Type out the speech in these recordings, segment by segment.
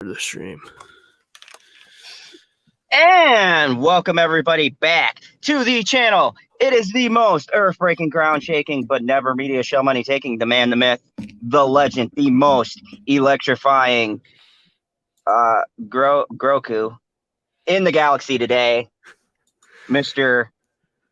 The stream. And welcome everybody back to the channel. It is the most earth-breaking, ground-shaking, but never media show money taking, the man, the myth, the legend, the most electrifying Groku in the galaxy today, Mr.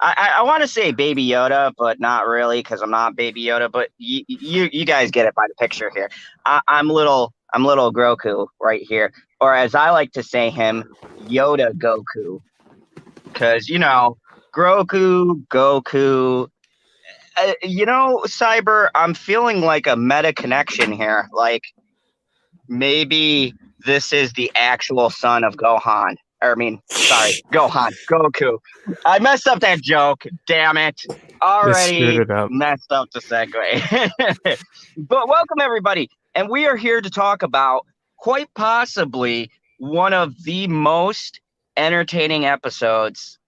I want to say Baby Yoda, but not really because I'm not Baby Yoda. But you guys get it by the picture here. I'm little Groku right here, or as I like to say him, Yoda Goku, because Goku. Cyber, I'm feeling like a meta connection here. Like maybe this is the actual son of Gohan. Gohan, Goku. I messed up that joke. Damn it. Already it up. messed up the segue. But welcome, everybody. And we are here to talk about quite possibly one of the most entertaining episodes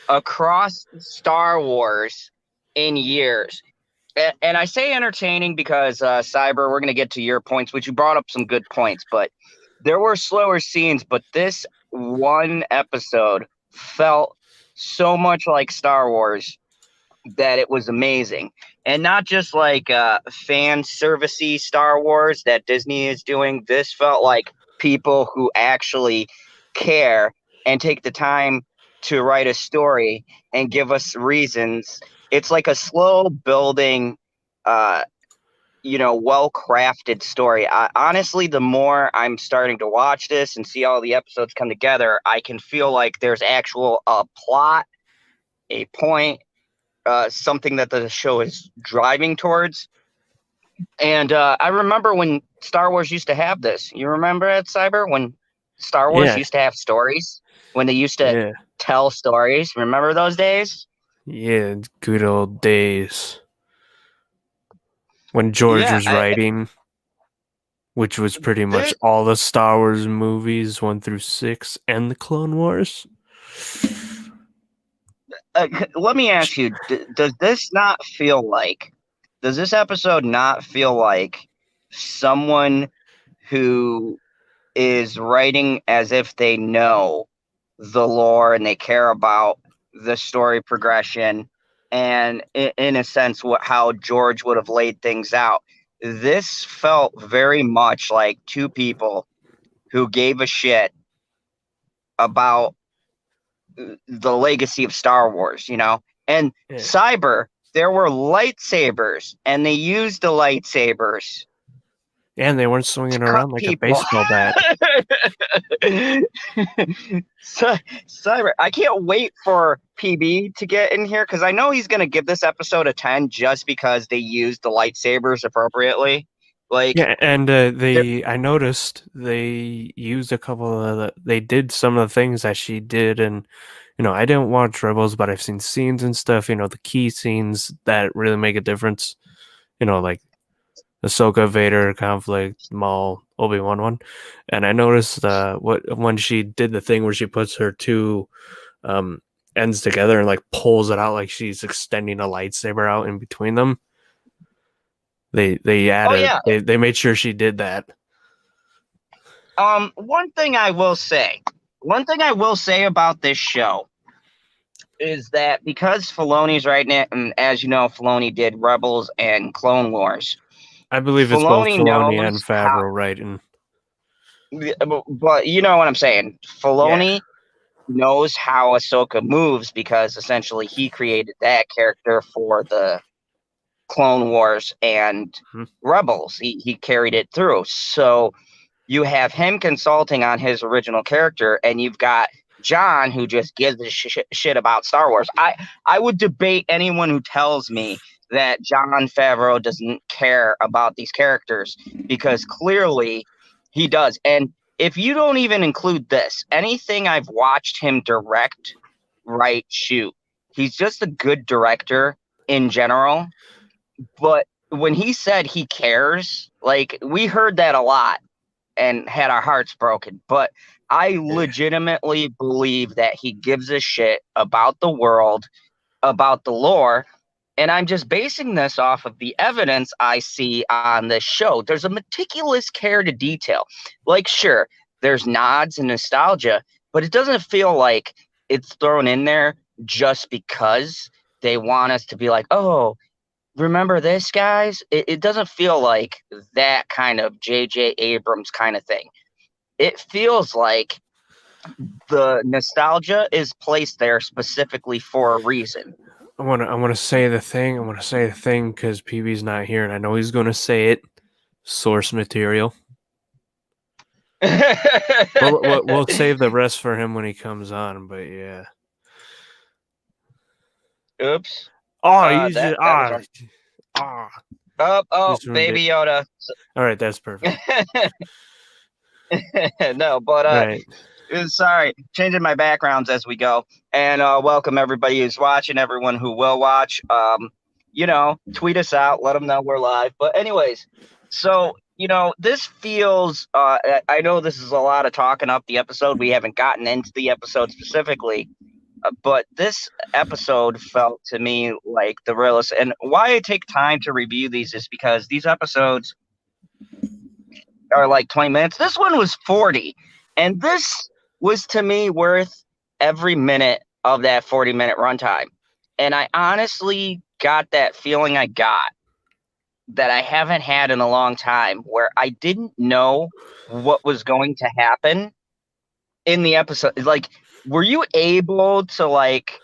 across Star Wars in years. And I say entertaining because, Cyber, we're going to get to your points, which you brought up some good points, but there were slower scenes, but this one episode felt so much like Star Wars that it was amazing. And not just like fan servicey Star Wars that Disney is doing. This felt like people who actually care and take the time to write a story and give us reasons. It's like a slow building, well-crafted story. Honestly, the more I'm starting to watch this and see all the episodes come together, I can feel like there's actual plot, a point, something that the show is driving towards. And I remember when Star Wars used to have this. You remember it, Cyber? When Star Wars used to have stories? When they used to tell stories? Remember those days? Yeah, good old days. When George was writing, which was pretty much all the Star Wars movies 1 through 6 and the Clone Wars. Let me ask you, does this episode not feel like someone who is writing as if they know the lore and they care about the story progression and in a sense how George would have laid things out? This felt very much like two people who gave a shit about the legacy of Star Wars, and Cyber, there were lightsabers and they used the lightsabers. And they weren't swinging around like a baseball bat. Cyber, I can't wait for PB to get in here because I know he's going to give this episode a 10 just because they used the lightsabers appropriately. I noticed they used a couple of they did some of the things that she did, and I didn't watch Rebels, but I've seen scenes and stuff, the key scenes that really make a difference, like Ahsoka Vader conflict, Maul Obi-Wan one. And I noticed when she did the thing where she puts her two ends together and like pulls it out like she's extending a lightsaber out in between them. They added they made sure she did that. One thing I will say about this show is that because Filoni's writing it, and as you know, Filoni did Rebels and Clone Wars. I believe it's both Filoni and Favreau writing. But you know what I'm saying. Filoni knows how Ahsoka moves because essentially he created that character for the Clone Wars and Rebels. He carried it through. So you have him consulting on his original character, and you've got John who just gives a shit about Star Wars. I would debate anyone who tells me that Jon Favreau doesn't care about these characters, because clearly he does. And if you don't even include this, anything I've watched him direct, write, shoot, he's just a good director in general. But when he said he cares, like, we heard that a lot and had our hearts broken. But I legitimately believe that he gives a shit about the world, about the lore, And I'm just basing this off of the evidence I see on this show. There's a meticulous care to detail. Like, sure, there's nods and nostalgia, but it doesn't feel like it's thrown in there just because they want us to be like, oh, remember this, guys? It doesn't feel like that kind of J.J. Abrams kind of thing. It feels like the nostalgia is placed there specifically for a reason. I want to say the thing. I want to say the thing because PB's not here, and I know he's going to say it. Source material. We'll save the rest for him when he comes on. But yeah. Oops. Oh, you that just Oh, just ruined Baby it. Yoda. All right, that's perfect. No, but Right. sorry, changing my backgrounds as we go. And welcome everybody who's watching, everyone who will watch. Tweet us out, let them know we're live. But anyways, so this feels. I know this is a lot of talking up the episode. We haven't gotten into the episode specifically, but this episode felt to me like the realest. And why I take time to review these is because these episodes are like 20 minutes. This one was 40. And this was to me worth every minute of that 40-minute runtime. And I honestly got that feeling I got that I haven't had in a long time, where I didn't know what was going to happen in the episode. Like, were you able to like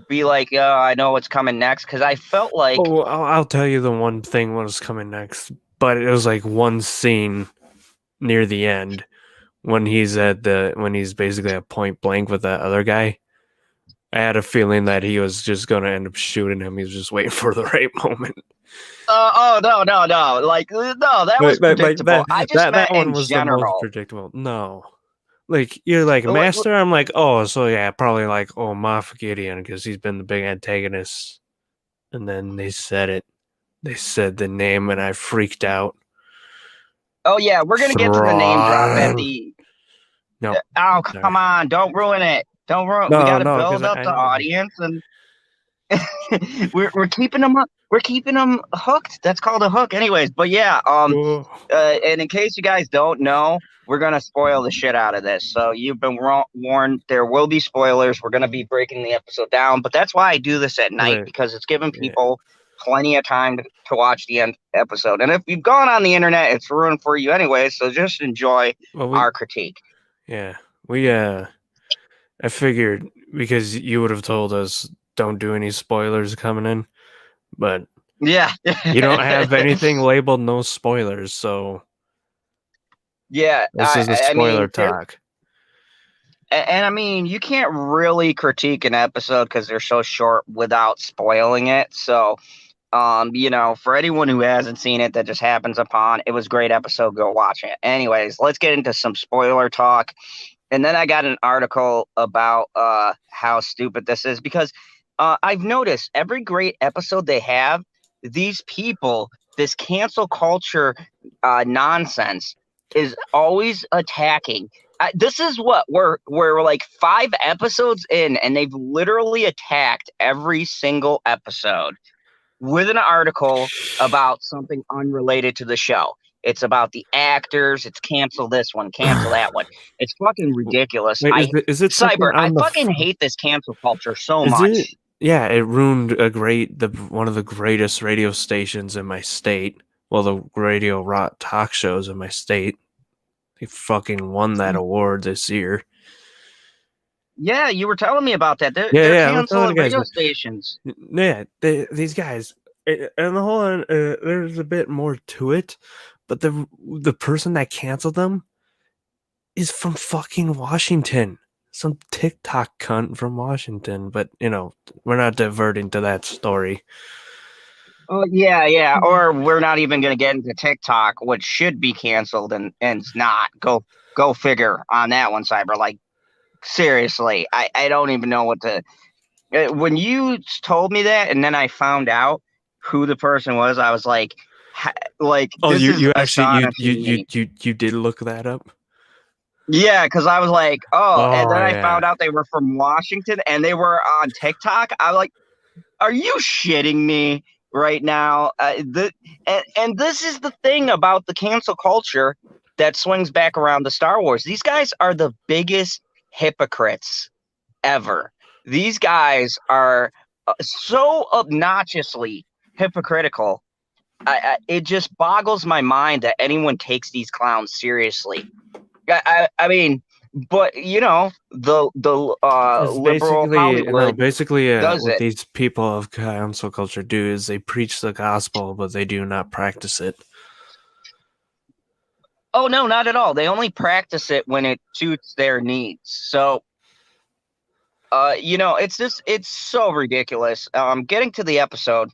be like, oh, I know what's coming next? Because I felt like, Oh, I'll tell you the one thing what was coming next, but it was like one scene near the end when he's basically at point blank with that other guy. I had a feeling that he was just gonna end up shooting him. He was just waiting for the right moment. oh no, like no, that was predictable. I just meant that one in was the most general. predictable. No, like you're like Like, Master. I'm like, oh, so yeah, probably like Moff Gideon because he's been the big antagonist. And then they said it. They said the name, and I freaked out. oh yeah, we're gonna get to the name drop at the. No. Oh come on! Don't ruin it. Don't ruin. No, We got to no, build up the audience, and we're keeping them up. We're keeping them hooked. That's called a hook, anyways. But yeah, and in case you guys don't know, we're gonna spoil the shit out of this. So you've been warned. There will be spoilers. We're gonna be breaking the episode down, but that's why I do this at night, because it's giving people plenty of time to watch the end episode. And if you've gone on the internet, it's ruined for you anyway. So just enjoy our critique. Yeah, I figured because you would have told us don't do any spoilers coming in, but yeah, you don't have anything labeled no spoilers, so yeah, this is a spoiler talk. And I mean, you can't really critique an episode because they're so short without spoiling it. So, for anyone who hasn't seen it, that just happens upon, it was a great episode. Go watch it. Anyways, let's get into some spoiler talk. And then I got an article about how stupid this is, because I've noticed every great episode they have, these people, this cancel culture nonsense is always attacking. This is what we're like 5 episodes in, and they've literally attacked every single episode with an article about something unrelated to the show. It's about the actors. It's cancel this one, cancel that one. It's fucking ridiculous. Wait, is it Cyber? I fucking hate this cancel culture so much. Yeah, it ruined one of the greatest radio stations in my state. Well, the radio rock talk shows in my state. They fucking won that award this year. Yeah, you were telling me about that. They're canceling radio stations. Yeah, these guys, and the whole there's a bit more to it, but the person that canceled them is from fucking Washington. Some TikTok cunt from Washington, but we're not diverting to that story. Oh yeah, or we're not even going to get into TikTok, which should be canceled and it's not. Go figure on that one, Cyber. Like, seriously, I don't even know what to. When you told me that, and then I found out who the person was, I was like, oh, you actually you did look that up? Yeah, because I was like, and then I found out they were from Washington and they were on TikTok. Are you shitting me right now? And this is the thing about the cancel culture that swings back around to Star Wars. These guys are the biggest hypocrites ever. These guys are so obnoxiously hypocritical. It just boggles my mind that anyone takes these clowns seriously. I mean, but you know, the It's liberal basically no, Hollywood basically does what it. these people of cancel culture do is they preach the gospel, but they do not practice it. Oh no, not at all. They only practice it when it suits their needs. So, you know, it's so ridiculous. Getting to the episode,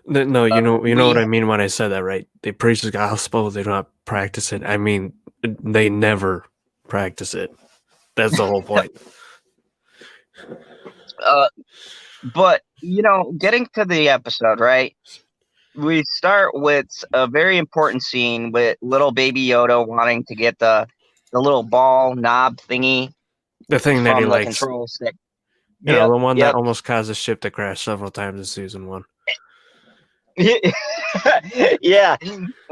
No, you know what we I mean when I said that, right? They preach the gospel, they do not practice it. I mean, they never practice it. That's the whole point. uh, but you know, getting to the episode, right? We start with a very important scene with little baby Yoda wanting to get the little ball knob thingy The thing that he from the likes, control stick. you know, Yep, the one that yep. almost caused the ship to crash several times in season one. Yeah,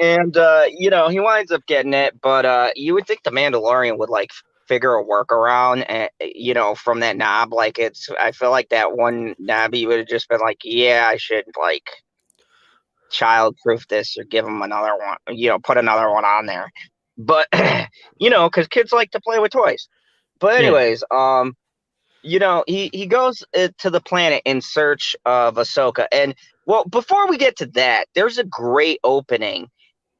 and you know, he winds up getting it, but you would think the Mandalorian would like figure a workaround, and you know, from that knob. Like I feel like that one knob, he would have just been like, yeah, I should like child-proof this or give him another one, you know, put another one on there. But you know, because kids like to play with toys. But Yeah, anyways, you know, he goes to the planet in search of Ahsoka, and well, before we get to that, there's a great opening,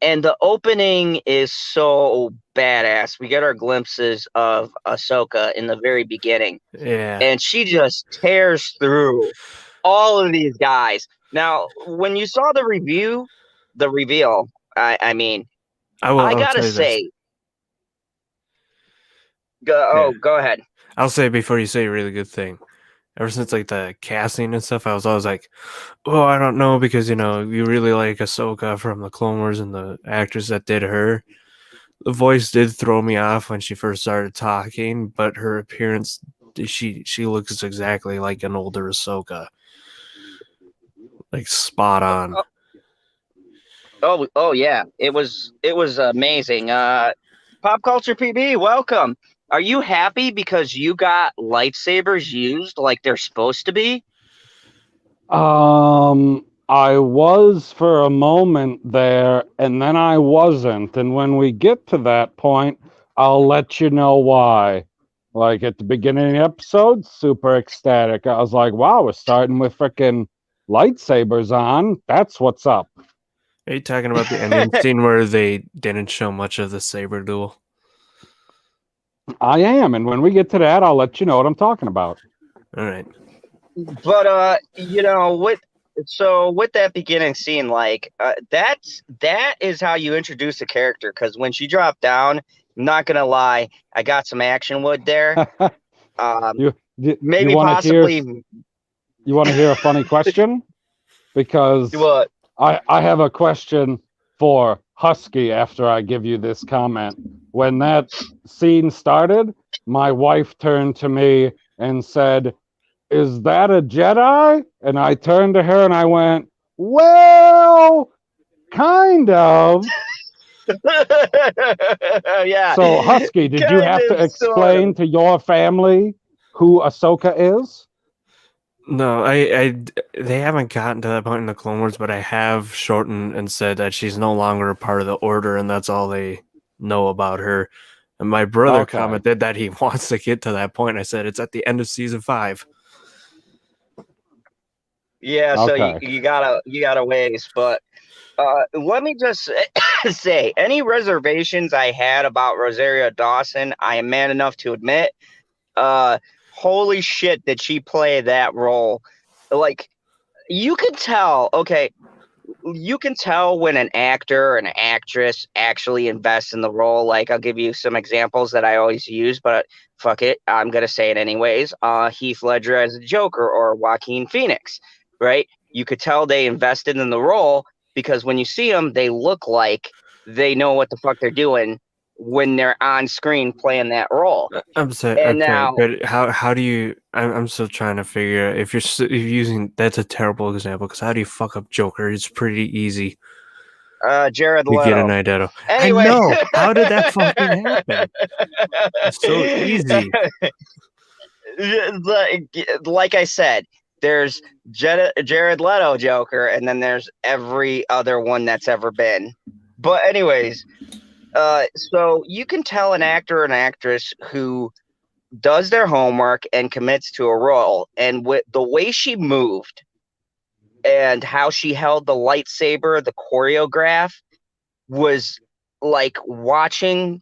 and the opening is so badass. We get our glimpses of Ahsoka in the very beginning, yeah. and she just tears through all of these guys. Now, when you saw the reveal, I mean, I I'll gotta say this. say, Yeah, go ahead. I'll say before you say a really good thing. Ever since like the casting and stuff, I was always like, "Oh, I don't know," because you know you really like Ahsoka from the Clone Wars and the actress that did her. The voice did throw me off when she first started talking, but her appearance, she looks exactly like an older Ahsoka, like spot on. Oh yeah, it was amazing. Pop Culture PB, welcome. Are you happy because you got lightsabers used like they're supposed to be? I was for a moment there, and then I wasn't. And when we get to that point, I'll let you know why. Like at the beginning of the episode, super ecstatic. I was like, wow, we're starting with freaking lightsabers on. That's what's up. Are you talking about the ending scene where they didn't show much of the saber duel? I am. And when we get to that, I'll let you know what I'm talking about. All right. But you know, with that beginning scene, like that is how you introduce a character. Because when she dropped down, I'm not gonna lie, I got some action wood there. Um, You maybe want to hear possibly a funny question? Because what? I have a question for Husky after I give you this comment. When that scene started, my wife turned to me and said, "Is that a Jedi?" And I turned to her and I went, "Well, kind of." Yeah, So, Husky, did you kind have to of, sort explain of. to your family who Ahsoka is? No, they haven't gotten to that point in the Clone Wars, but I have shortened and said that she's no longer a part of the Order, and that's all they know about her. And my brother Okay. commented that he wants to get to that point. I said it's at the end of season 5. Yeah, so Okay. you gotta ways, but let me just say, any reservations I had about Rosario Dawson, I am man enough to admit. Uh, Holy shit, did she play that role? Like, you could tell. Okay, you can tell when an actor or an actress actually invests in the role. Like, I'll give you some examples that I always use, but fuck it, I'm gonna say it anyways. Heath Ledger as a Joker or Joaquin Phoenix, right? You could tell they invested in the role because when you see them, they look like they know what the fuck they're doing. when they're on screen playing that role. I'm sorry, And now, but how do you? I'm still trying to figure out if you're using that's a terrible example because how do you fuck up Joker? It's pretty easy Jared to get an Leto. idea. I Anyway, know. How did that fucking happen? It's so easy. like I said, there's Jared Leto Joker, and then there's every other one that's ever been. But anyways, so you can tell an actor or an actress who does their homework and commits to a role, and with the way she moved and how she held the lightsaber, the choreograph was like watching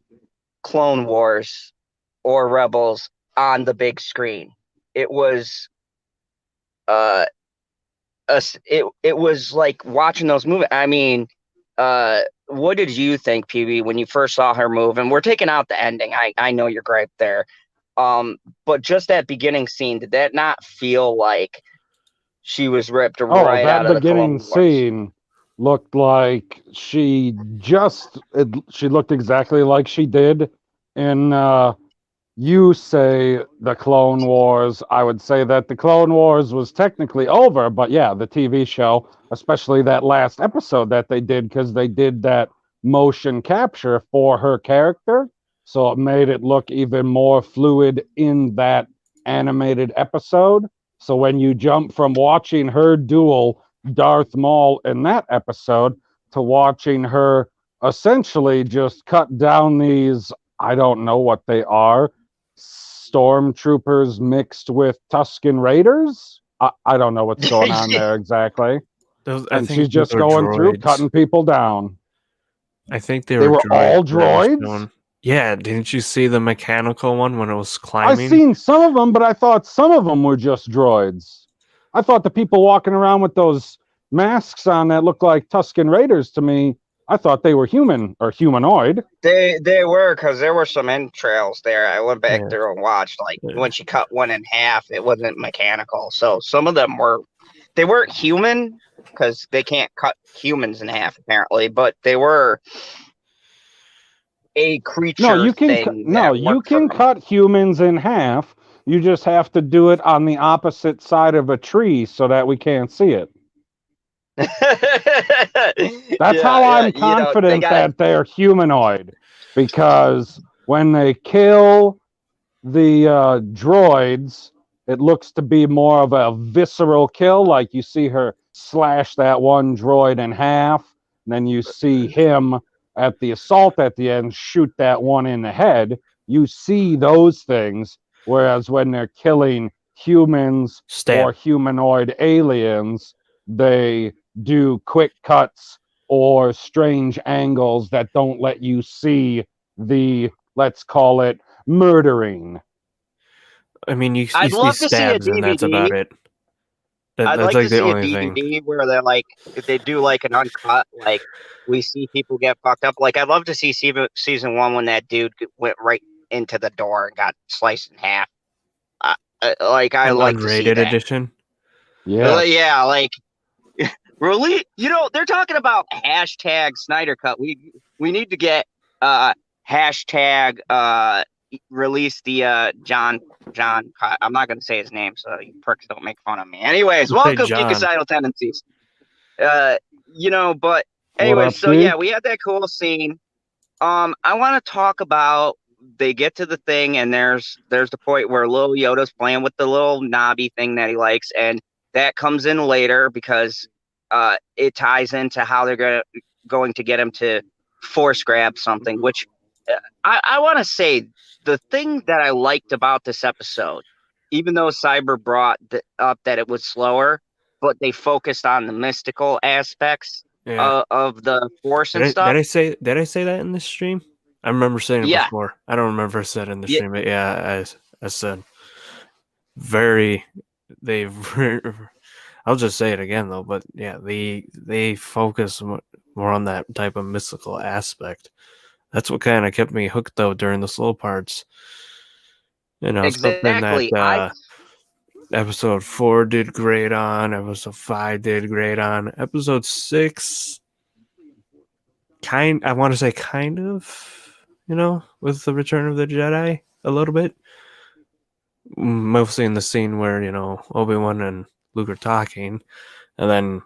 Clone Wars or Rebels on the big screen. It was it was like watching those movies. I mean, what did you think, PB, when you first saw her move? And we're taking out the ending. I know you're right there. But just that beginning scene, did that not feel like she was ripped right that out of the beginning Clone Wars? scene looked like she looked exactly like she did in you say the Clone Wars. I would say that the Clone Wars was technically over, but yeah, the TV show, especially that last episode that they did, because they did that motion capture for her character, so it made it look even more fluid in that animated episode. So when you jump from watching her duel Darth Maul in that episode to watching her essentially just cut down these, I don't know what they are, stormtroopers mixed with Tusken Raiders. I don't know what's going on there exactly. I And think she's those just are going through droids. cutting people down. I think they They were were all droids. That was droids? shown. Yeah, didn't you see the mechanical one when it was I climbing? seen some of them, but I thought some of them were just droids. I thought the people walking around with those masks on that looked like Tusken Raiders to me, I thought they were human or humanoid. They were, because there were some entrails there. I went back Yeah. there and watched. Like when she cut one in half, it wasn't mechanical. So some of them they weren't human because they can't cut humans in half apparently, but they were a creature No, you can thing that you worked for can them. cut humans in half. You just have to do it on the opposite side of a tree so that we can't see it. That's how I'm confident that they're humanoid, because when they kill the droids, it looks to be more of a visceral kill. Like you see her slash that one droid in half, and then you see him at the assault at the end shoot that one in the head. You see those things, whereas when they're killing humans or humanoid aliens, they do quick cuts or strange angles that don't let you see the, let's call it, murdering. I mean, you I'd see love to see a stabs, and that's about DVD. it. I'd That's like like to the see a only thing. DVD where they're like, if they do like an uncut, like we see people get fucked up. Like I'd love to see season 1 when that dude went right into the door and got sliced in half. Like I An like to see unrated that. edition. Yeah, Yeah, like really, they're talking about hashtag Snyder Cut. We need to get hashtag release the John. I'm not gonna say his name, so you perks don't make fun of me. Anyways, Just say welcome John. Geekicidal Tendencies. But What anyways, up, so yeah, Geek? we had that cool scene. I want to talk about, they get to the thing, and there's the point where little Yoda's playing with the little knobby thing that he likes, and that comes in later because it ties into how they're going to get him to force grab something, which I want to say the thing that I liked about this episode, even though Cyber brought up that it was slower, but they focused on the mystical aspects of the force and stuff. Did I say that in the stream? I remember saying it before. I don't remember if I said it in the stream, but yeah, I said very. I'll just say it again though, but yeah, they focus more on that type of mystical aspect. That's what kind of kept me hooked though during the slow parts. Something that episode 4 did great on, episode 5 did great on, episode 6 I want to say kind of, with the Return of the Jedi a little bit. Mostly in the scene where, Obi-Wan and Luke are talking, and then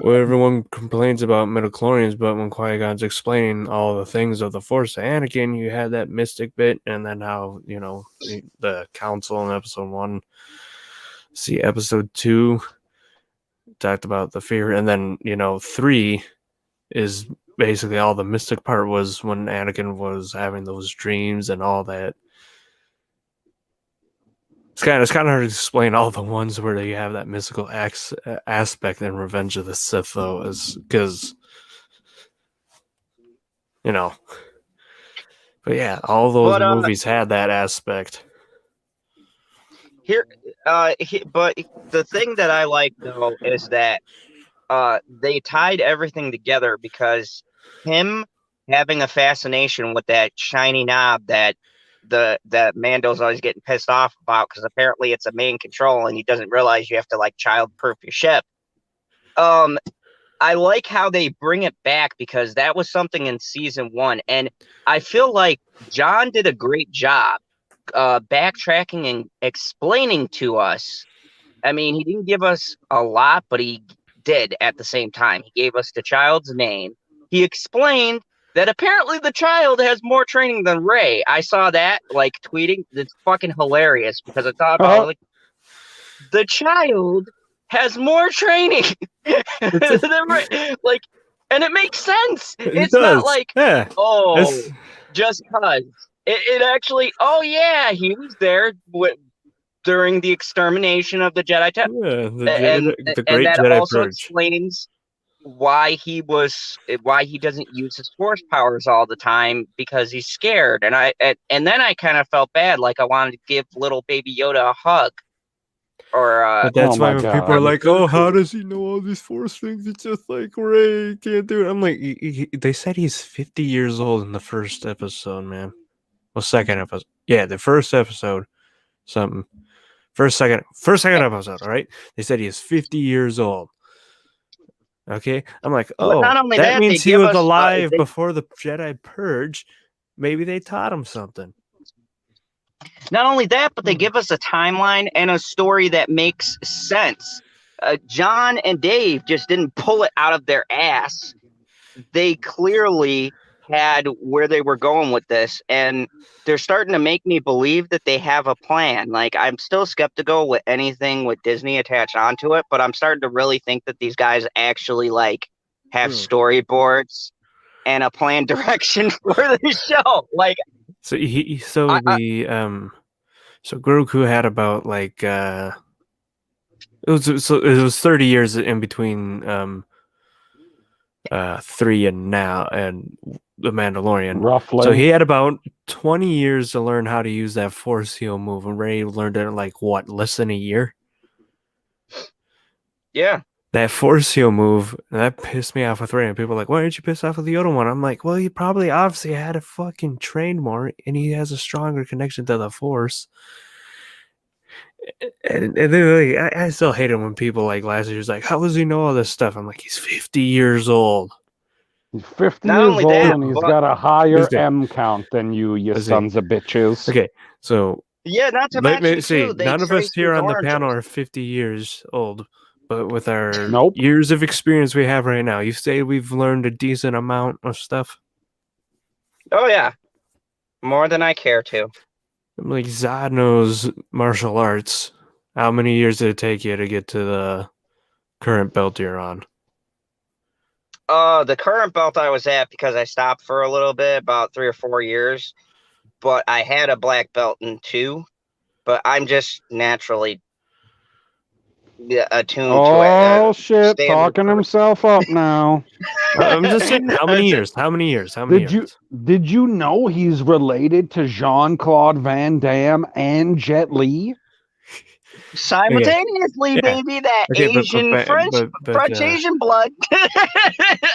everyone complains about midichlorians, but when Qui-Gon's explaining all the things of the Force to Anakin, you had that mystic bit, and then how, the council in episode 1, see episode 2, talked about the fear, and then, 3 is basically all the mystic part was when Anakin was having those dreams and all that. It's kind of hard to explain all the ones where you have that mystical aspect in Revenge of the Sith, though, is because, but yeah, all those movies had that aspect. But the thing that I like though is that they tied everything together, because him having a fascination with that shiny knob that Mando's always getting pissed off about, because apparently it's a main control and he doesn't realize you have to like child-proof your ship. I like how they bring it back, because that was something in season 1, and I feel like John did a great job backtracking and explaining to us. I mean, he didn't give us a lot, but he did at the same time. He gave us the child's name. He explained that apparently the child has more training than Rey. I saw that, like, tweeting. It's fucking hilarious, because I thought about like, the child has more training than Rey. Like, and it makes sense. It's not like, just because. It actually, he was there during the extermination of the Jedi Temple. Yeah, the Great that Jedi also Purge. Explains why he doesn't use his Force powers all the time, because he's scared. And then I kind of felt bad, like I wanted to give little baby Yoda a hug. But that's why when people are like, "Oh, how does he know all these Force things? It's just like Rey can't do it." I'm like, they said he's 50 years old in the first episode, man. Well, second episode. Yeah, the first episode. Second episode. All right. They said he is 50 years old. Okay, I'm like, not only that means he was alive they, before the Jedi Purge. Maybe they taught him something. Not only that, but they give us a timeline and a story that makes sense. John and Dave just didn't pull it out of their ass. They clearly had where they were going with this, and they're starting to make me believe that they have a plan. Like, I'm still skeptical with anything with Disney attached onto it, but I'm starting to really think that these guys actually like have storyboards and a planned direction for the show. Like, so so Grogu had about like it was 30 years in between 3 and now and the Mandalorian. Roughly. So he had about 20 years to learn how to use that Force heal move, and Rey learned it in like what, less than a year? Yeah. That Force heal move, that pissed me off with Rey. And people are like, why aren't you pissed off with the Yoda one? I'm like, well, he probably obviously had to fucking train more, and he has a stronger connection to the Force. And then like, I still hate it when people like last year's like, how does he know all this stuff? I'm like, he's 50 years old. He's 50 years old, and he's got a higher M count than you sons of bitches. Okay, so yeah, not to mention too, none of us here on the panel are 50 years old, but with our years of experience we have right now, you say we've learned a decent amount of stuff. Oh yeah, more than I care to. I'm like, Zod knows martial arts. How many years did it take you to get to the current belt you're on? The current belt I was at, because I stopped for a little bit, about 3 or 4 years, but I had a black belt in 2, but I'm just naturally attuned to it. Oh shit, talking himself up now. I'm just saying, how many years? Did you know he's related to Jean-Claude Van Damme and Jet Li? Simultaneously, baby, that Asian French Asian blood.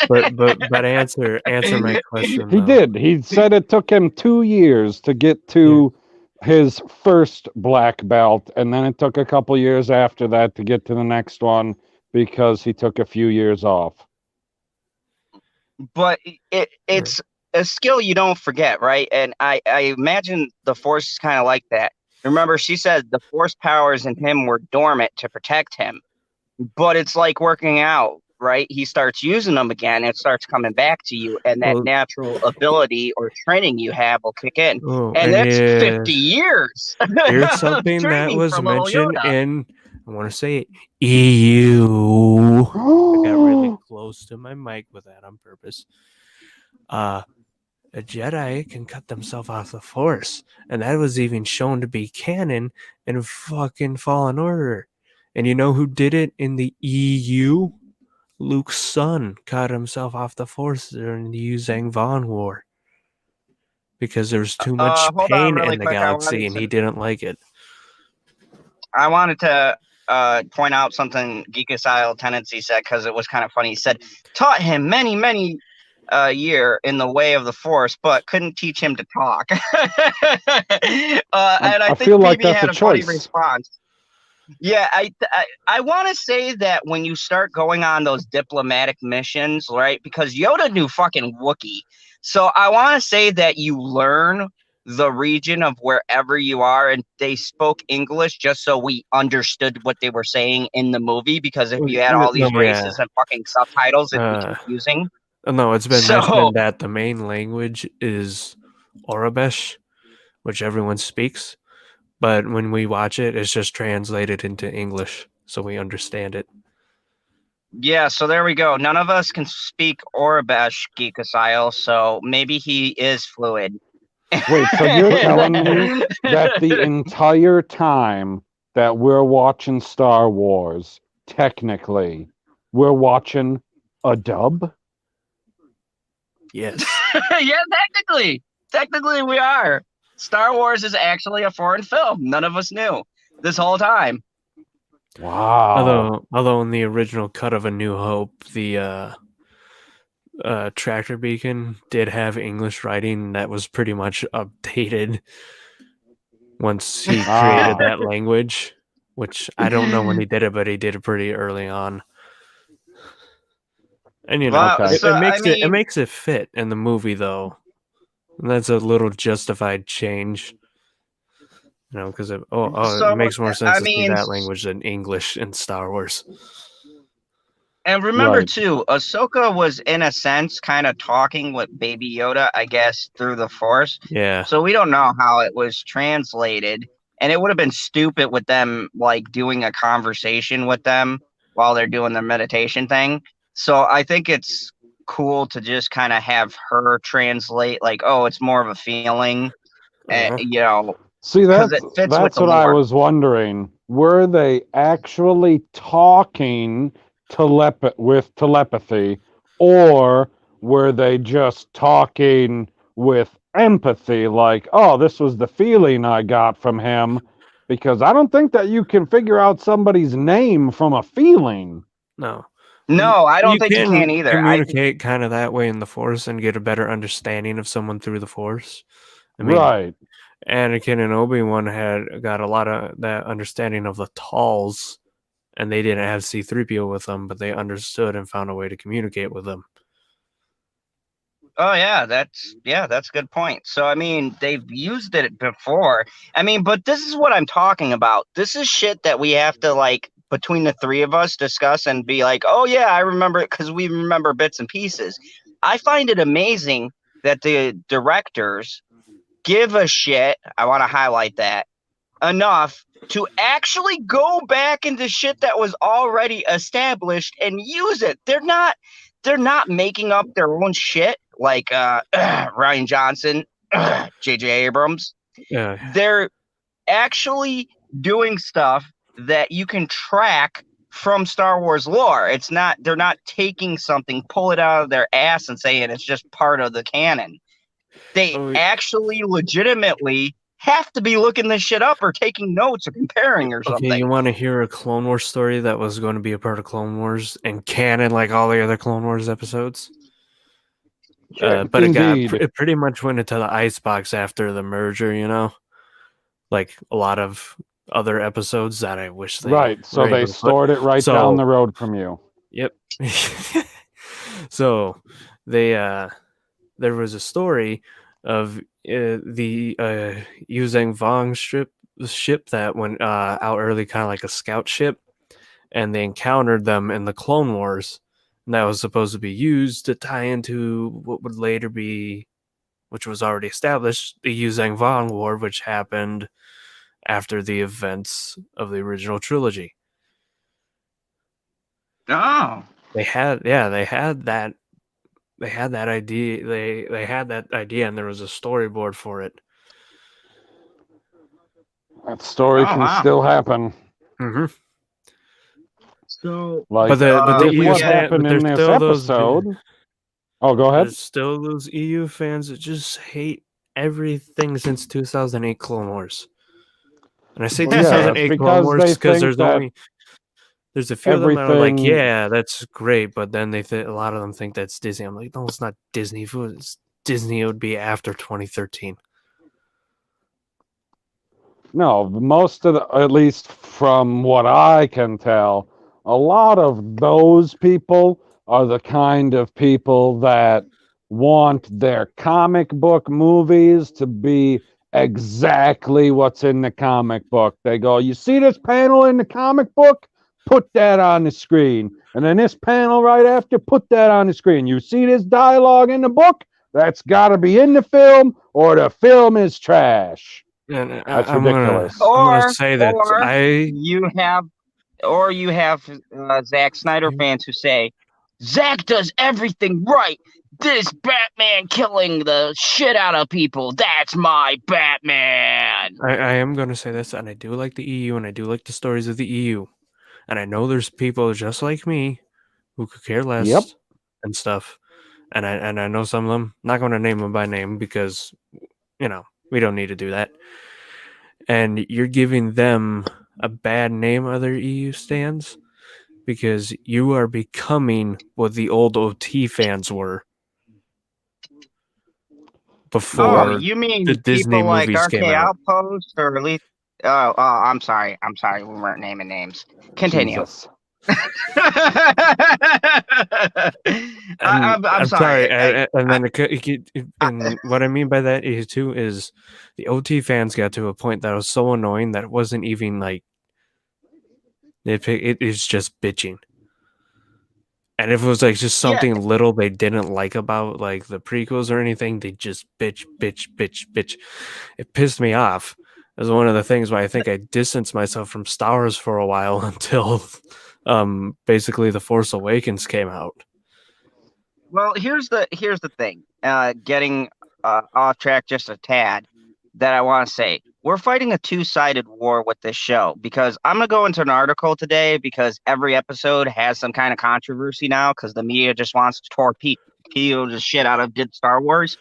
but answer my question. He did. He said it took him 2 years to get to his first black belt, and then it took a couple years after that to get to the next one, because he took a few years off. But it's a skill you don't forget, right? And I imagine the Force is kind of like that. Remember, she said the Force powers in him were dormant to protect him, but it's like working out, right? He starts using them again, it starts coming back to you, and that Well, natural ability or training you have will kick in. oh, And and that's 50 years here's of something that training was for little mentioned Yoda. in, I want to say it, EU. I got really close to my mic with that on purpose. A Jedi can cut themselves off the Force, and that was even shown to be canon in fucking Fallen Order. And you know who did it in the EU? Luke's son cut himself off the Force during the Yuzhang Vong War because there was too much Hold on pain really in the quick. galaxy, and he didn't like it. I wanted to point out something Geekasile Tendency said because it was kind of funny. He said, taught him many year in the way of the Force, but couldn't teach him to talk. And I think feel like BB that's had a a funny choice. response. Yeah, I want to say that when you start going on those diplomatic missions, right? Because Yoda knew fucking Wookiee. So I want to say that you learn the region of wherever you are, and they spoke English just so we understood what they were saying in the movie. Because if you had all these races and fucking subtitles, it'd be confusing. No, it's been mentioned that the main language is Orabesh, which everyone speaks. But when we watch it, it's just translated into English, so we understand it. Yeah, so there we go. None of us can speak Orabesh, Geekasile, so maybe he is fluid. Wait, so you're telling me that the entire time that we're watching Star Wars, technically, we're watching a dub? Yes. Yeah, technically we are. Star Wars is actually a foreign film. None of us knew this whole time. Wow. Although in the original cut of A New Hope, the tractor beacon did have English writing that was pretty much updated once he created that language, which I don't know when he did it, but he did it pretty early on. And you know, it makes it fit in the movie though. And that's a little justified change. You know, because it makes more sense to see that language than English in Star Wars. And remember, too, Ahsoka was, in a sense, kind of talking with Baby Yoda, I guess, through the Force. Yeah. So we don't know how it was translated. And it would have been stupid with them, like, doing a conversation with them while they're doing their meditation thing. So I think it's cool to just kind of have her translate, like, oh, it's more of a feeling, you know. See, that's what I was wondering. Were they actually talking with telepathy, or were they just talking with empathy? Like, oh, this was the feeling I got from him. Because I don't think that you can figure out somebody's name from a feeling. No. No, I don't think you can either. Communicate kind of that way in the Force and get a better understanding of someone through the Force. I mean, right. Anakin and Obi-Wan had got a lot of that understanding of the Talls, and they didn't have C-3PO with them, but they understood and found a way to communicate with them. Oh yeah, that's a good point. So I mean, they've used it before. I mean, but this is what I'm talking about. This is shit that we have to, like, between the three of us, discuss and be like, oh yeah, I remember it, because we remember bits and pieces. I find it amazing that the directors give a shit, I want to highlight that, enough to actually go back into shit that was already established and use it. They're not making up their own shit like Rian Johnson, J.J. Abrams. Yeah. They're actually doing stuff that you can track from Star Wars lore. They're not taking something, pull it out of their ass and saying it's just part of the canon. They actually legitimately have to be looking this shit up or taking notes or comparing or something. Okay, you want to hear a Clone Wars story that was going to be a part of Clone Wars and canon like all the other Clone Wars episodes? Sure. But it pretty much went into the icebox after the merger, you know? Like a lot of other episodes that I wish they... Right, so they stored it right down the road from you. Yep. So they there was a story of the Yuzhang Vong ship that went out early, kind of like a scout ship, and they encountered them in the Clone Wars, and that was supposed to be used to tie into what would later be, which was already established, the Yuzhang Vong War, which happened after the events of the original trilogy. Oh. They had that idea. They had that idea, and there was a storyboard for it. That story can still happen. Mm-hmm. So, Like, the EU what happened in this episode? Oh, go ahead. There's still those EU fans that just hate everything since 2008 Clone Wars. And I say 2008 Clone Wars because there's a few of them that are like, yeah, that's great, but then a lot of them think that's Disney. I'm like, no, it's not Disney. If it was Disney, it would be after 2013. No, most of at least from what I can tell, a lot of those people are the kind of people that want their comic book movies to be exactly what's in the comic book. They go, you see this panel in the comic book? Put that on the screen. And then this panel right after, put that on the screen. You see this dialogue in the book? That's got to be in the film, or the film is trash. And That's ridiculous. I'm gonna say that you have Zack Snyder fans who say Zack does everything right. This Batman killing the shit out of people. That's my Batman. I am gonna say this, and I do like the EU, and I do like the stories of the EU, and I know there's people just like me who could care less and stuff, and I know some of them. Not going to name them by name because we don't need to do that. And you're giving them a bad name, other EU stands, because you are becoming what the old OT fans were before you mean the Disney people like movies RK came out. Outpost or at least I'm sorry, we weren't naming names. Continue. I'm sorry. And then and what I mean by that is too is the OT fans got to a point that was so annoying that it wasn't even like it is just bitching. And if it was like just something little they didn't like about like the prequels or anything, they just bitch. It pissed me off. It was one of the things why I think I distanced myself from Star Wars for a while until basically The Force Awakens came out. Well, here's the thing. Getting off track just a tad, that I want to say. We're fighting a two-sided war with this show, because I'm going to go into an article today because every episode has some kind of controversy now because the media just wants to torpedo the shit out of Star Wars.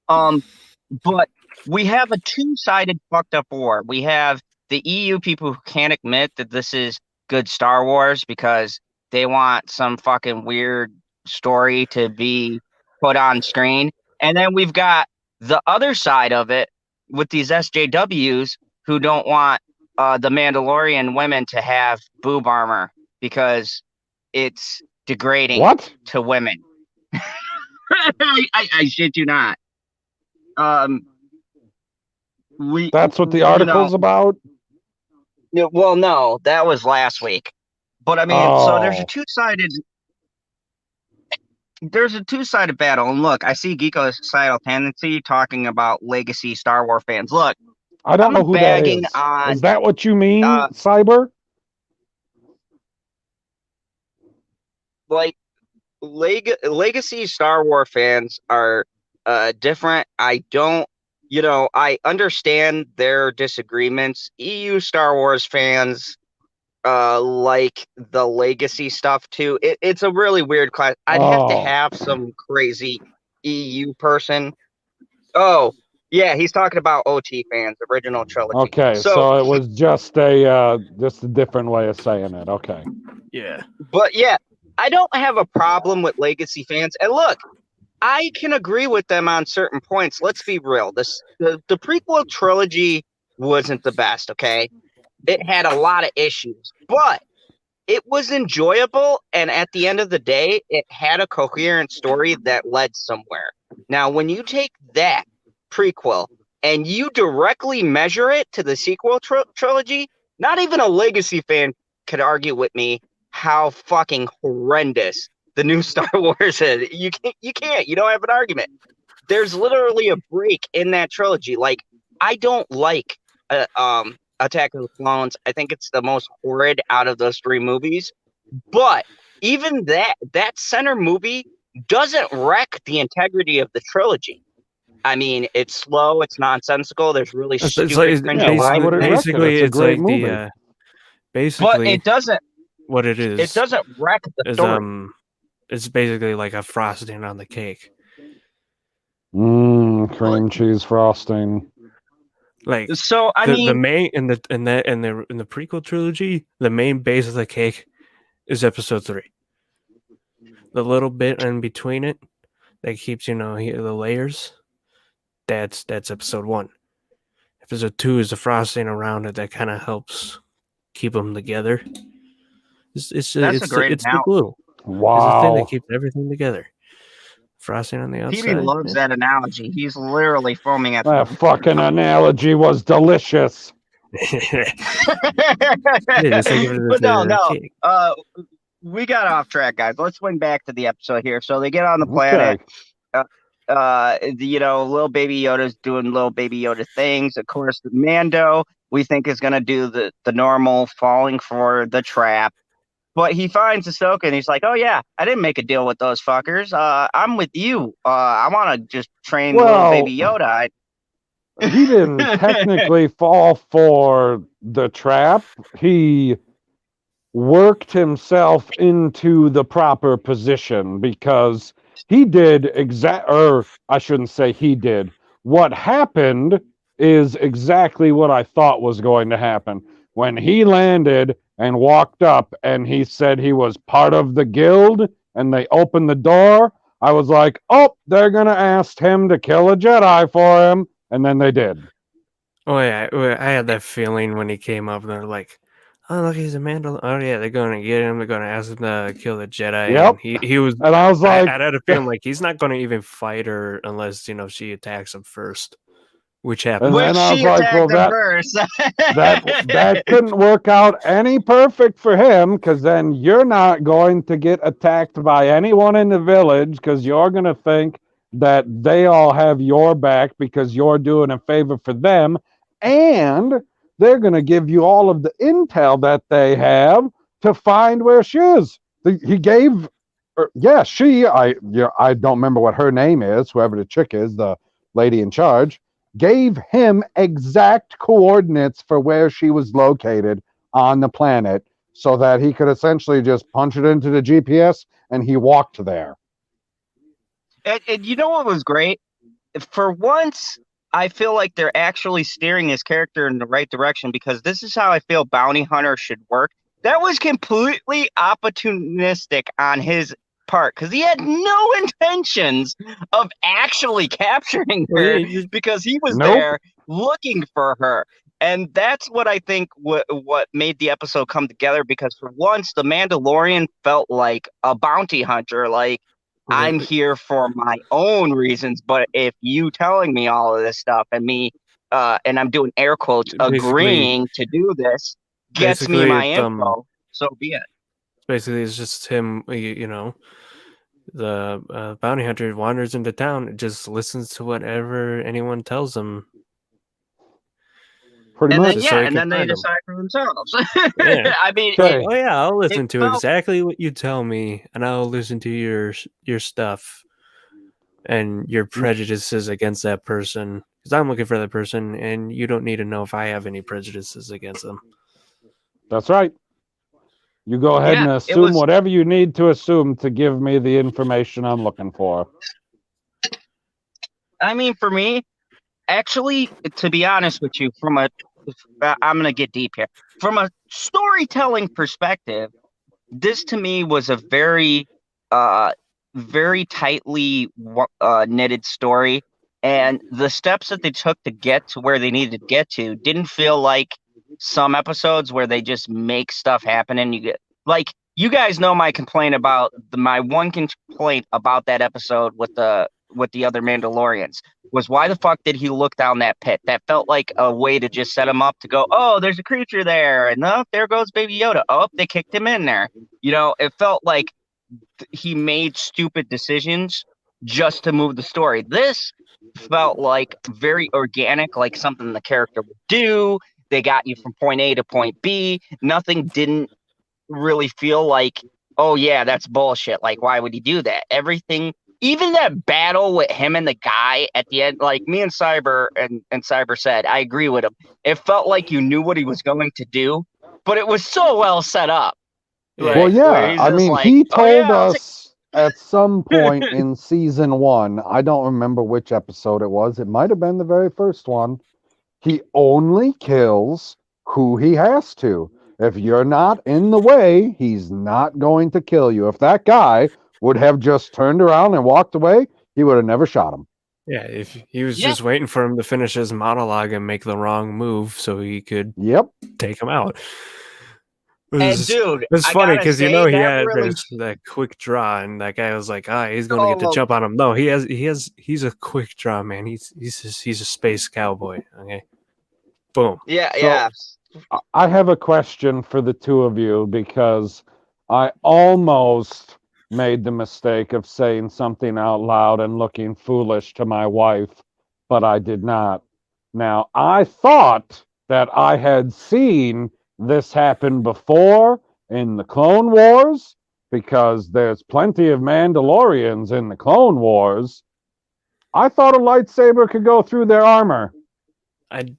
But we have a two-sided fucked up war. We have the EU people who can't admit that this is good Star Wars because they want some fucking weird story to be put on screen. And then we've got the other side of it with these SJWs who don't want the Mandalorian women to have boob armor because it's degrading to women. I shit you not. That's what the article's about? Well, no, that was last week. But I mean, so there's a two-sided battle. And look, I see Geekocidal Tendency talking about legacy Star Wars fans. Look, I don't know who that is. Is that what you mean, Cyber? Like, legacy Star Wars fans are different. I understand their disagreements. EU Star Wars fans like the legacy stuff too. It's a really weird class. I'd have to have some crazy EU person. Oh, yeah, he's talking about OT fans, original trilogy. Okay, so it was just a different way of saying it. Okay. Yeah. But yeah, I don't have a problem with legacy fans. And look, I can agree with them on certain points. Let's be real. The prequel trilogy wasn't the best, okay? It had a lot of issues, but it was enjoyable. And at the end of the day, it had a coherent story that led somewhere. Now, when you take that prequel and you directly measure it to the sequel trilogy, not even a legacy fan could argue with me how fucking horrendous the new Star Wars is. You can't. You don't have an argument. There's literally a break in that trilogy. Like, I don't like Attack of the Clones. I think it's the most horrid out of those 3 movies. But even that center movie doesn't wreck the integrity of the trilogy. I mean, it's slow, it's nonsensical. There's really stupid, cringy why would it lines. wreck it? basically It's a it's great like movie. the But basically it doesn't. what it It doesn't wreck the is story. it's basically like a frosting on the cake. Cream cheese frosting. Like So I the mean, main in the prequel trilogy, the main base of the cake is episode 3. The little bit in between it that keeps the layers. That's episode 1. Episode 2 is the frosting around it that kind of helps keep them together. It's that's a great the analogy. glue. It's the thing Wow. that keeps everything together. Frosting on the outside. PB loves that analogy. He's literally foaming at That the fucking analogy was delicious. Yeah, just think of it But as no. a cake. We got off track, guys. Let's swing back to the episode here. So they get on the Okay. planet. Little baby Yoda's doing little baby Yoda things. Of course, the Mando we think is gonna do the normal falling for the trap. But he finds Ahsoka and he's like, "Oh yeah, I didn't make a deal with those fuckers. I'm with you. I want to just train little baby Yoda." He didn't technically fall for the trap. He worked himself into the proper position because he did I shouldn't say he did. What happened is exactly what I thought was going to happen. When he landed and walked up and he said he was part of the guild and they opened the door, I was like, oh, they're going to ask him to kill a Jedi for him. And then they did. Oh yeah, I had that feeling when he came up and they're like, "Oh look, he's a Mandalorian." Oh yeah, they're going to get him. They're going to ask him to kill the Jedi. Yep. And he was. And I was like, I had a feeling like he's not going to even fight her unless she attacks him first, which happened. And then I was like, well, that couldn't work out any perfect for him because then you're not going to get attacked by anyone in the village because you're going to think that they all have your back because you're doing a favor for them. And they're going to give you all of the intel that they have to find where she is. He gave, I don't remember what her name is, whoever the chick is, the lady in charge, gave him exact coordinates for where she was located on the planet so that he could essentially just punch it into the GPS and he walked there. And you know what was great? For once, I feel like they're actually steering his character in the right direction because this is how I feel bounty hunter should work. That was completely opportunistic on his part because he had no intentions of actually capturing her because he was there looking for her. And that's what I think what made the episode come together because for once the Mandalorian felt like a bounty hunter, like I'm here for my own reasons, but if you telling me all of this stuff and me and I'm doing air quotes agreeing to do this gets me my info, so be it. Basically, it's just him, the bounty hunter wanders into town and just listens to whatever anyone tells him. Pretty much. And then they decide for themselves. Yeah. I mean, I'll listen to exactly what you tell me, and I'll listen to your stuff and your prejudices against that person, because I'm looking for that person, and you don't need to know if I have any prejudices against them. That's right. You go ahead and assume whatever you need to assume to give me the information I'm looking for. I mean, for me, actually, to be honest with you, I'm going to get deep here. From a storytelling perspective, this to me was a very, very tightly knitted story. And the steps that they took to get to where they needed to get to didn't feel like some episodes where they just make stuff happen and you get like you guys know my complaint about my one complaint about that episode with the with the other Mandalorians was why the fuck did he look down that pit? That felt like a way to just set him up to go, oh, there's a creature there, and oh, there goes Baby Yoda. Oh, they kicked him in there. It felt like he made stupid decisions just to move the story. This felt like very organic, like something the character would do. They got you from point A to point B. Nothing didn't really feel like, oh yeah, that's bullshit. Like, why would he do that? Everything, even that battle with him and the guy at the end, like me and Cyber and Cyber said, I agree with him. It felt like you knew what he was going to do, but it was so well set up. Well, yeah, I mean, like, he told us at some point in season 1, I don't remember which episode it was. It might have been the very first one. He only kills who he has to. If you're not in the way, he's not going to kill you. If that guy would have just turned around and walked away, he would have never shot him. Yeah, if he was just waiting for him to finish his monologue and make the wrong move so he could take him out. It's funny because he had really that quick draw, and that guy was like, he's gonna get the jump on him. No, he's a quick draw, man. He's a space cowboy. Okay, boom. Yeah. I have a question for the two of you because I almost made the mistake of saying something out loud and looking foolish to my wife, but I did not. Now, I thought that I had seen this happened before in the Clone Wars because there's plenty of Mandalorians in the Clone Wars. I thought a lightsaber could go through their armor. I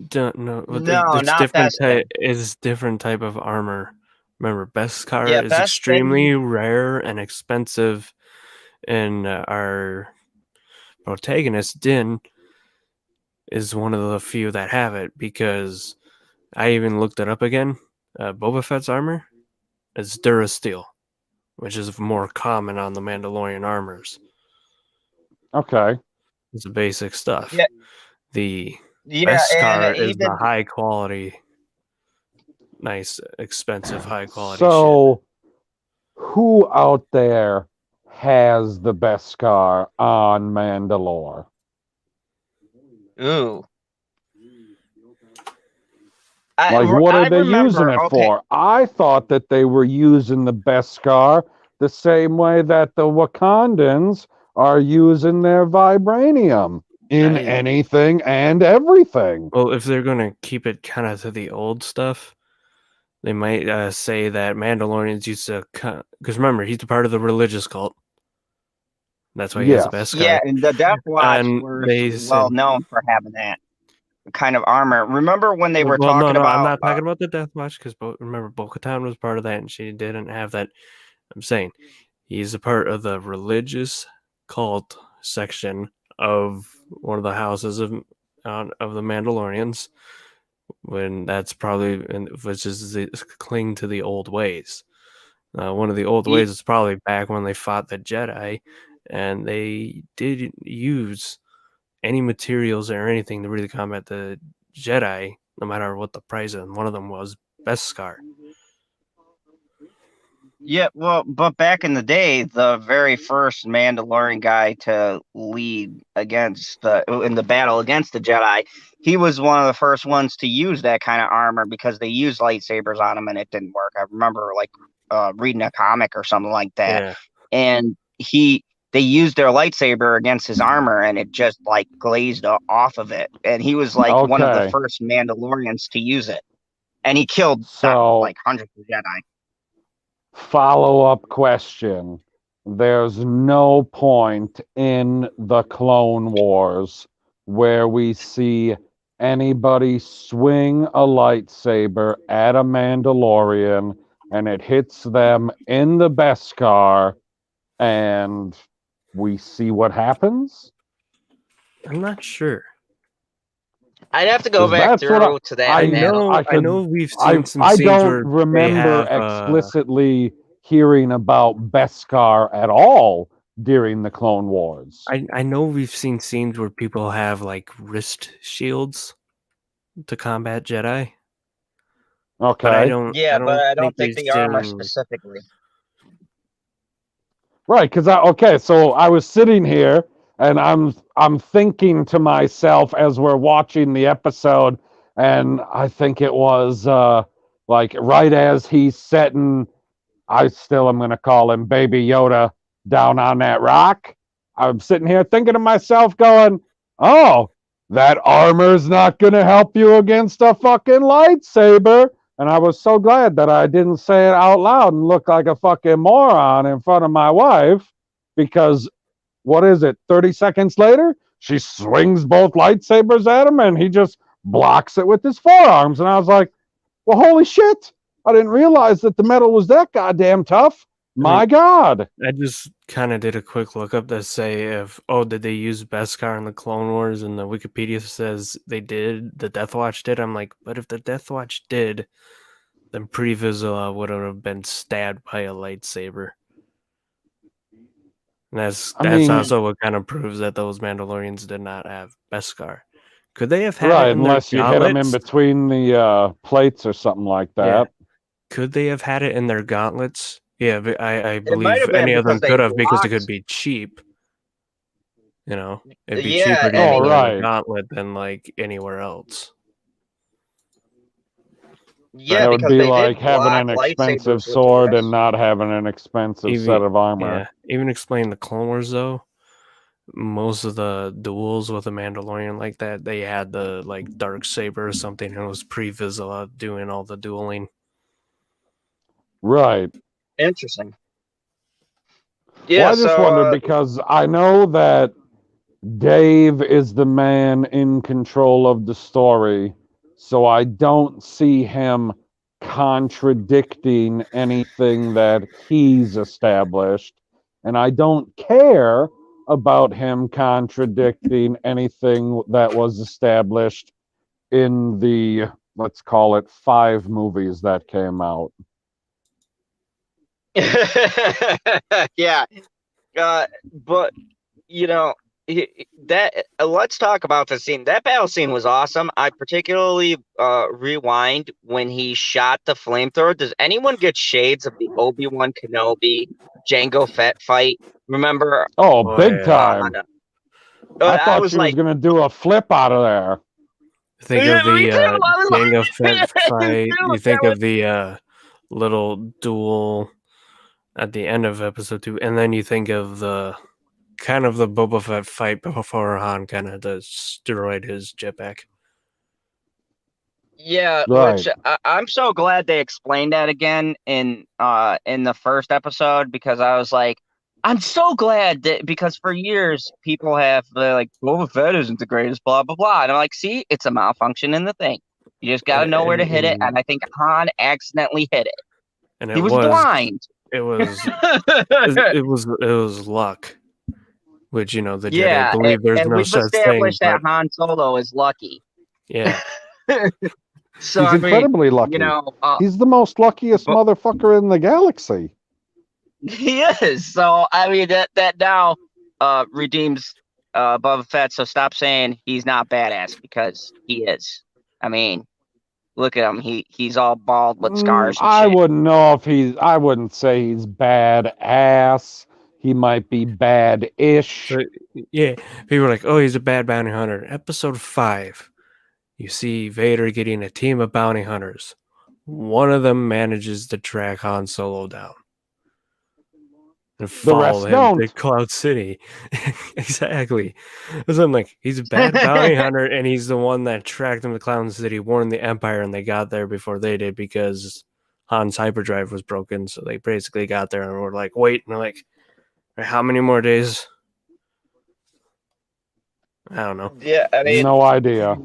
don't know. No, it's not different that. It's different type of armor. Remember, Beskar is extremely rare and expensive, and our protagonist Din is one of the few that have it because I even looked it up again. Boba Fett's armor is Durasteel, which is more common on the Mandalorian armors. Okay. It's the basic stuff. Yeah. The Beskar is the high quality, nice, expensive, high quality shit. Who out there has the Beskar on Mandalore? Ooh. What are they using it for? I thought that they were using the Beskar the same way that the Wakandans are using their vibranium in anything and everything. Well, if they're going to keep it kind of to the old stuff, they might say that Mandalorians used to... Because remember, he's a part of the religious cult. That's why he has the Beskar. Yeah, and the Death Watch were well known for having that kind of armor. Remember when they were talking about... I'm not talking about the Death Watch, because remember, Bo-Katan was part of that, and she didn't have that. I'm saying he's a part of the religious cult section of one of the houses of the Mandalorians, when that's probably, which is cling to the old ways. One of the old ways is probably back when they fought the Jedi, and they did use any materials or anything to really combat the Jedi, no matter what the price of them. One of them was Beskar. Yeah, well, but back in the day, the very first Mandalorian guy to lead in the battle against the Jedi, he was one of the first ones to use that kind of armor because they used lightsabers on him and it didn't work. I remember reading a comic or something like that, and they used their lightsaber against his armor and it just glazed off of it, and he was one of the first Mandalorians to use it, and he killed hundreds of Jedi. Follow-up question. There's no point in the Clone Wars where we see anybody swing a lightsaber at a Mandalorian and it hits them in the Beskar and we see what happens? I'm not sure. I'd have to go back through to that. I know we've seen some scenes I don't remember explicitly hearing about Beskar at all during the Clone Wars. I know we've seen scenes where people have wrist shields to combat Jedi. Okay. But I don't think the armor specifically. Right, because so I was sitting here And I'm thinking to myself as we're watching the episode, and I think it was like right as he's setting, I still am going to call him Baby Yoda down on that rock. I'm sitting here thinking to myself, going, oh, that armor's not going to help you against a fucking lightsaber. And I was so glad that I didn't say it out loud and look like a fucking moron in front of my wife, because what is it, 30 seconds later, she swings both lightsabers at him and he just blocks it with his forearms. And I was like, well, holy shit. I didn't realize that the metal was that goddamn tough. My God. I just kind of did a quick look up to say if, did they use Beskar in the Clone Wars? And the Wikipedia says they did, the Death Watch did. I'm like, but if the Death Watch did, then Pre Vizsla would have been stabbed by a lightsaber. And that's also what kind of proves that those Mandalorians did not have Beskar. Could they have had it in unless their you hit them in between the plates or something like that. Yeah. Could they have had it in their gauntlets? Yeah, but I It might believe have been any of them because they could have, because it blocked- could be cheap. You know, it'd be Yeah, cheaper to and- use it in right. a gauntlet than like anywhere else. Yeah, It would because be they like did having block an expensive lightsabers with sword theirs. and not having an expensive set of armor. Yeah, even explain the Clone Wars though. Most of the duels with a Mandalorian like that, they had the like dark saber or something, and it was Pre Vizsla doing all the dueling. Right. Interesting. Yeah, well, I just wondered because I know that Dave is the man in control of the story, so I don't see him contradicting anything that he's established, and I don't care about him contradicting anything that was established in the, let's call it, 5 movies that came out. yeah, but you know that let's talk about the scene. That battle scene was awesome. I particularly rewind when he shot the flamethrower. Does anyone get shades of the Obi-Wan Kenobi Jango Fett fight? Remember? Big time. I thought was she was going to do a flip out of there. Think of the Jango Fett fight. You think of the little duel at the end of episode 2, and then you think of the kind of the Boba Fett fight before Han kind of destroyed his jetpack. Yeah, right. Which I'm so glad they explained that again in the first episode, because I was like, I'm so glad that, because for years people have like, Boba Fett isn't the greatest, blah blah blah, and I'm like, see, it's a malfunction in the thing. You just got to know where to hit it, and I think Han accidentally hit it. And he was blind. It was luck. Which, the Jedi believe there's no such thing. And we've established that Han Solo is lucky. Yeah. So he's incredibly lucky. He's the most luckiest motherfucker in the galaxy. He is. So I mean that now redeems Boba Fett. So stop saying he's not badass, because he is. I mean, look at him. He's all bald with scars. And I wouldn't know if I wouldn't say he's badass. He might be bad-ish. So, yeah, people are like, oh, he's a bad bounty hunter. Episode 5, you see Vader getting a team of bounty hunters. One of them manages to track Han Solo down and follow him to Cloud City. Exactly. Because I'm like, he's a bad bounty hunter, and he's the one that tracked him to Cloud City, warned the Empire, and they got there before they did because Han's hyperdrive was broken. So they basically got there and were like, wait, and they're like, how many more days? I don't know. Yeah, I mean, no idea. I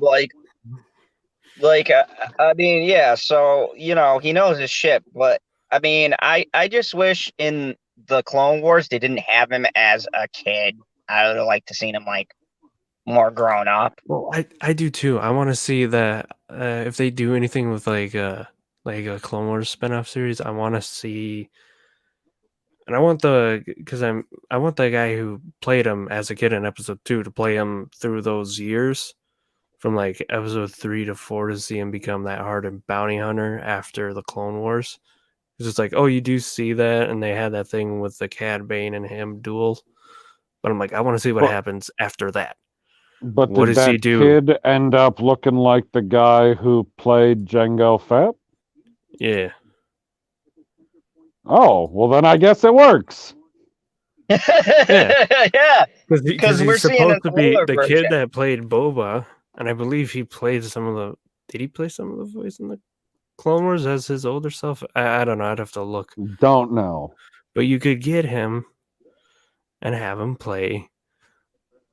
mean, yeah. So he knows his shit, but I mean, I just wish in the Clone Wars they didn't have him as a kid. I would have liked to seen him like more grown up. Well, I do too. I want to see that if they do anything with like a Clone Wars spinoff series, I want to see. And I want I want the guy who played him as a kid in episode 2 to play him through those years, from like episode 3 to 4, to see him become that hardened bounty hunter after the Clone Wars. Because it's like, oh, you do see that, and they had that thing with the Cad Bane and him duel But I'm like, I want to see what happens after that. But What did does he that do? kid end up looking like the guy who played Jango Fett? Yeah. Oh, well then I guess it works. Yeah, Because we're he's seeing an supposed to be older the version. kid that played Boba, and I believe he played some of the. Did he play some of the voice in the Clone Wars as his older self? I don't know. I'd have to look. Don't know. But you could get him and have him play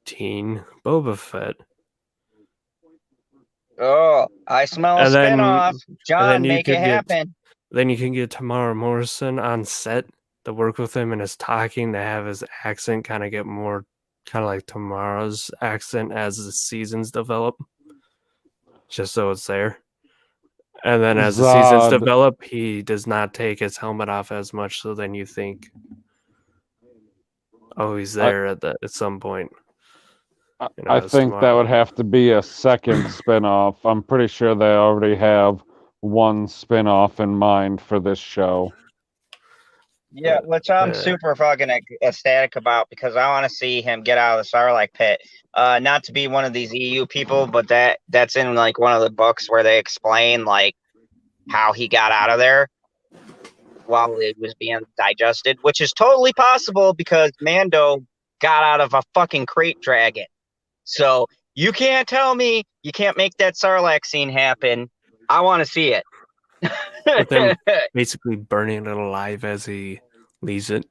teen Boba Fett. Oh, I smell a And then, spinoff. and John, then you make it could get. happen. Then you can get Tamara Morrison on set to work with him and his talking to have his accent kind of get more kind of like Tamara's accent as the seasons develop. Just so it's there. And then as the seasons Zod. develop, he does not take his helmet off as much, so then you think, oh, he's there at some point. I think that would have to be a second spin-off. I'm pretty sure they already have one spin-off in mind for this show. Yeah, which I'm super fucking ecstatic about because I want to see him get out of the Sarlacc pit. Not to be one of these EU people, but that's in like one of the books where they explain like how he got out of there while it was being digested, which is totally possible because Mando got out of a fucking crate dragon. So you can't tell me you can't make that Sarlacc scene happen. I want to see it. With him basically burning it alive as he leaves it.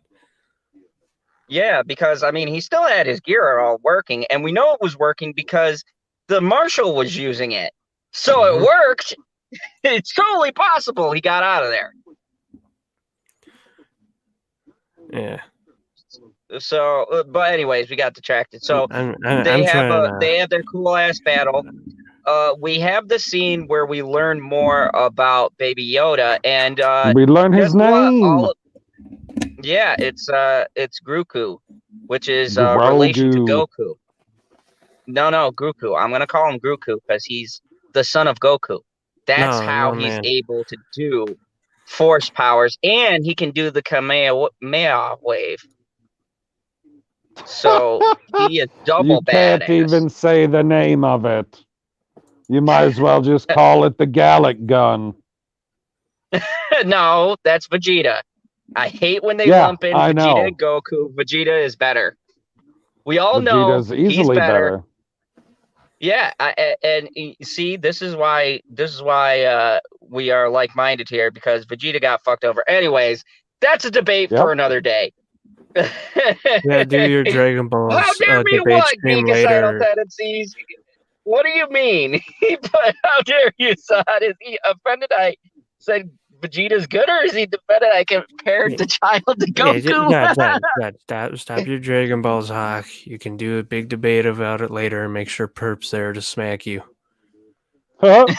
Yeah, because I mean, he still had his gear all working, and we know it was working because the marshal was using it. So it worked. It's totally possible he got out of there. Yeah. So, but anyways, we got distracted. So they have their cool ass battle. We have the scene where we learn more about Baby Yoda, and we learn his name. It's Grogu, which is relation to Goku. No, Grogu. I'm gonna call him Grogu because he's the son of Goku. That's how he's able to do force powers, and he can do the Kamehameha wave. So he is double badass. You can't even say the name of it. You might as well just call it the Gallic gun. No, that's Vegeta. I hate when they lump in Vegeta and Goku. Vegeta is better. We all Vegeta's know easily he's better. better. Yeah, and see, this is why we are like-minded here because Vegeta got fucked over. Anyways, that's a debate for another day. Yeah, do your Dragon Balls How dare me debate what stream later. tendencies? What do you mean? How dare you, Zod? Is he offended I said Vegeta's good, or is he offended I compared the child to Goku? Stop your Dragon Balls, Hawk. You can do a big debate about it later and make sure Perp's there to smack you. Perp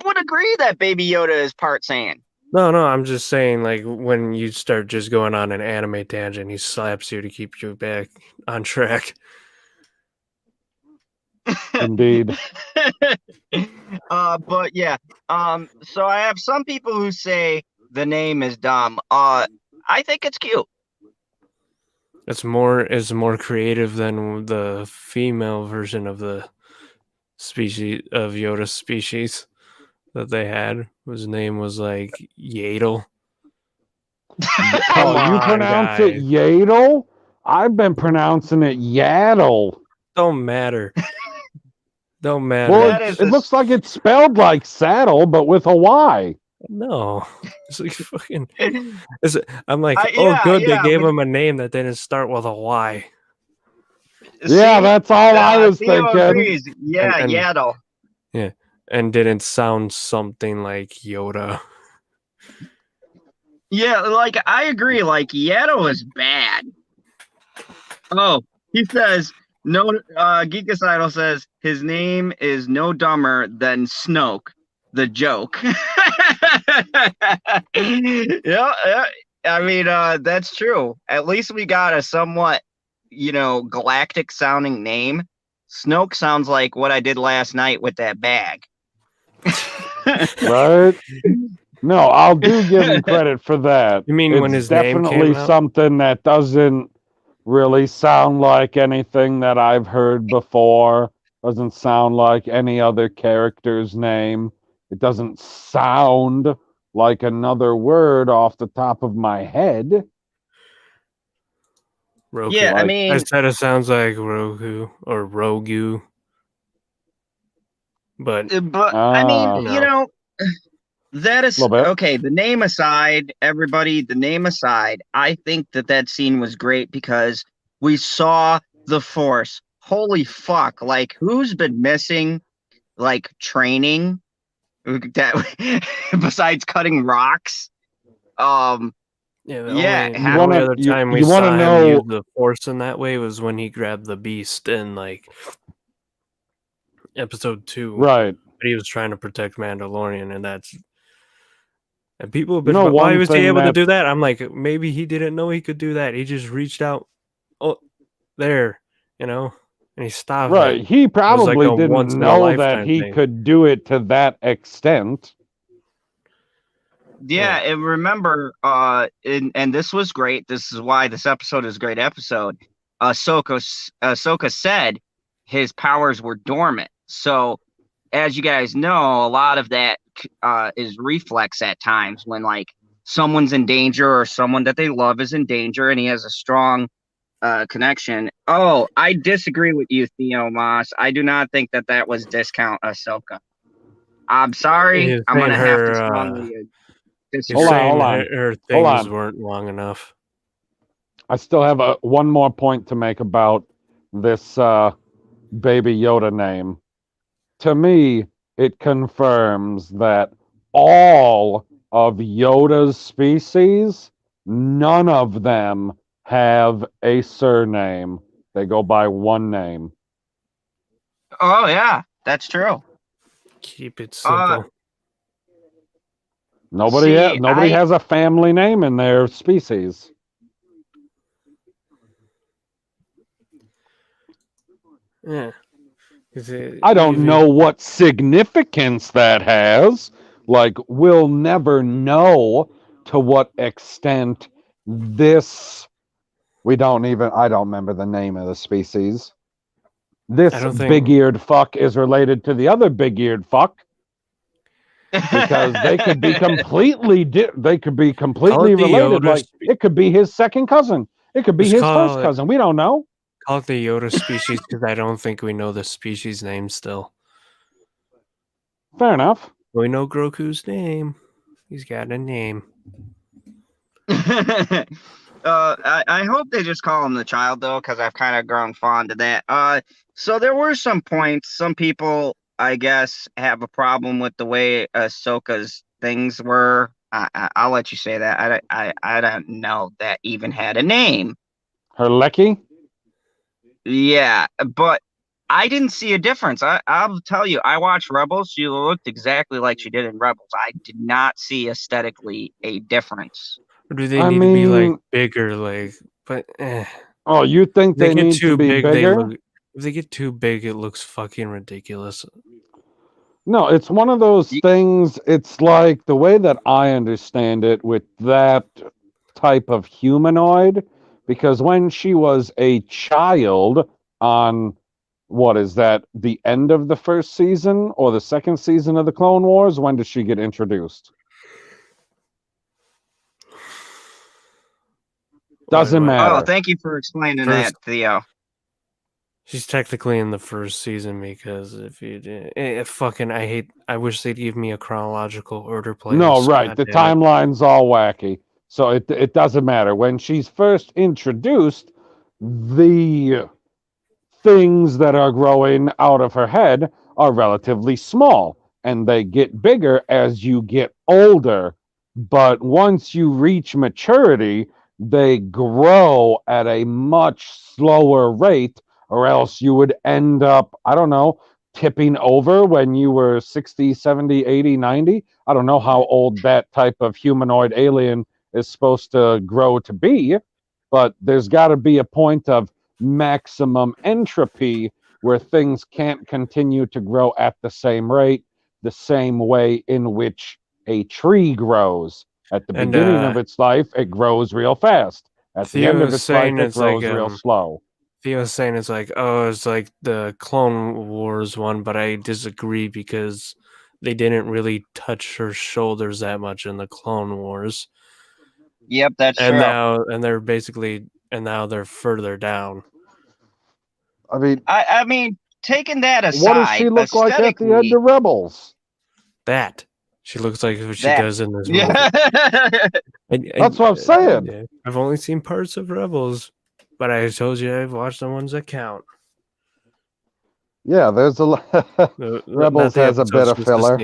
would agree that Baby Yoda is part Saiyan. No, I'm just saying, like, when you start just going on an anime tangent, he slaps you to keep you back on track. Indeed. But yeah. So I have some people who say the name is dumb. I think it's cute. It's more creative than the female version of the species of Yoda species that they had. His name was like Yaddle. You pronounce it Yaddle? I've been pronouncing it Yaddle. Don't matter. Well, it looks like it's spelled like saddle, but with a Y. No, it's like fucking. I'm like, good. They gave him a name that didn't start with a Y. Yeah, that's all I was thinking. Agrees. Yeah, Yaddle. Yeah, and didn't sound something like Yoda. Yeah, like I agree. Like Yaddle is bad. Oh, he says. No, Geekus Idol says his name is no dumber than Snoke, the joke. Yeah, I mean, that's true. At least we got a somewhat, galactic sounding name. Snoke sounds like what I did last night with that bag. Right? No, I'll give him credit for that. You mean when his name came out? Definitely something that doesn't really sound like anything that I've heard before. Doesn't sound like any other character's name. It doesn't sound like another word off the top of my head. Roku. Yeah, I Like, I mean, said it sounds like Roku or Rogu, but but I mean, ah, you you know, know, that a is little bit. okay. The name aside, everybody, the name aside, I think that scene was great because we saw the Force. Holy fuck! Like, who's been missing like training that besides cutting rocks? Um, yeah. yeah, You The only wanna other time we you wanna saw him use know the Force in that way was when he grabbed the Beast in like Episode 2. right. But he was trying to protect Mandalorian, and people have You been, know but why one was he thing able to that do that? I'm like, maybe he didn't know he could do that. He just reached out, oh, there, and he stopped it. right, he It was like probably a once didn't in a know that lifetime he thing. could do it to that extent. yeah, Yeah. and remember, and this was great. This is why this episode is a great episode. Ahsoka said his powers were dormant. So, as you guys know, a lot of that is reflex at times when like someone's in danger or someone that they love is in danger, and he has a strong connection. Oh, I disagree with you, Theo Moss. I do not think that was discount Ahsoka. I'm sorry. You're I'm saying gonna have to her, strongly you're Hold on, disagree. saying hold her, on, her hold things on. weren't long enough. I still have one more point to make about this Baby Yoda name. To me, it confirms that all of Yoda's species, none of them have a surname. They go by one name. Oh yeah, that's true. Keep it Uh, simple. see, Nobody has a family name in their species. Yeah. 'Cause I don't even know what significance that has. Like, we'll never know to what extent this. I don't remember the name of the species. I This don't big think eared fuck is related to the other big eared fuck because they could be call it completely the related. Yoda. Like, it could be his second cousin, it could be Just his first cousin. We don't know. call it the Yoda species because I don't think we know the species name still. Fair enough. We know Groku's name. He's got a name. I hope they just call him the child though, because I've kind of grown fond of that. So there were some points. Some people, I guess, have a problem with the way Ahsoka's things were. I'll let you say that. I don't know that even had a name. Her Lecky. Yeah, but I didn't see a difference. I'll tell you, I watched Rebels. She looked exactly like she did in Rebels. I did not see aesthetically a difference. Or do they I need to be like mean, bigger? But oh, you think if they they get need to too be big, they bigger? look. If they get too big, it looks fucking ridiculous. No, it's one of those Y- things. It's like the way that I understand it with that type of humanoid, because when she was a child on what is that, the end of the first season or the second season of the Clone Wars? When did she get introduced? Doesn't What? Oh, matter. thank you for explaining First, that, Theo. she's technically in the first season because if you did, fucking, I hate. I wish they'd give me a chronological order No, playlist. right. God The damn it. timeline's all wacky. So it doesn't matter. When she's first introduced, the things that are growing out of her head are relatively small and they get bigger as you get older. But once you reach maturity, they grow at a much slower rate, or else you would end up, I don't know, tipping over when you were 60, 70, 80, 90. I don't know how old that type of humanoid alien is supposed to grow to be, but there's got to be a point of maximum entropy where things can't continue to grow at the same rate, the same way in which a tree grows. At the And beginning of its life, it grows real fast. At the Theo end of was its life, saying it it's like grows real slow. Theo was saying it's like, oh, it's like the Clone Wars one, but I disagree because they didn't really touch her shoulders that much in the Clone Wars. Yep, that's And true. now they're further down. I mean, taking that aside, what does she look like at the end of Rebels? That she looks like what she That. does in this movie. Yeah. That's what I'm saying. I've only seen parts of Rebels, but I told you I've watched the ones that count. Yeah, there's a Rebels has a bit of filler.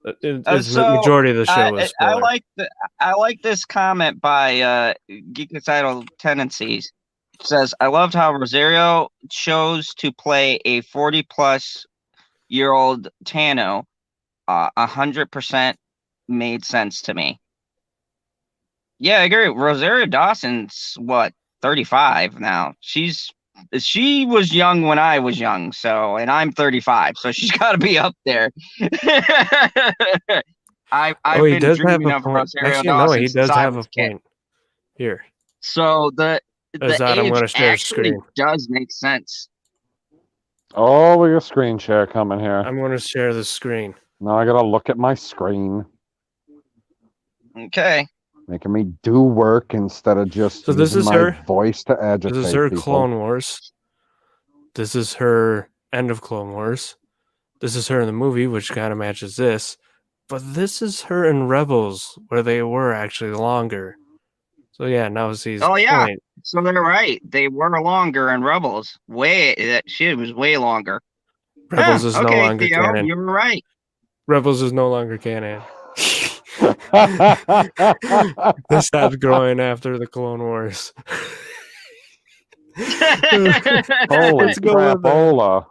It's the majority of the show is filler. I like this comment by Geekicidal Tendencies. It says, I loved how Rosario chose to play a 40-plus-year-old Tano. 100% made sense to me. Yeah, I agree. Rosario Dawson's 35 now. She was young when I was young, and I'm 35, so she's got to be up there. I've been dreaming of Rosario Dawson. He does have a point. Here. So the age actually does make sense. Oh, we got a screen share coming here. I'm going to share the screen. Now I got to look at my screen. Okay. Making me do work instead of just using my voice to agitate. This is her people. Clone Wars. This is her end of Clone Wars. This is her in the movie, which kind of matches this. But this is her in Rebels, where they were actually longer. So yeah, now she's point. So they're right. They were longer in Rebels. That shit was way longer. Rebels is no longer Theo, canon. You were right. Rebels is no longer canon. They stopped growing after the Clone Wars. Holy crapola.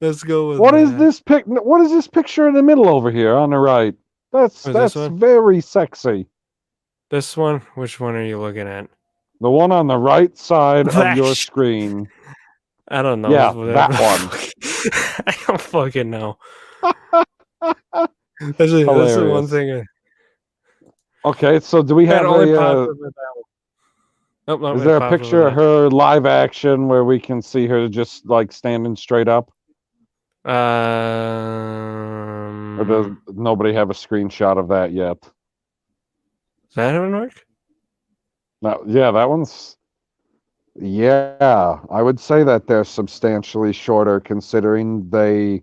Let's go with What is this What is this picture in the middle over here on the right? That's very sexy. This one? Which one are you looking at? The one on the right side of your screen. I don't know. Yeah, that one. I don't fucking know. That's the one thing. Okay, so do we have is there a picture of her live action where we can see her just like standing straight up? Or does nobody have a screenshot of that yet? Does that one work? No, yeah, that one's. Yeah, I would say that they're substantially shorter considering they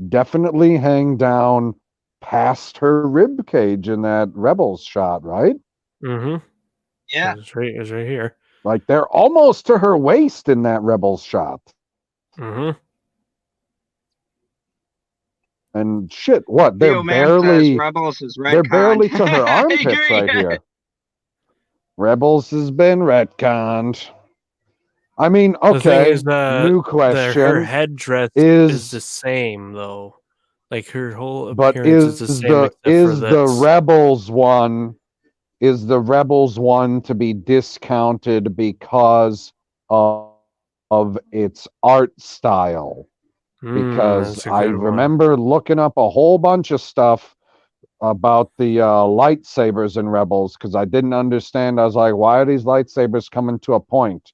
definitely hang down past her rib cage in that Rebels shot, right? Mm-hmm. Yeah. It's right here. Like they're almost to her waist in that Rebels shot. Mm-hmm. And shit, what? They're barely Rebels is they're barely to her armpits right here. Rebels has been retconned. I mean, okay. New question. Her headdress is the same though. Like her whole appearance is the same. Is the Rebels one to be discounted because of its art style? Because I remember looking up a whole bunch of stuff about the lightsabers in Rebels because I didn't understand. I was like, why are these lightsabers coming to a point?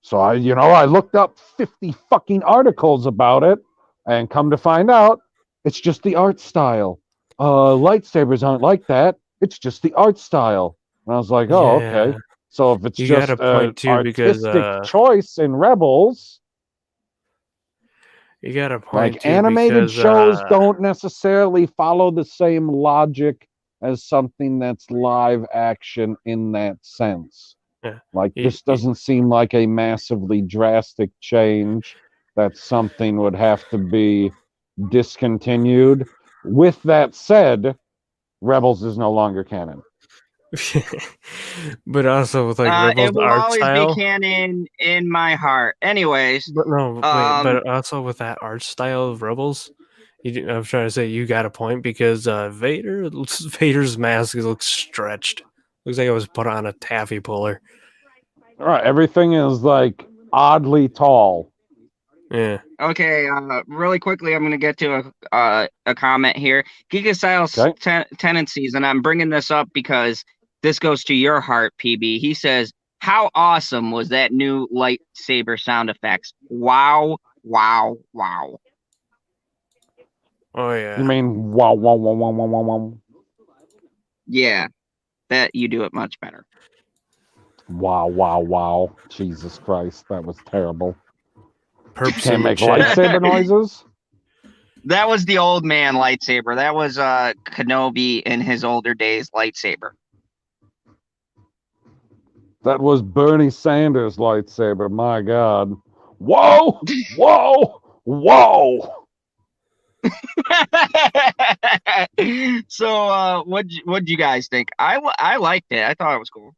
So I looked up 50 fucking articles about it, and come to find out, it's just the art style. Lightsabers aren't like that. It's just the art style. And I was like, oh, okay. So if it's just an artistic choice in Rebels, you got a point. Like animated shows don't necessarily follow the same logic as something that's live action in that sense. Yeah. Like this doesn't seem like a massively drastic change that something would have to be discontinued. With that said, Rebels is no longer canon. But also with like Rebels it will art always style, be canon in my heart. Anyways, but but also with that art style of Rebels, I'm trying to say you got a point because Vader's mask looks stretched. Looks like it was put on a taffy puller. All right, everything is like oddly tall. Yeah. Okay. Really quickly, I'm going to get to a comment here. Geekicidal Tendencies, and I'm bringing this up because this goes to your heart, PB. He says how awesome was that new lightsaber sound effects? Wow, wow, wow. Oh You yeah. mean wow, wow, wow, wow, wow, wow, wow. Yeah, that you do it much better. Wow, wow, wow. Jesus Christ, that was terrible. Perps Can't in the make chat. lightsaber noises? That was the old man lightsaber. That was Kenobi in his older days lightsaber. That was Bernie Sanders' lightsaber, my God. Whoa! Whoa! Whoa! So what'd you guys think? I liked it. I thought it was cool.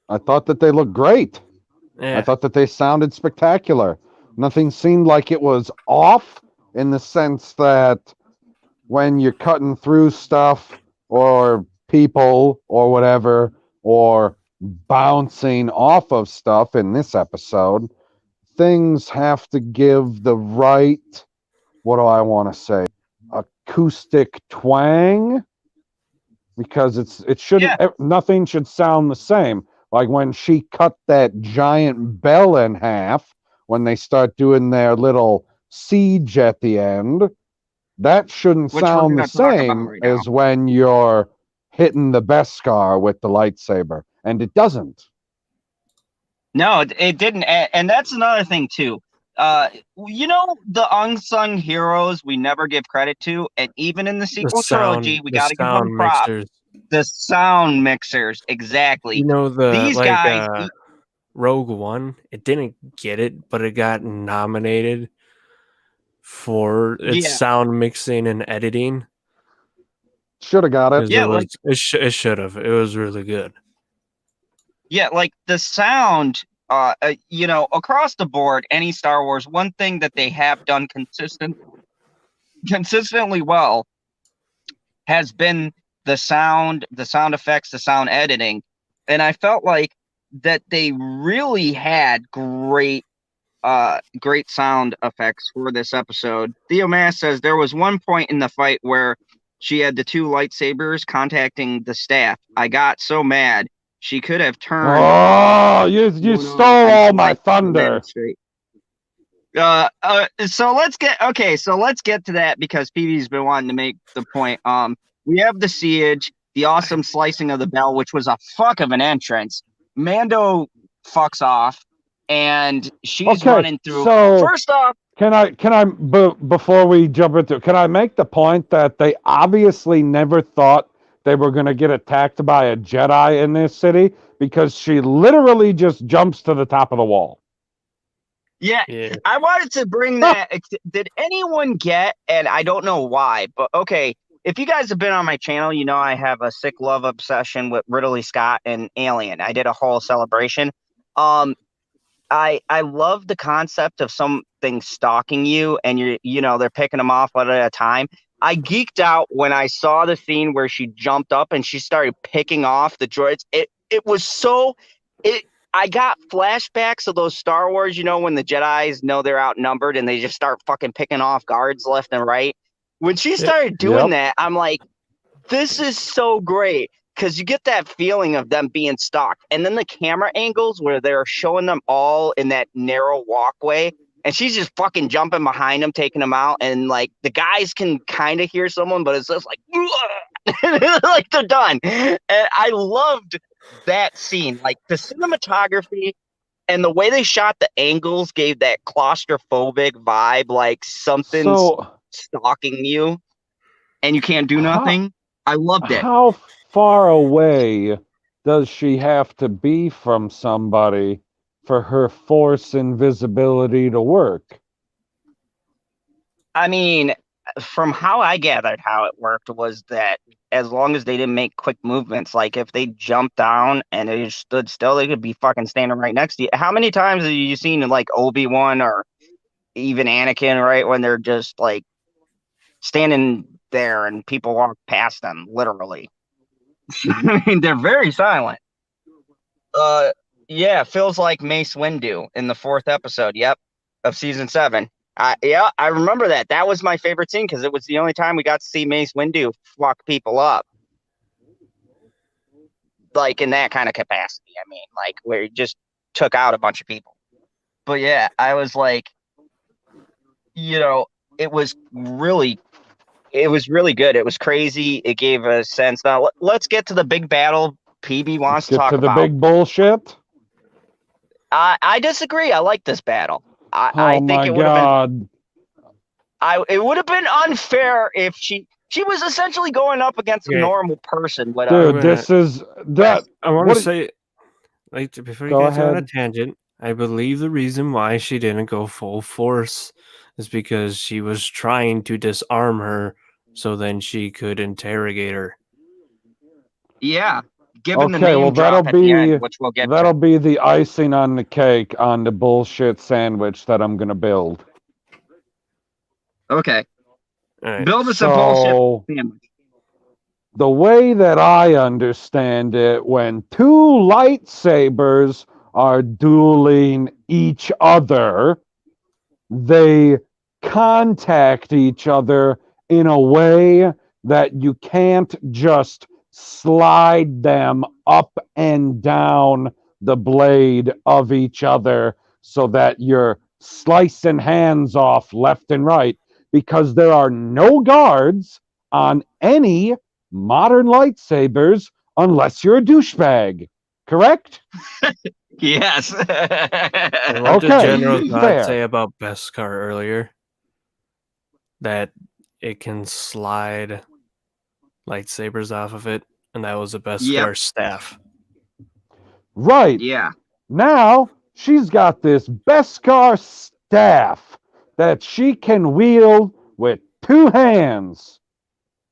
I thought that they looked great. I Yeah. thought that they sounded spectacular. Nothing seemed like it was off in the sense that when you're cutting through stuff or people or whatever, or bouncing off of stuff in this episode, things have to give the right, what do I want to say, acoustic twang, because it shouldn't, Yeah. nothing should sound the same. Like when she cut that giant bell in half, when they start doing their little siege at the end, that shouldn't Which we're sound the gonna talk about same right now. as when you're hitting the Beskar with the lightsaber, and it doesn't. No, it didn't. And that's another thing too. You know, the unsung heroes we never give credit to, and even in the sequel trilogy, we The got to give them sound props. mixers. The sound mixers, exactly. You know the These guys, Rogue One, it didn't get it, but it got nominated for its yeah, sound mixing and editing. Should have got it. Because yeah, like it should have. It was really good. yeah, like the sound. You know, across the board, any Star Wars, one thing that they have done consistently well has been the sound effects, the sound editing. And I felt like that they really had great sound effects for this episode. Theo Mass says there was one point in the fight where she had the two lightsabers contacting the staff. I got so mad. She could have turned Oh, you stole all my thunder. So let's get to that because PB's been wanting to make the point. We have the siege, the awesome slicing of the bell, which was a fuck of an entrance. Mando fucks off, and she's running through. So First off, before we jump into, can I make the point that they obviously never thought they were going to get attacked by a Jedi in this city, because she literally just jumps to the top of the wall. yeah, I wanted to bring that. Did anyone get, and I don't know why, but okay, if you guys have been on my channel, you know I have a sick love obsession with Ridley Scott and Alien. I did a whole celebration. I love the concept of something stalking you and they're picking them off one at a time. I geeked out when I saw the scene where she jumped up and she started picking off the droids. It was so I got flashbacks of those Star Wars, when the Jedis know they're outnumbered and they just start fucking picking off guards left and right. When she started doing that, I'm like, this is so great. Because you get that feeling of them being stalked. And then the camera angles where they're showing them all in that narrow walkway. And she's just fucking jumping behind them, taking them out. And, like, the guys can kind of hear someone, but it's just like, like they're done. And I loved that scene. Like, the cinematography and the way they shot the angles gave that claustrophobic vibe, like something's stalking you and you can't do nothing. I loved it. How far away does she have to be from somebody for her force invisibility to work? I mean, from how I gathered how it worked was that as long as they didn't make quick movements, like if they jumped down and they just stood still, they could be fucking standing right next to you. How many times have you seen like Obi-Wan or even Anakin, right, when they're just like standing there and people walk past them, literally? I mean, they're very silent. Yeah, feels like Mace Windu in the 4th episode. Yep, of season 7. Yeah, I remember that. That was my favorite scene because it was the only time we got to see Mace Windu fuck people up. like in that kind of capacity. I mean, like where he just took out a bunch of people. But yeah, I was like, you know, it was really good. It was crazy. It gave a sense. Now let's get to the big battle PB wants Let's to get talk to the about. big bullshit. I disagree. I like this battle. I Oh think my it would have been god. it would have been unfair if she was essentially going up against a Okay, normal person with I'm a Dude, gonna. this is that I want to what say, like, before you go guys go on a ahead. tangent, I believe the reason why she didn't go full force is because she was trying to disarm her, so then she could interrogate her. yeah, given the Okay, well name drop at the end, which we'll get that'll to. be the icing on the cake on the bullshit sandwich that I'm gonna build. Okay, All right. build us a bullshit So sandwich. the way that I understand it, when two lightsabers are dueling each other, they contact each other in a way that you can't just slide them up and down the blade of each other so that you're slicing hands off left and right, because there are no guards on any modern lightsabers unless you're a douchebag. Correct? Yes. And what did Okay, General Zod fair. say about Beskar earlier? That it can slide lightsabers off of it, and that was a Beskar Yep. staff. Right. Yeah. Now she's got this Beskar staff that she can wield with two hands.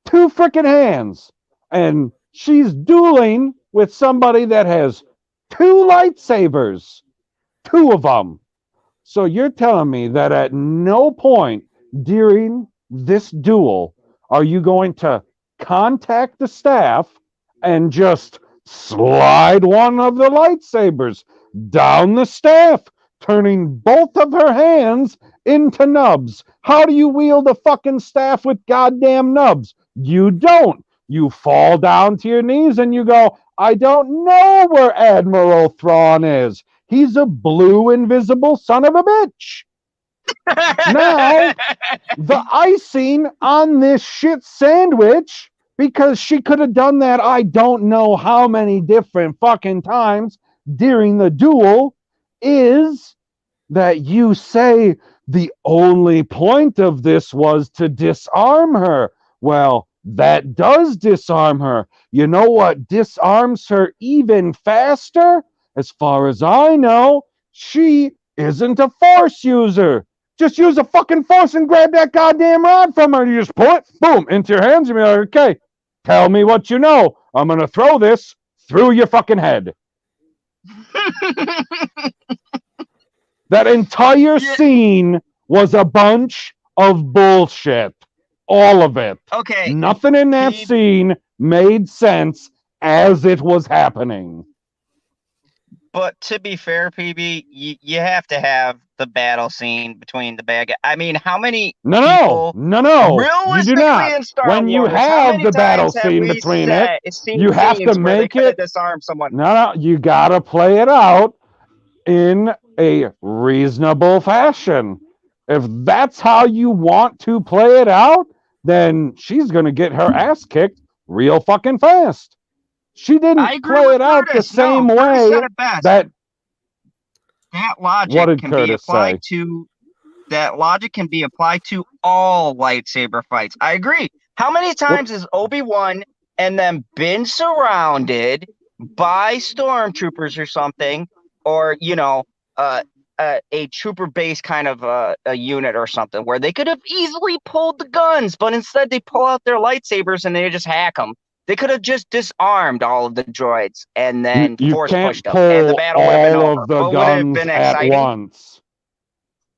Two freaking hands. And she's dueling with somebody that has two lightsabers. Two of them. So you're telling me that at no point during this duel are you going to contact the staff and just slide one of the lightsabers down the staff, turning both of her hands into nubs? How do you wield a fucking staff with goddamn nubs? You don't. You fall down to your knees and you go, I don't know where Admiral Thrawn is. He's a blue invisible son of a bitch. Now, the icing on this shit sandwich, because she could have done that I don't know how many different fucking times during the duel, is that you say the only point of this was to disarm her. Well, that does disarm her. You know what disarms her even faster? As far as I know, she isn't a force user. Just use a fucking force and grab that goddamn rod from her. You just pull it, boom, into your hands, and be like, okay, tell me what you know. I'm going to throw this through your fucking head. That entire scene was a bunch of bullshit. All of it. Okay. Nothing in that scene made sense as it was happening. But to be fair, PB, you have to have the battle scene between the bad guy. I mean, how many No. realistically You do not. in Star When you Wars, how have many the battle times have scene we between it, seen you have to scenes where they make could have it. disarmed someone? No, you gotta play it out in a reasonable fashion. If that's how you want to play it out, then she's gonna get her ass kicked real fucking fast. She I didn't agree play with it out the Curtis. same No, Curtis way said it best. that. That logic What did can be Curtis applied say? to that logic can be applied to all lightsaber fights. I agree. How many times has Obi-Wan and them been surrounded by stormtroopers or something, or a trooper base kind of a unit or something, where they could have easily pulled the guns, but instead they pull out their lightsabers and they just hack them. They could have just disarmed all of the droids and then You force can't pushed them, and the pull battle would have been all over. of the But would it have guns been at exciting? once.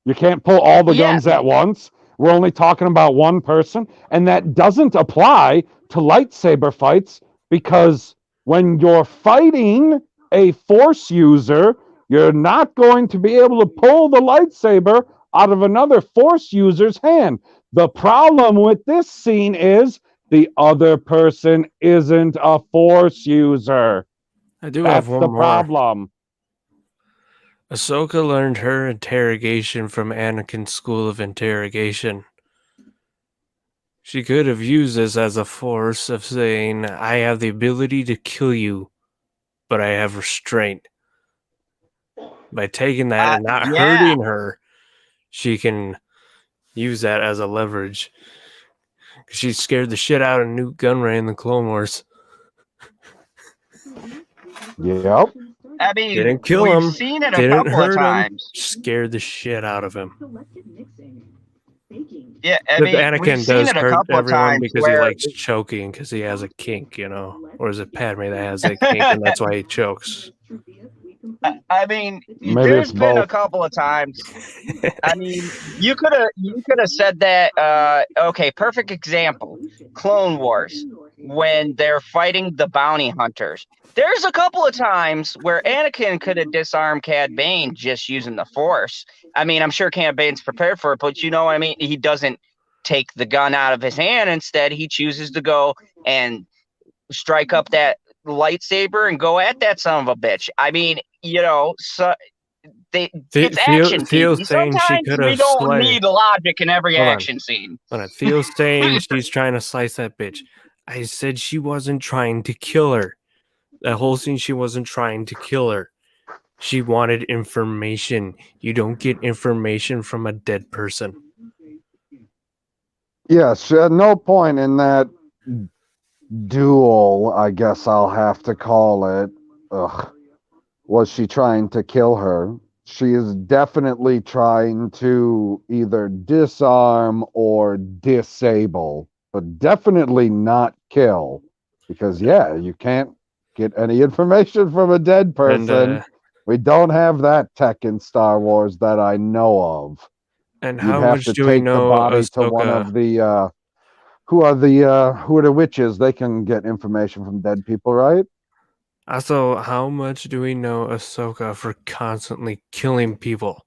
You can't pull all the Yeah. guns at once. We're only talking about one person, and that doesn't apply to lightsaber fights, because when you're fighting a force user, you're not going to be able to pull the lightsaber out of another force user's hand. The problem with this scene is the other person isn't a force user. I do have That's one the more. problem. Ahsoka learned her interrogation from Anakin's school of interrogation. She could have used this as a force of saying, I have the ability to kill you, but I have restraint. By taking that and not Yeah. hurting her, she can use that as a leverage. She scared the shit out of Newt Gunray in the Clone Wars. Yep. I mean, Didn't kill we've him, seen it a didn't couple of hurt him, times. scared the shit out of him. Yeah, I But mean, we've Anakin seen does it a hurt couple of everyone times because he where likes choking because he has a kink, or is it Padme that has a kink and that's why he chokes? I mean, Maybe there's it's been a both. couple of times. I mean, you could have said that. Okay, perfect example. Clone Wars, when they're fighting the bounty hunters. There's a couple of times where Anakin could have disarmed Cad Bane just using the Force. I mean, I'm sure Cad Bane's prepared for it, but you know what I mean? He doesn't take the gun out of his hand. Instead, he chooses to go and strike up that lightsaber and go at that son of a bitch. I mean, so it's action Theo's TV. saying she Sometimes could we have don't sliced. need logic in every Hold on, action scene. hold on. Theo's saying she's trying to slice that bitch. I said she wasn't trying to kill her. That whole scene, she wasn't trying to kill her. She wanted information. You don't get information from a dead person. Yes, at no point in that duel, I guess I'll have to call it, was she trying to kill her. She is definitely trying to either disarm or disable, but definitely not kill. Because, yeah, you can't get any information from a dead person. And We don't have that tech in Star Wars that I know of. and You'd how have much to do we take the know body to one Ahsoka? of the who are the witches? They can get information from dead people, right? Also, how much do we know Ahsoka for constantly killing people?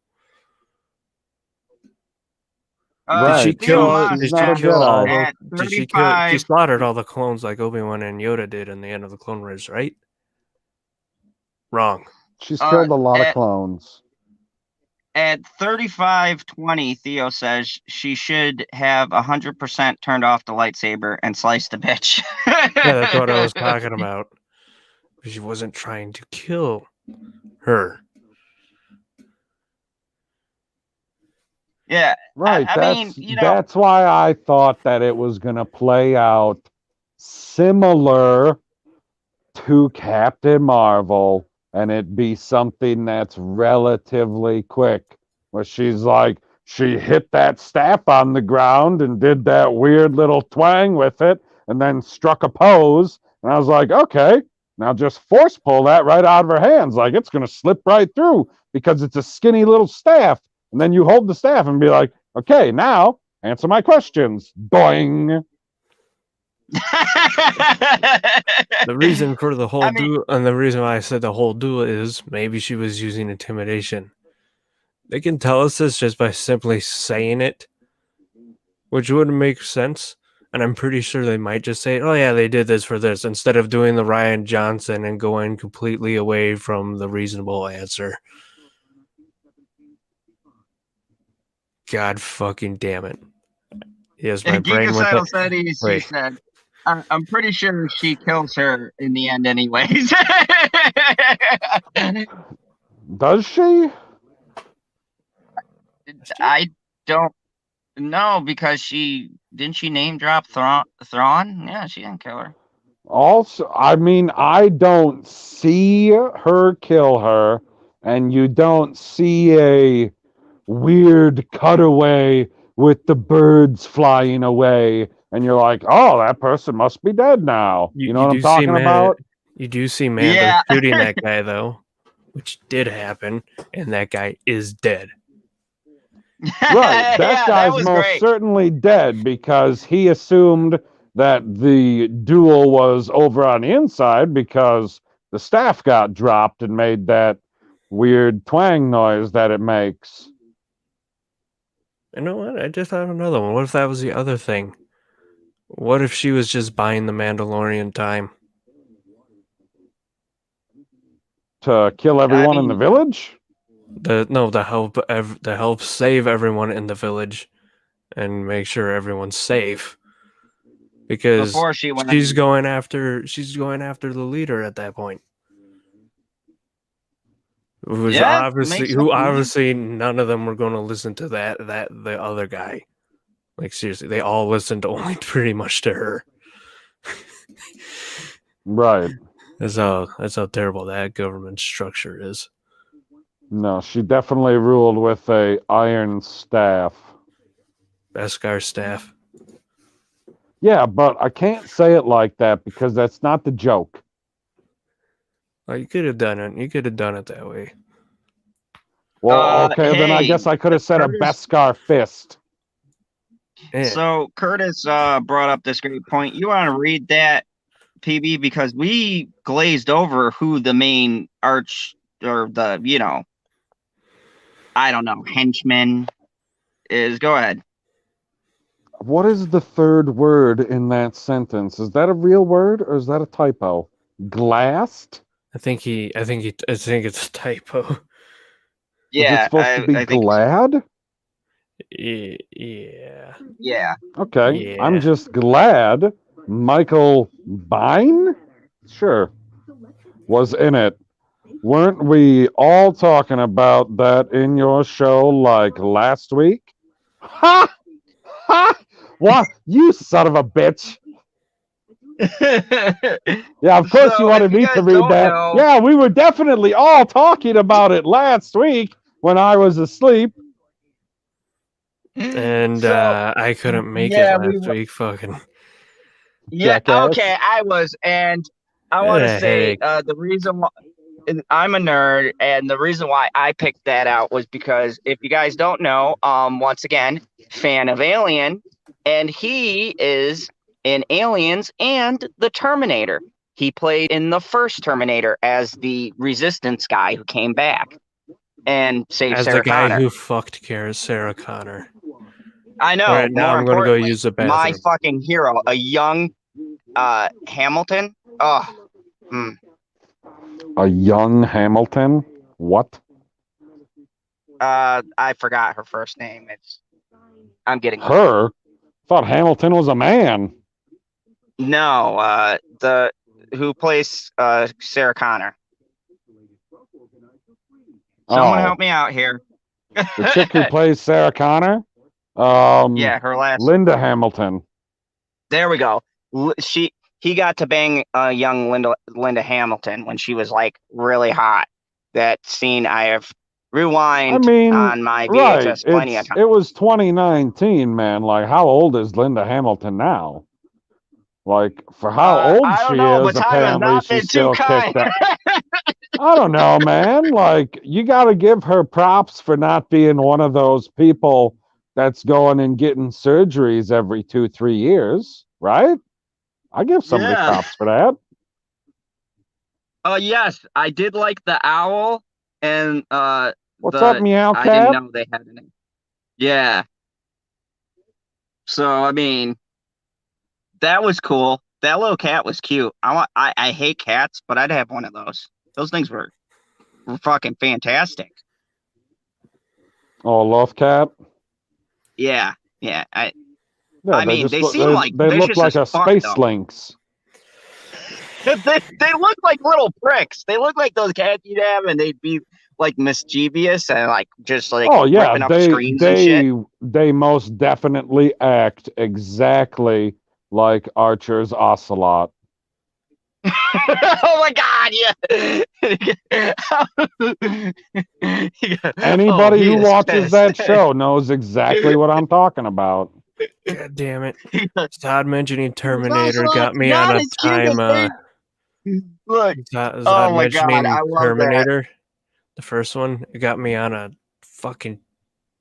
Did she Right. kill all? She's Did not she a kill all Jedi. the? At Did she kill? She 35, slaughtered all the clones like Obi-Wan and Yoda did in the end of the Clone Wars, right? Wrong. She's uh, killed a lot of at clones. at 35:20, Theo says she should have 100% turned off the lightsaber and sliced the bitch. Yeah, that's what I was talking about. She wasn't trying to kill her. Yeah, Right. I mean, That's why I thought that it was gonna play out similar to Captain Marvel, and it be something that's relatively quick, where she's like, she hit that staff on the ground and did that weird little twang with it, and then struck a pose. And I was like, okay, now just force pull that right out of her hands. Like it's going to slip right through because it's a skinny little staff. And then you hold the staff and be like, okay, now answer my questions. Doing. The reason for the whole I mean, duel, and the reason why I said the whole duel is maybe she was using intimidation. They can tell us this just by simply saying it, which wouldn't make sense. And I'm pretty sure they might just say, oh, yeah, they did this for this, instead of doing the Ryan Johnson and going completely away from the reasonable answer. God fucking damn it. Yes, my brain went Geekasado said he said, I'm pretty sure she kills her in the end anyways. Does she? I don't know because she name drop Thrawn? Yeah, she didn't kill her. Also, I mean, I don't see her kill her, and you don't see a weird cutaway with the birds flying away, and you're like, oh, that person must be dead now. You know You what I'm do see talking about? You do see Mando Yeah. shooting that guy though, which did happen, and that guy is dead. Right, that Yeah, guy's was most great. certainly dead because he assumed that the duel was over on the inside because the staff got dropped and made that weird twang noise that it makes. You know what? I just have another one. What if that was the other thing? What if she was just buying the Mandalorian time? To kill everyone in the village? To help save everyone in the village and make sure everyone's safe. Because Before she went she's going after the leader at that point. Who obviously none of them were going to listen to the other guy. Like seriously, they all listened only pretty much to her. Right. That's how terrible that government structure is. No, she definitely ruled with a iron staff. Beskar staff. Yeah, but I can't say it like that because that's not the joke. Well, you could have done it. You could have done it that way. Well, okay, then I hey, guess I could have said a Beskar fist. Yeah. So Curtis brought up this great point. You want to read that, PB, because we glazed over who the main I don't know, henchman is. Go ahead. What is the third word in that sentence? Is that a real word or is that a typo? Glassed? I think it's a typo. Yeah, Is it supposed to be I think glad? Yeah. Yeah. Okay, Yeah. I'm just glad Michael Bine, sure, was in it. Weren't we all talking about that in your show like last week? Ha! Ha! What? You son of a bitch. Yeah, of course you wanted me to read that. Yeah, we were definitely all talking about it last week when I was asleep. And I couldn't make it last week. Fucking. Yeah, Jackass. okay, I was, and I want to say the reason why I'm a nerd, and the reason why I picked that out was because if you guys don't know, once again, fan of Alien, and he is in Aliens and the Terminator. He played in the first Terminator as the Resistance guy who came back and saved As Sarah the guy Connor. who fucked Sarah Connor. I know. All right, now I'm gonna go use the bathroom. My fucking hero, a young Hamilton. Oh, A young Hamilton? What? I forgot her first name. I'm getting her. Thought Hamilton was a man. No, the who plays Sarah Connor. Someone help me out here. The chick who plays Sarah Connor? Yeah, her last Linda Hamilton. There we go. He got to bang young Linda Hamilton when she was like really hot. That scene I have rewind on my VHS plenty of times. It was 2019, man. Like, how old is Linda Hamilton now? Like, for how old she is, apparently she's still kicked out. I don't know, man. Like, you got to give her props for not being one of those people that's going and getting surgeries every 2-3 years, right? I give somebody props for that. Yes, I did like the owl and what's up, Meow Cat? I didn't know they had a name. Yeah. So I mean, that was cool. That little cat was cute. I hate cats, but I'd have one of those. Those things were fucking fantastic. Oh, love cat. Yeah, yeah. I mean, they seem like they look like a space though. lynx. they look like little pricks. They look like those cats you'd have, and they'd be like mischievous and like just like ripping up screens and shit. They most definitely act exactly like Archer's ocelot. Oh my god, yeah. Anybody who watches that show knows exactly what I'm talking about. God damn it. Zod mentioning Terminator got me on a time. Look. Zod oh my mentioning god, I love Terminator, that. the first one, it got me on a fucking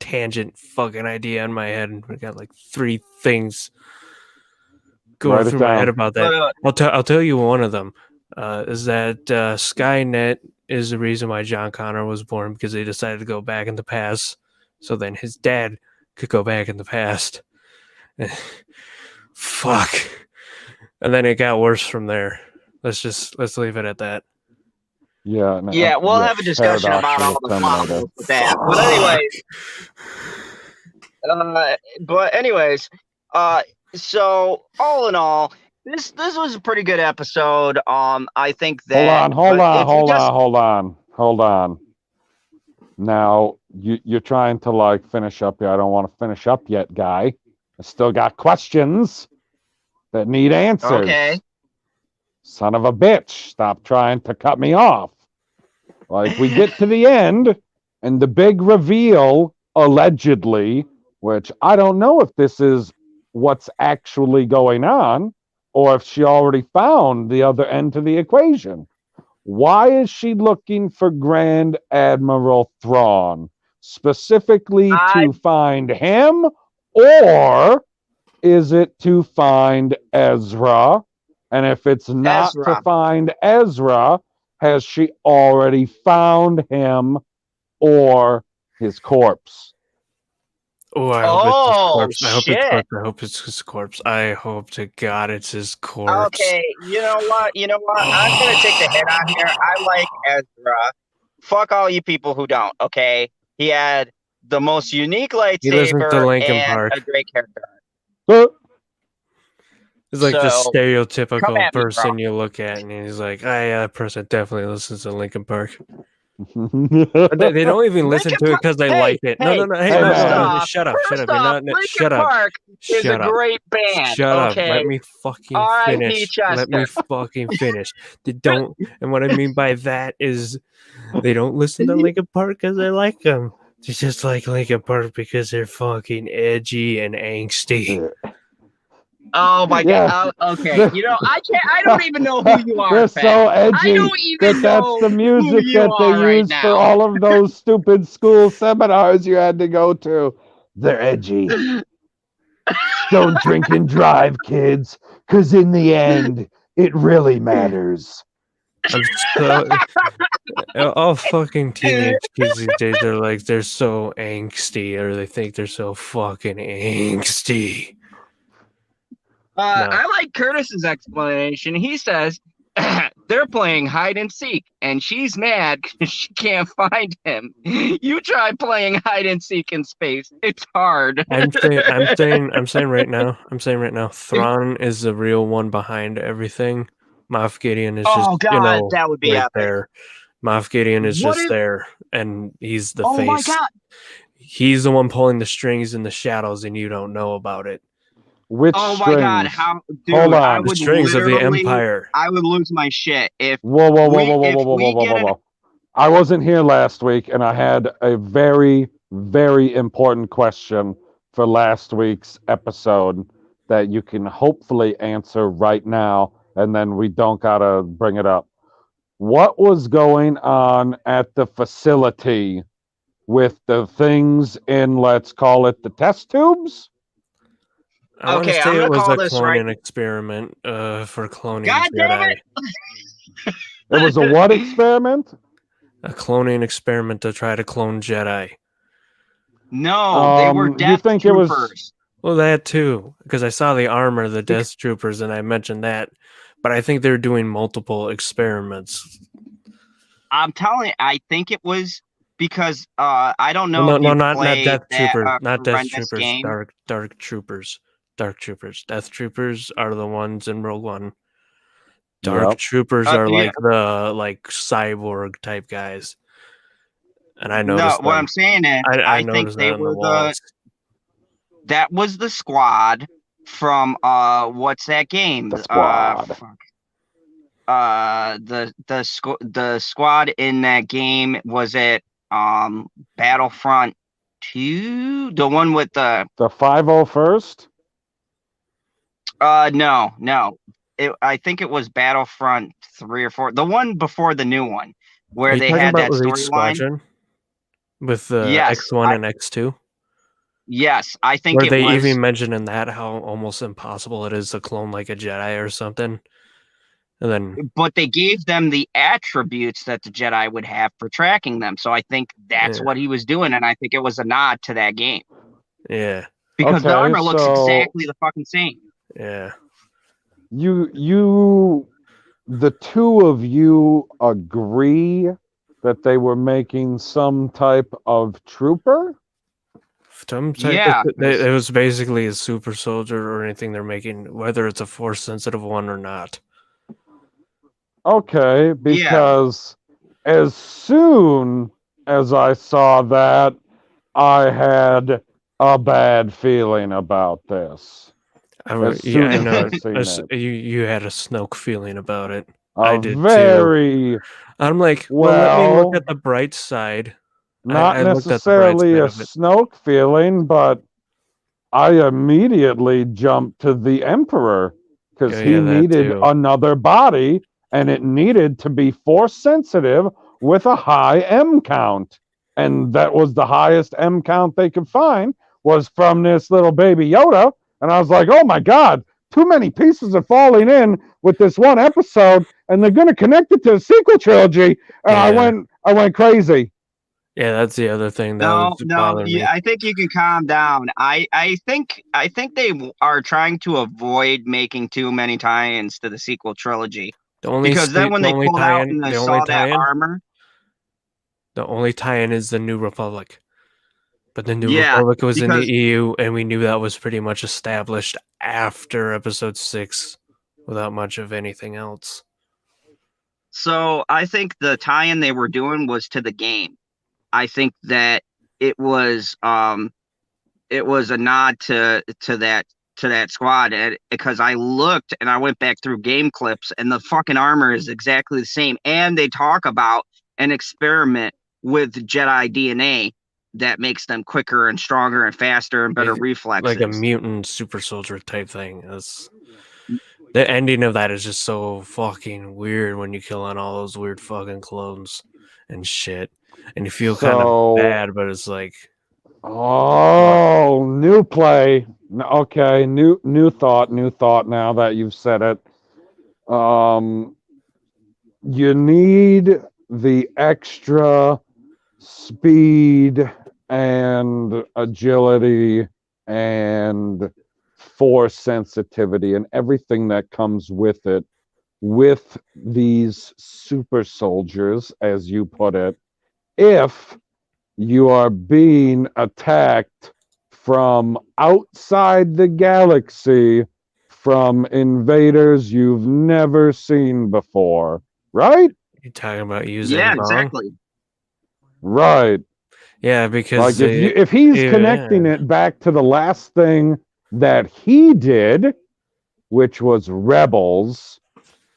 tangent fucking idea in my head, and we got like 3 things going through my head about that. I'll tell you one of them is that Skynet is the reason why John Connor was born, because they decided to go back in the past, so then his dad could go back in the past. Fuck. And then it got worse from there. Let's leave it at that. Yeah, no, Yeah, we'll have a discussion about all the plot holes with that. But anyways, so all in all, this was a pretty good episode. I think that Hold on. Now you're trying to like finish up here. I don't want to finish up yet, guy. I still got questions that need answers. Okay. Son of a bitch, stop trying to cut me off. Like, we get to the end, and the big reveal, allegedly, which I don't know if this is what's actually going on, or if she already found the other end to the equation. Why is she looking for Grand Admiral Thrawn? Specifically to find him, or is it to find Ezra? And if it's not to find Ezra, has she already found him or his corpse? Oh, I hope it's his corpse. I hope it's his corpse. I hope to God it's his corpse. Okay, you know what? I'm gonna take the hit on here. I like Ezra. Fuck all you people who don't. Okay, he had the most unique lightsaber and a great character. It's like the stereotypical person you look at, and he's like, "Ah, yeah, that person definitely listens to Linkin Park." But they don't even listen to it because they like it. No. Hey, shut up. Linkin Park is a great band. Shut up. Let me fucking finish. Let me fucking finish. They don't. And what I mean by that is, they don't listen to Linkin Park because they like them. They just like Linkin Park because they're fucking edgy and angsty. Oh my God! Okay, I don't even know who you are. They're so edgy that's the music that they use for all of those stupid school seminars you had to go to. They're edgy. Don't drink and drive, kids, because in the end, it really matters. All fucking teenage kids these days are like, they're so angsty, or they think they're so fucking angsty. No. I like Curtis's explanation. He says they're playing hide and seek, and she's mad because she can't find him. You try playing hide and seek in space; it's hard. I'm saying right now, Thrawn is the real one behind everything. Moff Gideon is just, that would be right there. Moff Gideon is just there, and he's the face. My God. He's the one pulling the strings in the shadows, and you don't know about it. Which strings? My God! Hold on. The strings of the Empire. I would lose my shit if. Whoa! I wasn't here last week, and I had a very, very important question for last week's episode that you can hopefully answer right now, and then we don't gotta bring it up. What was going on at the facility with the things in, let's call it, the test tubes? I want to say it was a cloning experiment for cloning Jedi. It was a what experiment? Oh, A cloning experiment to try to clone Jedi. No, they were Death Troopers. Well, that too, because I saw the armor of the Death Troopers, and I mentioned that. But I think they're doing multiple experiments. I'm telling you, I think it was because I don't know. Not Death Troopers, not Death Troopers. Dark Troopers. Dark Troopers. Death Troopers are the ones in Rogue One. Dark Troopers are like the cyborg type guys. And I noticed. No, what I'm saying is, I think they were that was the squad from what's that game? The squad. The squad in that game, was it Battlefront 2? The one with the 501st? No. I think it was Battlefront 3 or 4. The one before the new one, where they had that storyline with the X1 and X2. Yes, I think where they even mentioned in that how almost impossible it is to clone like a Jedi or something. And then, but they gave them the attributes that the Jedi would have for tracking them. So I think that's what he was doing, and I think it was a nod to that game. Yeah, because the armor looks exactly the fucking same. Yeah. You the two of you agree that they were making some type of trooper? Some type of Yeah, it was basically a super soldier or anything they're making, whether it's a force sensitive one or not. Okay, yeah. because as soon as I saw that, I had a bad feeling about this. As Yeah, soon I as I know. seen it, You had a Snoke feeling about it. I a did too. very I'm like, well, let me look well, at the bright side. not I looked at the bright necessarily side a of it. Snoke feeling, but I immediately jumped to the Emperor because Yeah, he yeah, that needed too. another body and it needed to be force sensitive with a high M count. And that was the highest M count they could find was from this little baby Yoda. And I was like, oh my God, too many pieces are falling in with this one episode and they're going to connect it to the sequel trilogy. And Yeah, I went crazy. yeah, that's the other thing that was No. bothering Yeah, me. I think you can calm down. I think they are trying to avoid making too many tie-ins to the sequel trilogy because then when The they only pulled out tie-in, and I saw that armor, the only tie-in is the New Republic. But the New yeah, Republic was in the because EU, and we knew that was pretty much established after Episode 6, without much of anything else. so I think the tie-in they were doing was to the game. I think that it was um it was a nod to that squad because I looked and I went back through game clips and the fucking armor is exactly the same and they talk about an experiment with Jedi DNA that makes them quicker and stronger and faster and better Like a reflexes. mutant super soldier type thing. The ending of that is just so fucking weird when you kill on all those weird fucking clones and shit. And you feel kind of So bad, but it's like, fuck. oh, new play. Okay, new thought, new thought now that you've said it. Um you need the extra speed and agility and force sensitivity and everything that comes with it with these super soldiers, as you put it, if you are being attacked from outside the galaxy from invaders you've never seen before, right? You talking about Yeah, using Bong? exactly. Right. Yeah, because Like if he's yeah, connecting it back to the last thing that he did, which was Rebels,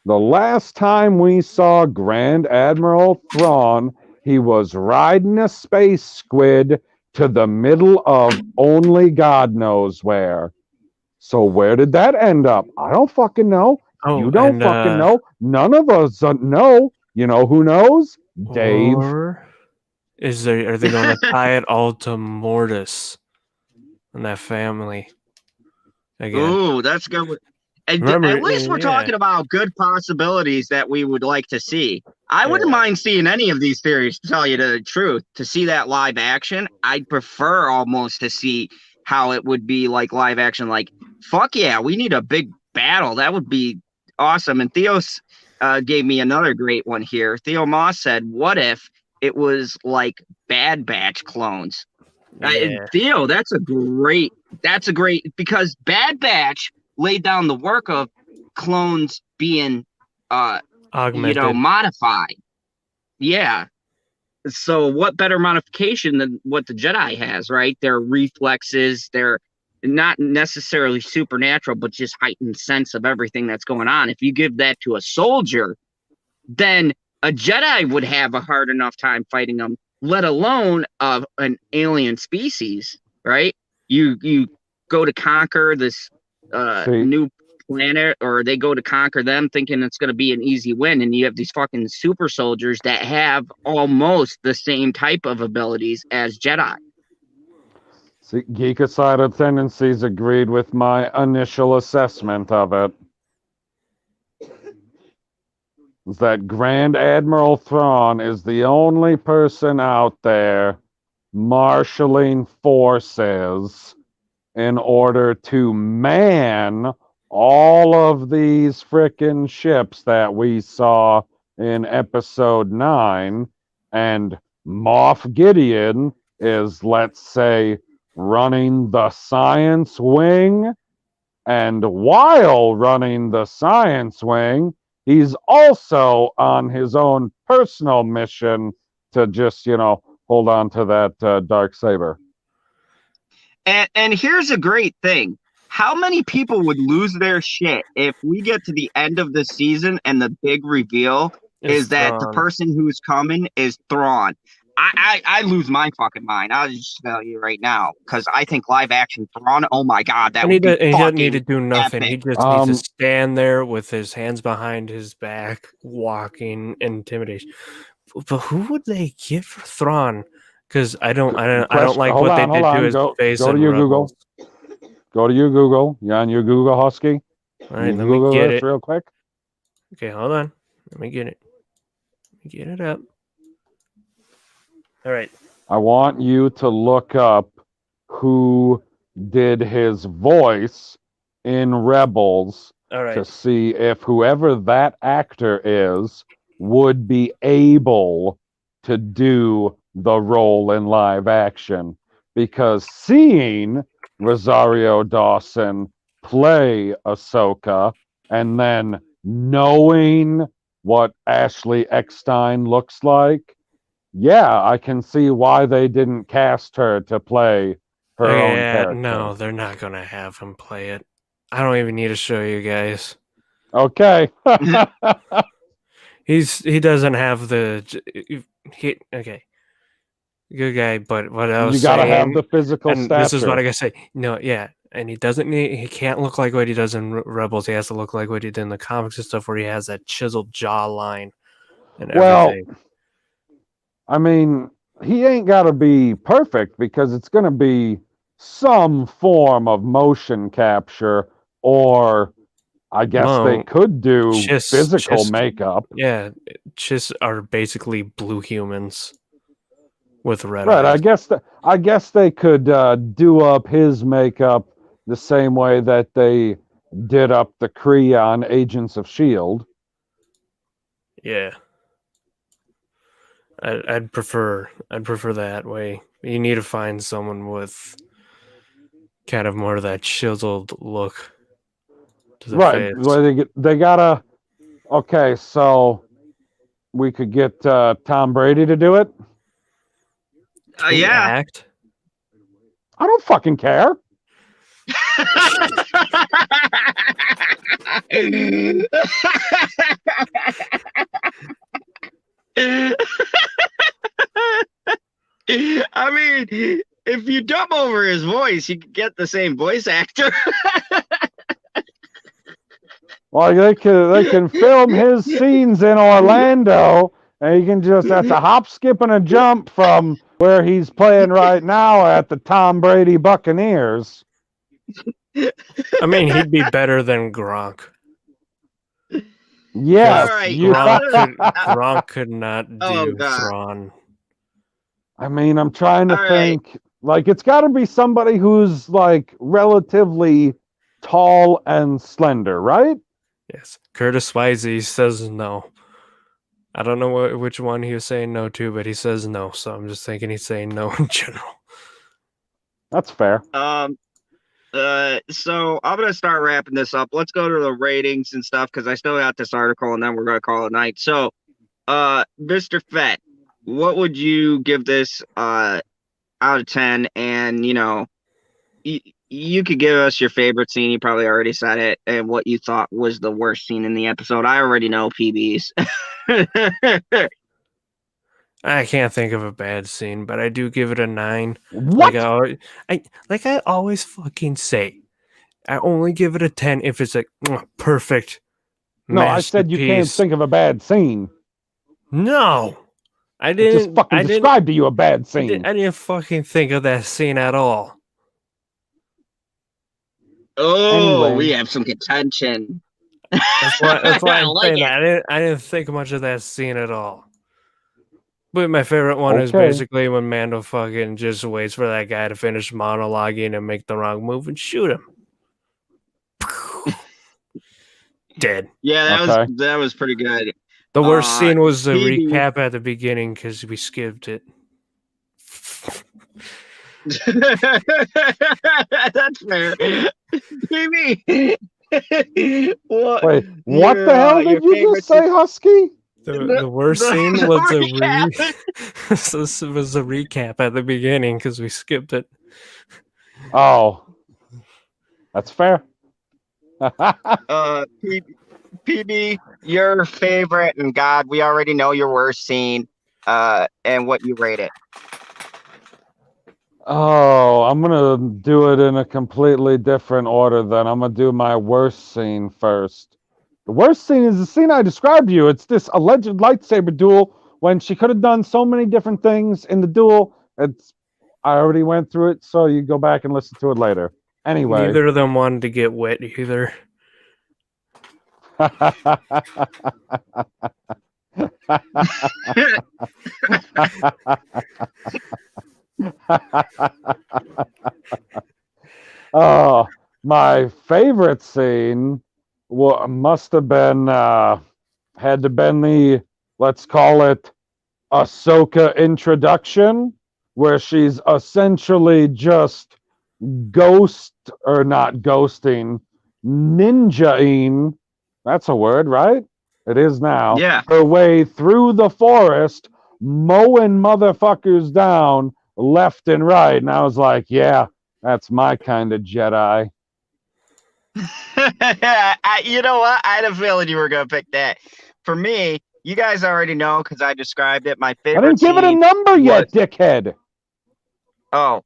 the last time we saw Grand Admiral Thrawn, he was riding a space squid to the middle of only God knows where. So where did that end up? I don't fucking know. oh, You don't and fucking know. None of us know. You know who knows? Dave. or are they going to tie it all to Mortis and that family again? Ooh, that's good. And Remember, at least we're yeah, talking about good possibilities that we would like to see. I wouldn't yeah, mind seeing any of these theories, to tell you the truth. To see that live action, I'd prefer almost to see how it would be like live action. Like, fuck yeah, we need a big battle. That would be awesome. And Theos gave me another great one here. Theo Moss said, "What if it was like Bad Batch clones?" yeah, Theo, that's a great because Bad Batch laid down the work of clones being augmented. modified. Yeah. So what better modification than what the Jedi has, right? Their reflexes, their not necessarily supernatural, but just heightened sense of everything that's going on. If you give that to a soldier, then a Jedi would have a hard enough time fighting them, let alone of an alien species, right? You go to conquer this See, new planet, or they go to conquer them thinking it's going to be an easy win, and you have these fucking super soldiers that have almost the same type of abilities as Jedi. see, Geekicidal Tendencies agreed with my initial assessment of it. Is that Grand Admiral Thrawn is the only person out there marshaling forces in order to man all of these frickin' ships that we saw in episode 9, and Moff Gideon is, let's say, running the science wing, and while running the science wing, he's also on his own personal mission to just, hold on to that dark saber. And here's a great thing. How many people would lose their shit if we get to the end of the season and the big reveal is that the person who's coming is Thrawn? I lose my fucking mind. I'll just tell you right now, because I think live action Thrawn, oh my god, that would be fucking he doesn't need to do nothing. epic. He just needs to stand there with his hands behind his back, walking intimidation. But who would they get for Thrawn? Because I don't like what they did to his face. Go to your Google. Go to your Google. You on your Google, Husky? All right, let Google me get this it real quick. Okay, hold on. Let me get it. Let me get it up. All right. I want you to look up who did his voice in Rebels to see if whoever that actor is would be able to do the role in live action. Because seeing Rosario Dawson play Ahsoka and then knowing what Ashley Eckstein looks like, yeah, I can see why they didn't cast her to play her own character. No, they're not going to have him play it. I don't even need to show you guys. Okay. He doesn't have the... okay. Good guy, but what I was you gotta saying, have the physical and stature. this is what I gotta say. No, yeah, and he can't look like what he does in Rebels. He has to look like what he did in the comics and stuff, where he has that chiseled jawline and everything. Well, I mean, he ain't gotta be perfect because it's gonna be some form of motion capture, or I guess they could do physical makeup. Yeah, Chiss are basically blue humans. With red right, eyes. I guess they could do up his makeup the same way that they did up the Kree on Agents of S.H.I.E.L.D. Yeah, I'd prefer that way. You need to find someone with kind of more of that chiseled look to the face. Well, they gotta. Okay, so we could get Tom Brady to do it. Yeah. Act? I don't fucking care. I mean, if you dub over his voice, you can get the same voice actor. Well, they can film his scenes in Orlando, and you can just, that's a hop, skip, and a jump from where he's playing right now at the Tom Brady Buccaneers. I mean, he'd be better than Gronk. Yes. Right. Gronk could not do Thrawn. I mean, I'm trying to think. Like, it's got to be somebody who's, like, relatively tall and slender, right? Yes. Curtis Swayze says no. I don't know which one he was saying no to, but he says no. So I'm just thinking he's saying no in general. That's fair. So I'm gonna start wrapping this up. Let's go to the ratings and stuff because I still got this article, and then we're gonna call it a night. So, Mr. Fett, what would you give this out of 10? And you could give us your favorite scene. You probably already said it, and what you thought was the worst scene in the episode. I already know PBs. I can't think of a bad scene, but I do give it a 9. What? Like I always fucking say, I only give it a 10 if it's like perfect. No, I said you can't think of a bad scene. No, I didn't. Just fucking describe to you a bad scene. I didn't fucking think of that scene at all. Oh, anyway. We have some contention. That's why I'm saying that. I didn't think much of that scene at all. But my favorite one is basically when Mando fucking just waits for that guy to finish monologuing and make the wrong move and shoot him. Dead. Yeah, Okay. that was pretty good. The worst scene was the PB. recap at the beginning because we skipped it. That's fair. PB. What? Wait, what the hell Your did you just favorite say, Husky? The worst scene was the recap. this was the recap at the beginning because we skipped it. Oh, that's fair. PB, your favorite, and God, we already know your worst scene, and what you rate it. Oh, I'm gonna do it in a completely different order then. I'm gonna do my worst scene first. The worst scene is the scene I described to you. It's this alleged lightsaber duel when she could have done so many different things in the duel. I already went through it, so you go back and listen to it later. Anyway. Neither of them wanted to get wet either. Oh, my favorite scene must have been had to been the, let's call it, Ahsoka introduction, where she's essentially just ghost or not ghosting, ninja-ing. That's a word, right? It is now. Yeah. Her way through the forest, mowing motherfuckers down left and right. And I was like, yeah, that's my kind of Jedi. You know what? I had a feeling you were going to pick that. For me, you guys already know because I described it. My favorite I didn't give it a number yet, dickhead. Oh.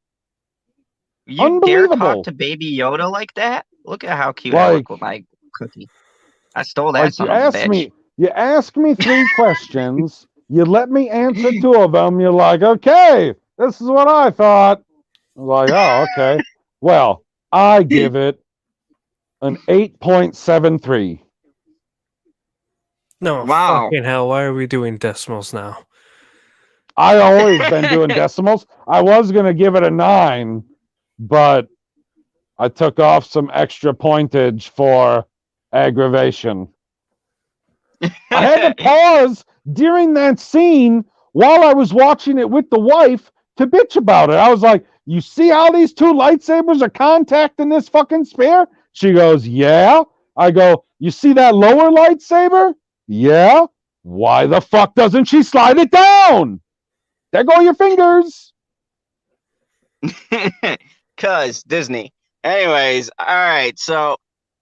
You dare talk to Baby Yoda like that? Look at how cute I look with my cookie. I stole that son of a bitch. You ask me 3 questions. You let me answer 2 of them. You're like, okay, this is what I thought. I was like, oh, okay. Well, I give it an 8.73. No, wow. Fucking hell, why are we doing decimals now? I always been doing decimals. I was going to give it a 9, but I took off some extra pointage for aggravation. I had to pause during that scene while I was watching it with the wife to bitch about it. I was like, you see how these 2 lightsabers are contacting this fucking spear? She goes, yeah. I go, you see that lower lightsaber? Yeah. Why the fuck doesn't she slide it down? There go your fingers. Cuz Disney. Anyways, all right. So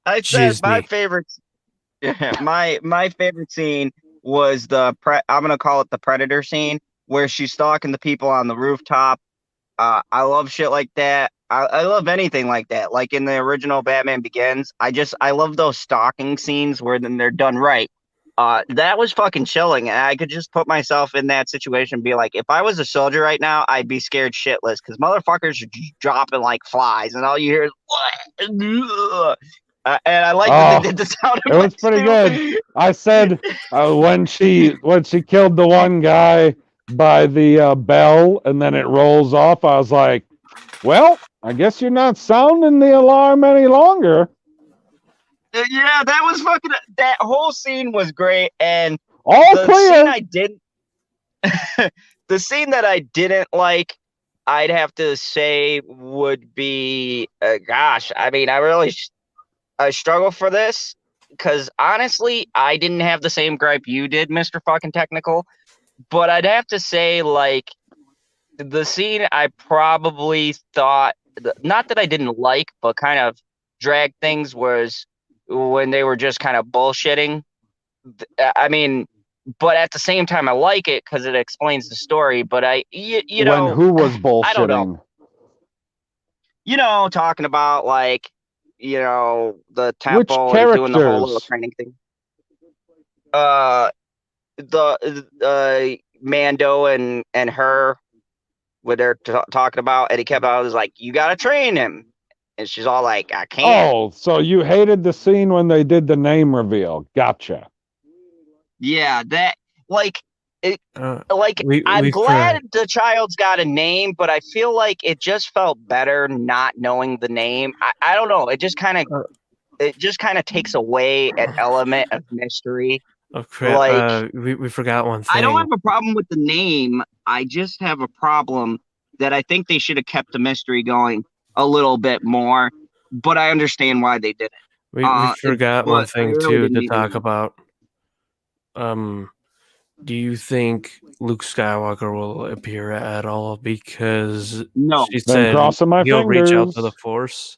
I said my favorite scene was I'm gonna call it the Predator scene where she's stalking the people on the rooftop. I love shit like that. I love anything like that. Like in the original Batman Begins, I love those stalking scenes where then they're done right. That was fucking chilling, and I could just put myself in that situation and be like, if I was a soldier right now, I'd be scared shitless because motherfuckers are just dropping like flies, and all you hear is what? And I like that they did the sound effects. It was pretty good. I said when she killed the one guy by the bell and then it rolls off, I was like, well, I guess you're not sounding the alarm any longer. Yeah, that was fucking. That whole scene was great, and all the clear. Scene I didn't. The scene that I didn't like, I'd have to say would be. Gosh, I mean, I struggle for this because honestly, I didn't have the same gripe you did, Mr. Fucking Technical. But I'd have to say, like, the scene I probably thought, not that I didn't like, but kind of dragged things was when they were just kind of bullshitting. I mean, but at the same time, I like it because it explains the story. But you know, when who was bullshitting? I don't know. You know, talking about like, you know, the temple and doing the whole little training thing. The Mando and her, what they're talking about, and he kept on was like, you gotta train him. And she's all like, I can't. Oh, so you hated the scene when they did the name reveal. Gotcha. Yeah, that, like, I'm glad the child's got a name, but I feel like it just felt better not knowing the name. I don't know. It just kind of it just kind of takes away an element of mystery. Oh crap! Like, we forgot one I don't thing. have a problem with the name. I just have a problem that I think they should have kept the mystery going a little bit more. But I understand why they did it. We forgot one But I thing really too didn't to need to talk know. about. Do you think Luke Skywalker will appear at all? Because No. she Then said crossing my he'll reach out to the fingers. Force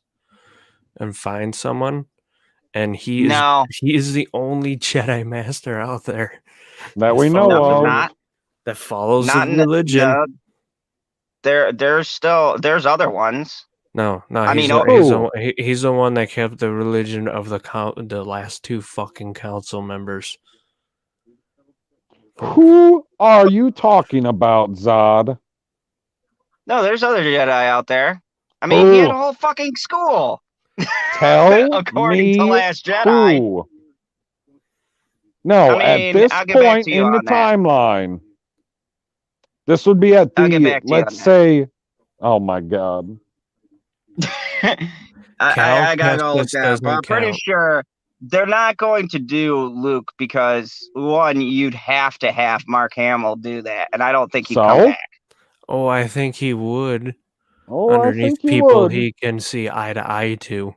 and find someone, and No. he is the only Jedi Master out there That we know No, of. not that follows the not in the, religion. no. There's other ones. No, I he's mean, he's the one that kept the religion of the last two fucking council members. Who are you talking about, Zod? no, there's other Jedi out there. I mean, he had a Who? whole fucking school. Tell According to me Last Jedi. who. No, I at mean, this I'll get back point to you in the on that. timeline, this would be at I'll get the, back to you let's on that. say, oh my God. I gotta go look Kestis that up, but I'm doesn't pretty count. sure they're not going to do Luke because one, you'd have to have Mark Hamill do that, and I don't think he'd come So? back. Oh, I think he would. Oh, I Underneath think he people would. he can see eye to eye to.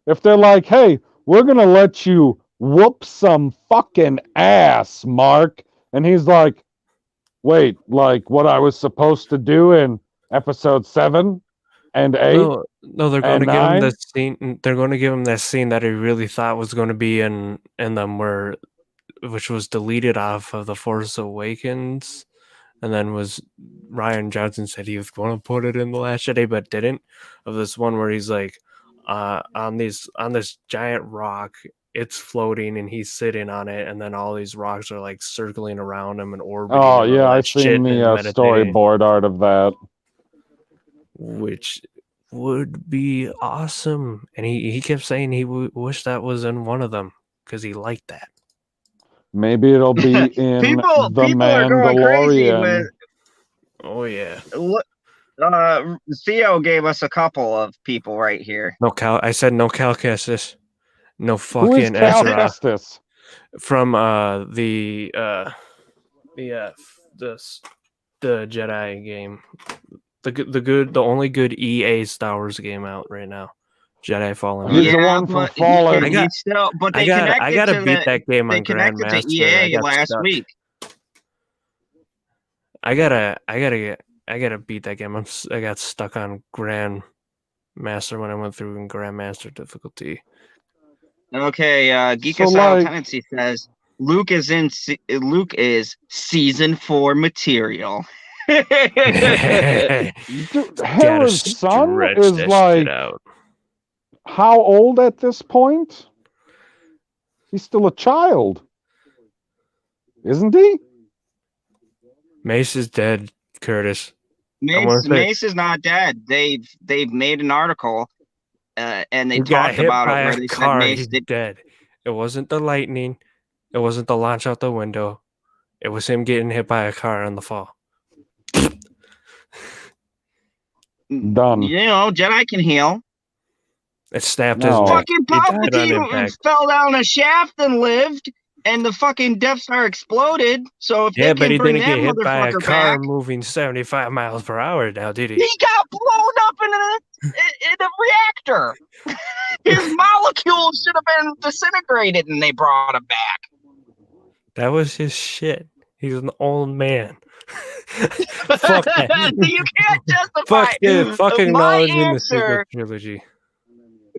If they're like, hey, we're going to let you whoop some fucking ass, Mark. And he's like, wait, like what I was supposed to do in episode 7 and 8? No, they're going to and give him 9? the scene. They're going to give him that scene that he really thought was going to be in them, which was deleted off of the Force Awakens, and then was Ryan Johnson said he was going to put it in the Last Jedi, but didn't. Of this one where he's like, on this giant rock, it's floating and he's sitting on it, and then all these rocks are like circling around him and orbiting. Oh, him, yeah, all I that seen shit the and meditating, storyboard art of that. which would be awesome. And he kept saying he wished that was in one of them because he liked that. Maybe it'll be in people The are going crazy Mandalorian. with. Oh yeah. Theo gave us a couple of people right here. No Cal. I said no Cal Kestis. No Who is fucking Cal Ezra Kestis? from the Jedi game. The only good EA Star Wars game out right now. Jedi Fallen He's Order. the one from but Fallen. I got- they I gotta connected beat to that game they on connected to Grandmaster. I EA got last stuck. week. I gotta beat that game. I got stuck on Grandmaster when I went through in Grandmaster difficulty. Okay, Geek So, Asylum like- Tendency says Luke is season 4 material. Dude, Gotta Hera's son stretch is that like shit out. how old at this point? He's still a child, isn't he? Mace is dead, Curtis. wanna say- Mace is not dead. They've made an article, and they He got talked hit about by it where a they said car. Mace He's did. dead. It wasn't the lightning. It wasn't the launch out the window. It was him getting hit by a car on the fall. Done. You know, Jedi can heal. It snapped No. his neck. Fucking He died on Palpatine impact. fell down a shaft and lived, and the fucking Death Star exploded. So if Yeah, they but can he bring didn't that get hit by a motherfucker car back, moving 75 miles per hour now, did he? he got blown up in a reactor. His molecules should have been disintegrated, and they brought him back. That was his shit. He's an old man. Fuck that. You can't justify. Fuck it. Fuck My acknowledging the answer. sequel trilogy.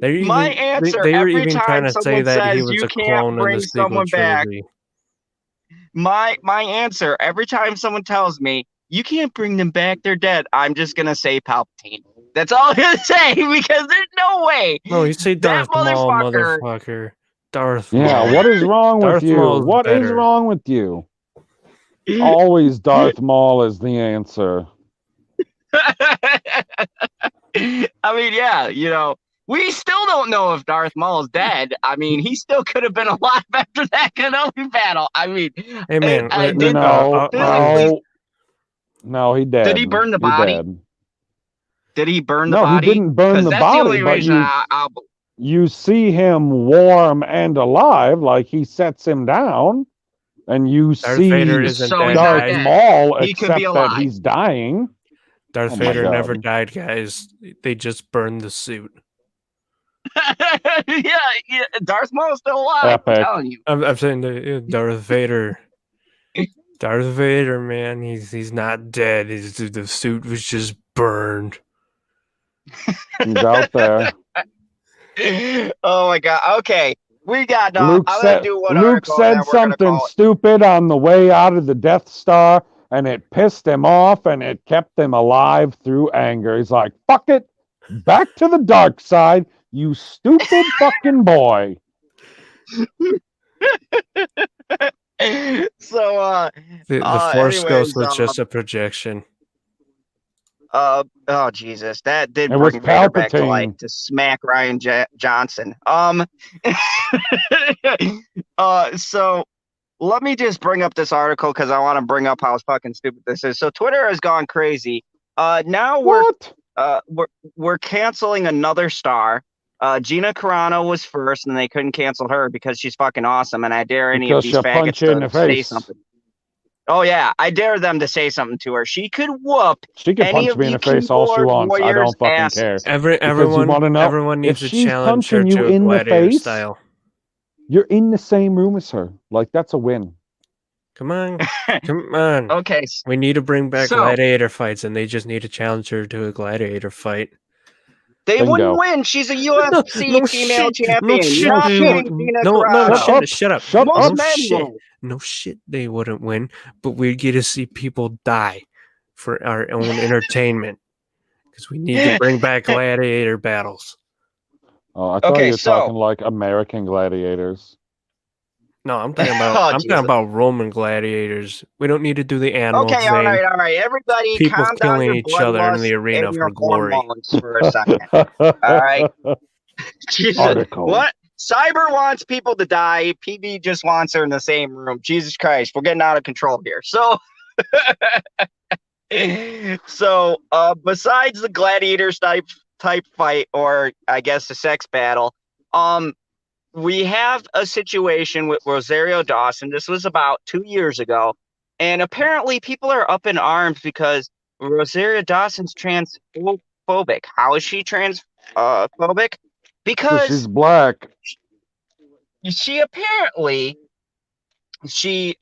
They My answer they were every even time trying to say someone that he says was you a can't clone in the bring sequel someone back. trilogy. My answer every time someone tells me you can't bring them back, they're dead. I'm just gonna say Palpatine. That's all I'm gonna say because there's no way. No, you say Darth Maul, motherfucker- motherfucker. Darth Maul. Yeah, what is wrong with Darth you? Maul's What is better. wrong with you? Always Darth Maul is the answer. I mean, yeah, you know, we still don't know if Darth Maul is dead. I mean, he still could have been alive after that Kenobi battle. I mean, Hey man, No, he dead. Did he burn the body? Dead. Did he burn the No, body? he didn't burn the that's body, the only but reason you- I'll you see him warm and alive, like he sets him down, and you Darth Vader see isn't So dead, he's not Darth guys. dead. Maul, He could be except that alive. he's dying. Darth Oh my Vader never God. died, guys. They just burned the suit. yeah, Darth Maul's still alive. I'm Epic. telling you. I'm saying Darth Vader. Darth Vader, man, he's not dead. The suit was just burned. He's out there. Oh my god. Okay. We got Luke I'm gonna said, do one Luke article and then said we're gonna something call it. stupid on the way out of the Death Star, and it pissed him off, and it kept him alive through anger. He's like, fuck it, back to the dark side, you stupid fucking boy. So The Force Ghost anyways, was just a projection. oh Jesus, that did It was bring Vader back to life Palpatine. to smack Ryan Johnson. So let me just bring up this article because I want to bring up how fucking stupid this is. So Twitter has gone crazy. Now What? we're canceling another star. Gina Carano was first, and they couldn't cancel her because she's fucking awesome. And I dare any of Because these she'll faggots punch you in to the say face. something. Oh yeah, I dare them to say something to her. She could whoop She can any punch of me in you the face all she keyboard wants. I warriors' don't fucking asses. care. Because you want to know, Everyone if needs to she's challenge her punching you to a in the gladiator face, style. you're in the same room as her. Like, that's a win. Come on, come on. Okay, We need to bring back so gladiator fights, and they just need to challenge her to a gladiator fight. they Bingo. wouldn't win. She's a UFC No female shit. champion. No shit. Not They beating would. Gina No, Carano. shut up. Shut Most up. men shit. will. No shit, they wouldn't win, but we'd get to see people die for our own entertainment because we need to bring back gladiator battles. Oh, I thought Okay, you were so talking like American gladiators. No, I'm talking about oh, I'm Jesus. talking about Roman gladiators. We don't need to do the animal Okay, thing. all right. Everybody, People calm down killing your each other in bloodlust the arena and for your glory. hormones for a second. All right. Jesus. Article. What? Cyber wants people to die. PB just wants her in the same room. Jesus Christ, we're getting out of control here. So, besides the gladiators type fight, or I guess the sex battle, we have a situation with Rosario Dawson. This was about 2 years ago, and apparently people are up in arms because Rosario Dawson's transphobic. How is she transphobic? Because she's Because black. she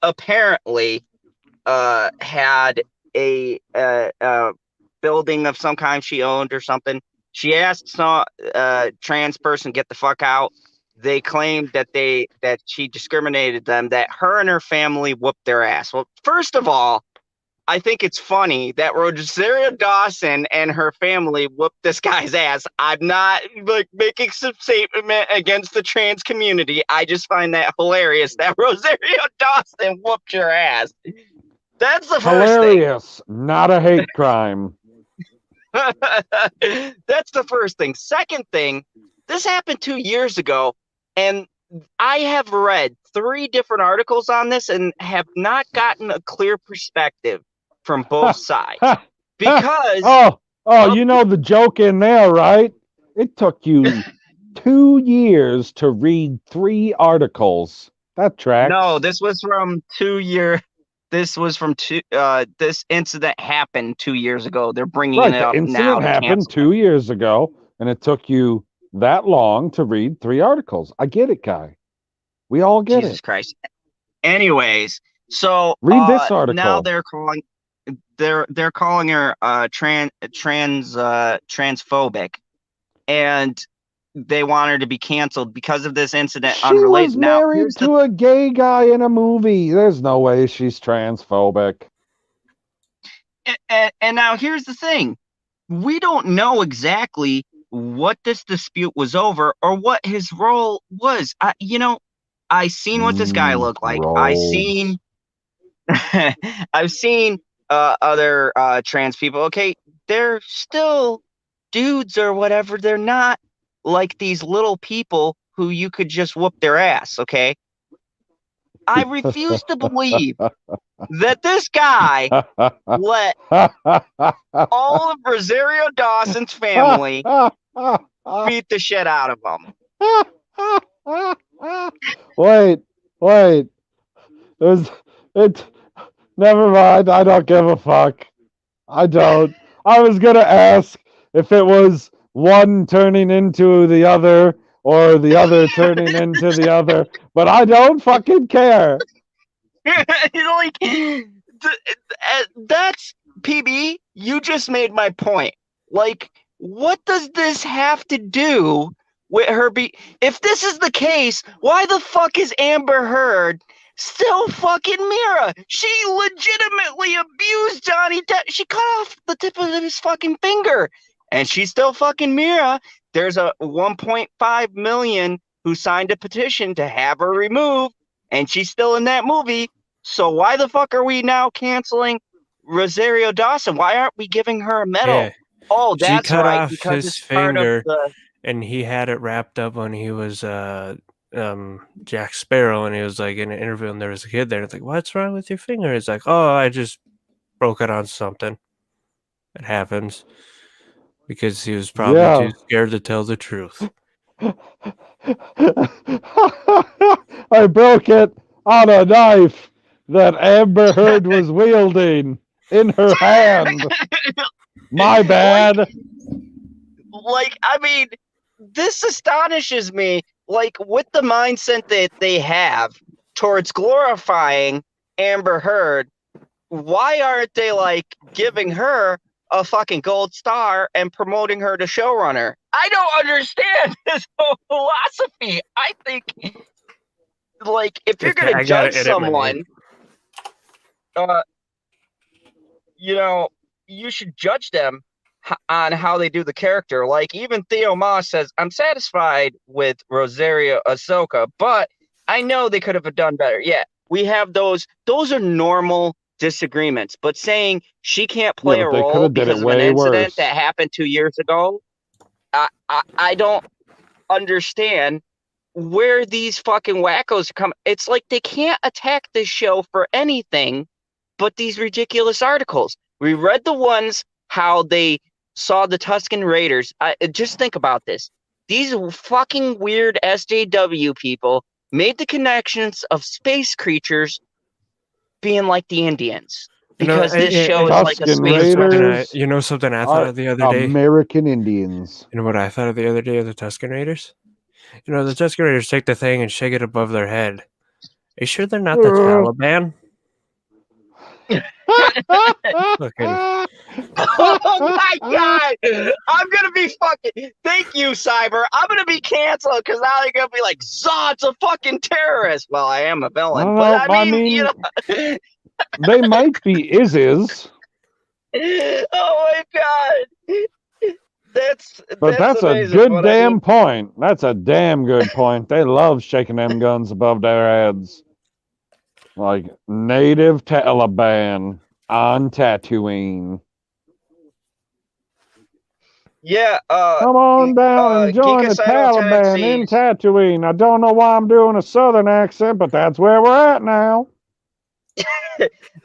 apparently had a building of some kind she owned or something. She asked some trans person get the fuck out. They claimed that she discriminated them, that her and her family whooped their ass. Well, first of all, I think it's funny that Rosario Dawson and her family whooped this guy's ass. I'm not like making some statement against the trans community. I just find that hilarious that Rosario Dawson whooped your ass. That's the first Hilarious. Not a hate crime. thing. That's the first thing. Second thing, this happened 2 years ago, and I have read 3 different articles on this and have not gotten a clear perspective from both sides. Because you know the joke in there, right? It took you 2 years to read 3 articles. That tracks. No, this was from 2 year. This was from this incident happened 2 years ago. They're bringing it up The now. incident happened 2 years ago, and it took you that long to read 3 articles. I get it, Guy. We all get Jesus it. Christ. Anyways, so read this article. Now they're calling her transphobic, and they want her to be canceled because of this incident. She was married to a gay guy in a movie. There's no way she's transphobic. And now here's the thing. We don't know exactly what this dispute was over or what his role was. I seen what this guy looked like. I've seen other trans people. Okay, they're still dudes or whatever. They're not like these little people who you could just whoop their ass. Okay, I refuse to believe that this guy let all of Rosario Dawson's family beat the shit out of him. Wait. It, it. Never mind. I don't give a fuck. I don't. I was gonna ask if it was one turning into the other or the other turning into the other, but I don't fucking care. Like, that's PB. You just made my point. Like, what does this have to do with her? If this is the case, why the fuck is Amber Heard still fucking Mira? She legitimately abused Johnny Depp. She cut off the tip of his fucking finger, and she's still fucking Mira. There's a 1.5 million who signed a petition to have her removed, and she's still in that movie. So why the fuck are we now canceling Rosario Dawson? Why aren't we giving her a medal? Yeah. Oh, She that's cut right, off because his it's part of finger, the. and he had it wrapped up when he was Jack Sparrow, and he was like in an interview, and there was a kid there. And it's like, what's wrong with your finger? It's like, oh, I just broke it on something. It happens because he was probably too scared to tell the truth. I broke it on a knife that Amber Heard was wielding in her hand. My bad. Like, I mean, this astonishes me. Like, with the mindset that they have towards glorifying Amber Heard, why aren't they like giving her a fucking gold star and promoting her to showrunner? I don't understand this whole philosophy. I think, like, if you're gonna judge someone, you should judge them on how they do the character. Like, even Theo Moss says, I'm satisfied with Rosario Ahsoka, but I know they could have done better. Yeah, we have those are normal disagreements, but saying she can't play a role because of an incident that happened 2 years ago, I don't understand where these fucking wackos come. It's like they can't attack this show for anything but these ridiculous articles. We read the ones how they saw the Tusken Raiders. Just think about this. These fucking weird SJW people made the connections of space creatures being like the Indians. Because this show is like a space Raiders. You know something I thought of the other day? American Indians. You know what I thought of the other day of the Tusken Raiders? You know, the Tusken Raiders take the thing and shake it above their head. Are you sure they're not the Taliban? Oh my god! I'm gonna be fucking. Thank you, Cyber. I'm gonna be canceled because now they're gonna be like, Zod's a fucking terrorist. Well, I am a villain, but I mean, you know, they might be is. Oh my god! That's a good damn point. That's a damn good point. They love shaking them guns above their heads. Like native Taliban on Tatooine. Yeah, come on down and join the Taliban in Tatooine. I don't know why I'm doing a southern accent, but that's where we're at now.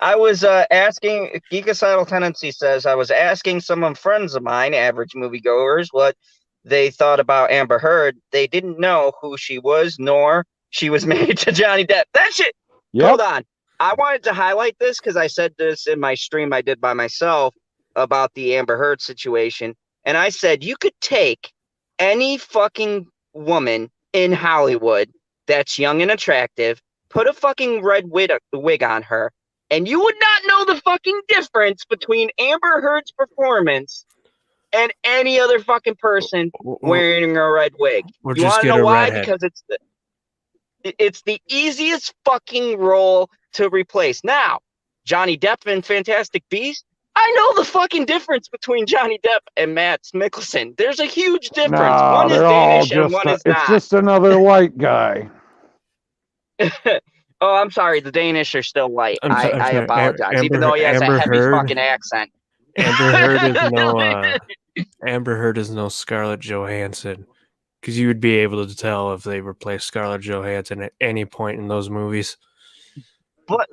I was asking, Geekocidal Tendency says, I was asking some friends of mine, average moviegoers, what they thought about Amber Heard. They didn't know who she was, nor she was married to Johnny Depp. That shit. Yep. Hold on. I wanted to highlight this because I said this in my stream I did by myself about the Amber Heard situation. And I said, you could take any fucking woman in Hollywood that's young and attractive, put a fucking red wig on her, and you would not know the fucking difference between Amber Heard's performance and any other fucking person wearing a red wig. You want to know why? Because it's the easiest fucking role to replace. Now, Johnny Depp in Fantastic Beasts, I know the fucking difference between Johnny Depp and Matt Mikkelsen. There's a huge difference. One is Danish and one is not. It's just another white guy. Oh, I'm sorry. The Danish are still white. I apologize. Even though he has a heavy fucking accent. Amber Heard is no Scarlett Johansson. Because you would be able to tell if they replaced Scarlett Johansson at any point in those movies. But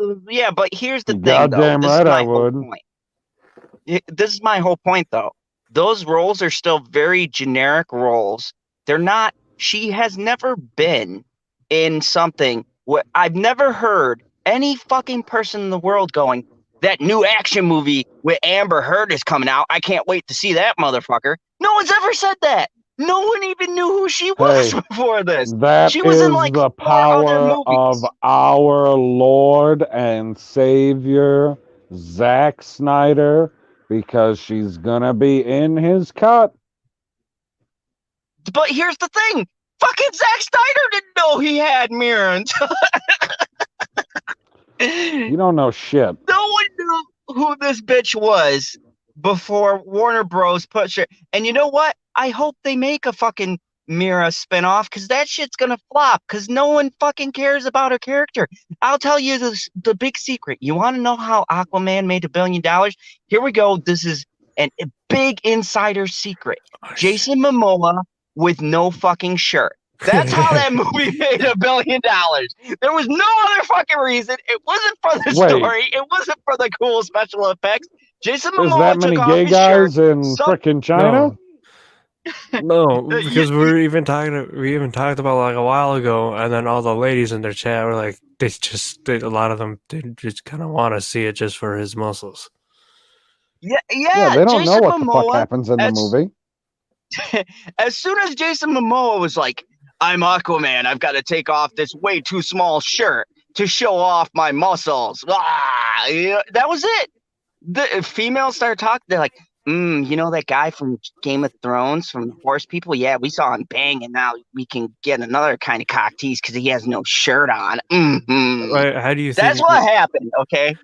here's the thing, goddamn though. Right, I would. This is my whole point, though. Those roles are still very generic roles. They're not She has never been in something where I've never heard any fucking person in the world going, that new action movie with Amber Heard is coming out. I can't wait to see that motherfucker. No one's ever said that. No one even knew who she was before this. That She was in is like the 4 other power of movies. our Lord and Savior, Zack Snyder, because she's gonna be in his cut. But here's the thing. Fucking Zack Snyder didn't know he had Mira until You don't know shit. no one knew who this bitch was before Warner Bros. Put shit. And you know what? I hope they make a fucking Mira spinoff because that shit's gonna flop because no one fucking cares about her character. I'll tell you the big secret. You want to know how Aquaman made $1 billion? Here we go. This is a big insider secret. Jason Momoa with no fucking shirt. That's how that movie made $1 billion. There was no other fucking reason. It wasn't for the story. It wasn't for the cool special effects. Jason There's Momoa that many took gay off his guys shirt. in frickin' China? No, because we even talked about like a while ago, and then all the ladies in their chat were like, a lot of them did just kind of want to see it just for his muscles. Yeah, they don't Jason know what the fuck Momoa, happens in the movie. as soon as Jason Momoa was like, I'm Aquaman, I've got to take off this way too small shirt to show off my muscles. Yeah, that was it. The females started talking. They're like, you know that guy from Game of Thrones, from the horse people? Yeah, we saw him bang, and now we can get another kind of cock tease because he has no shirt on. Right? How do you think That's what happened, okay?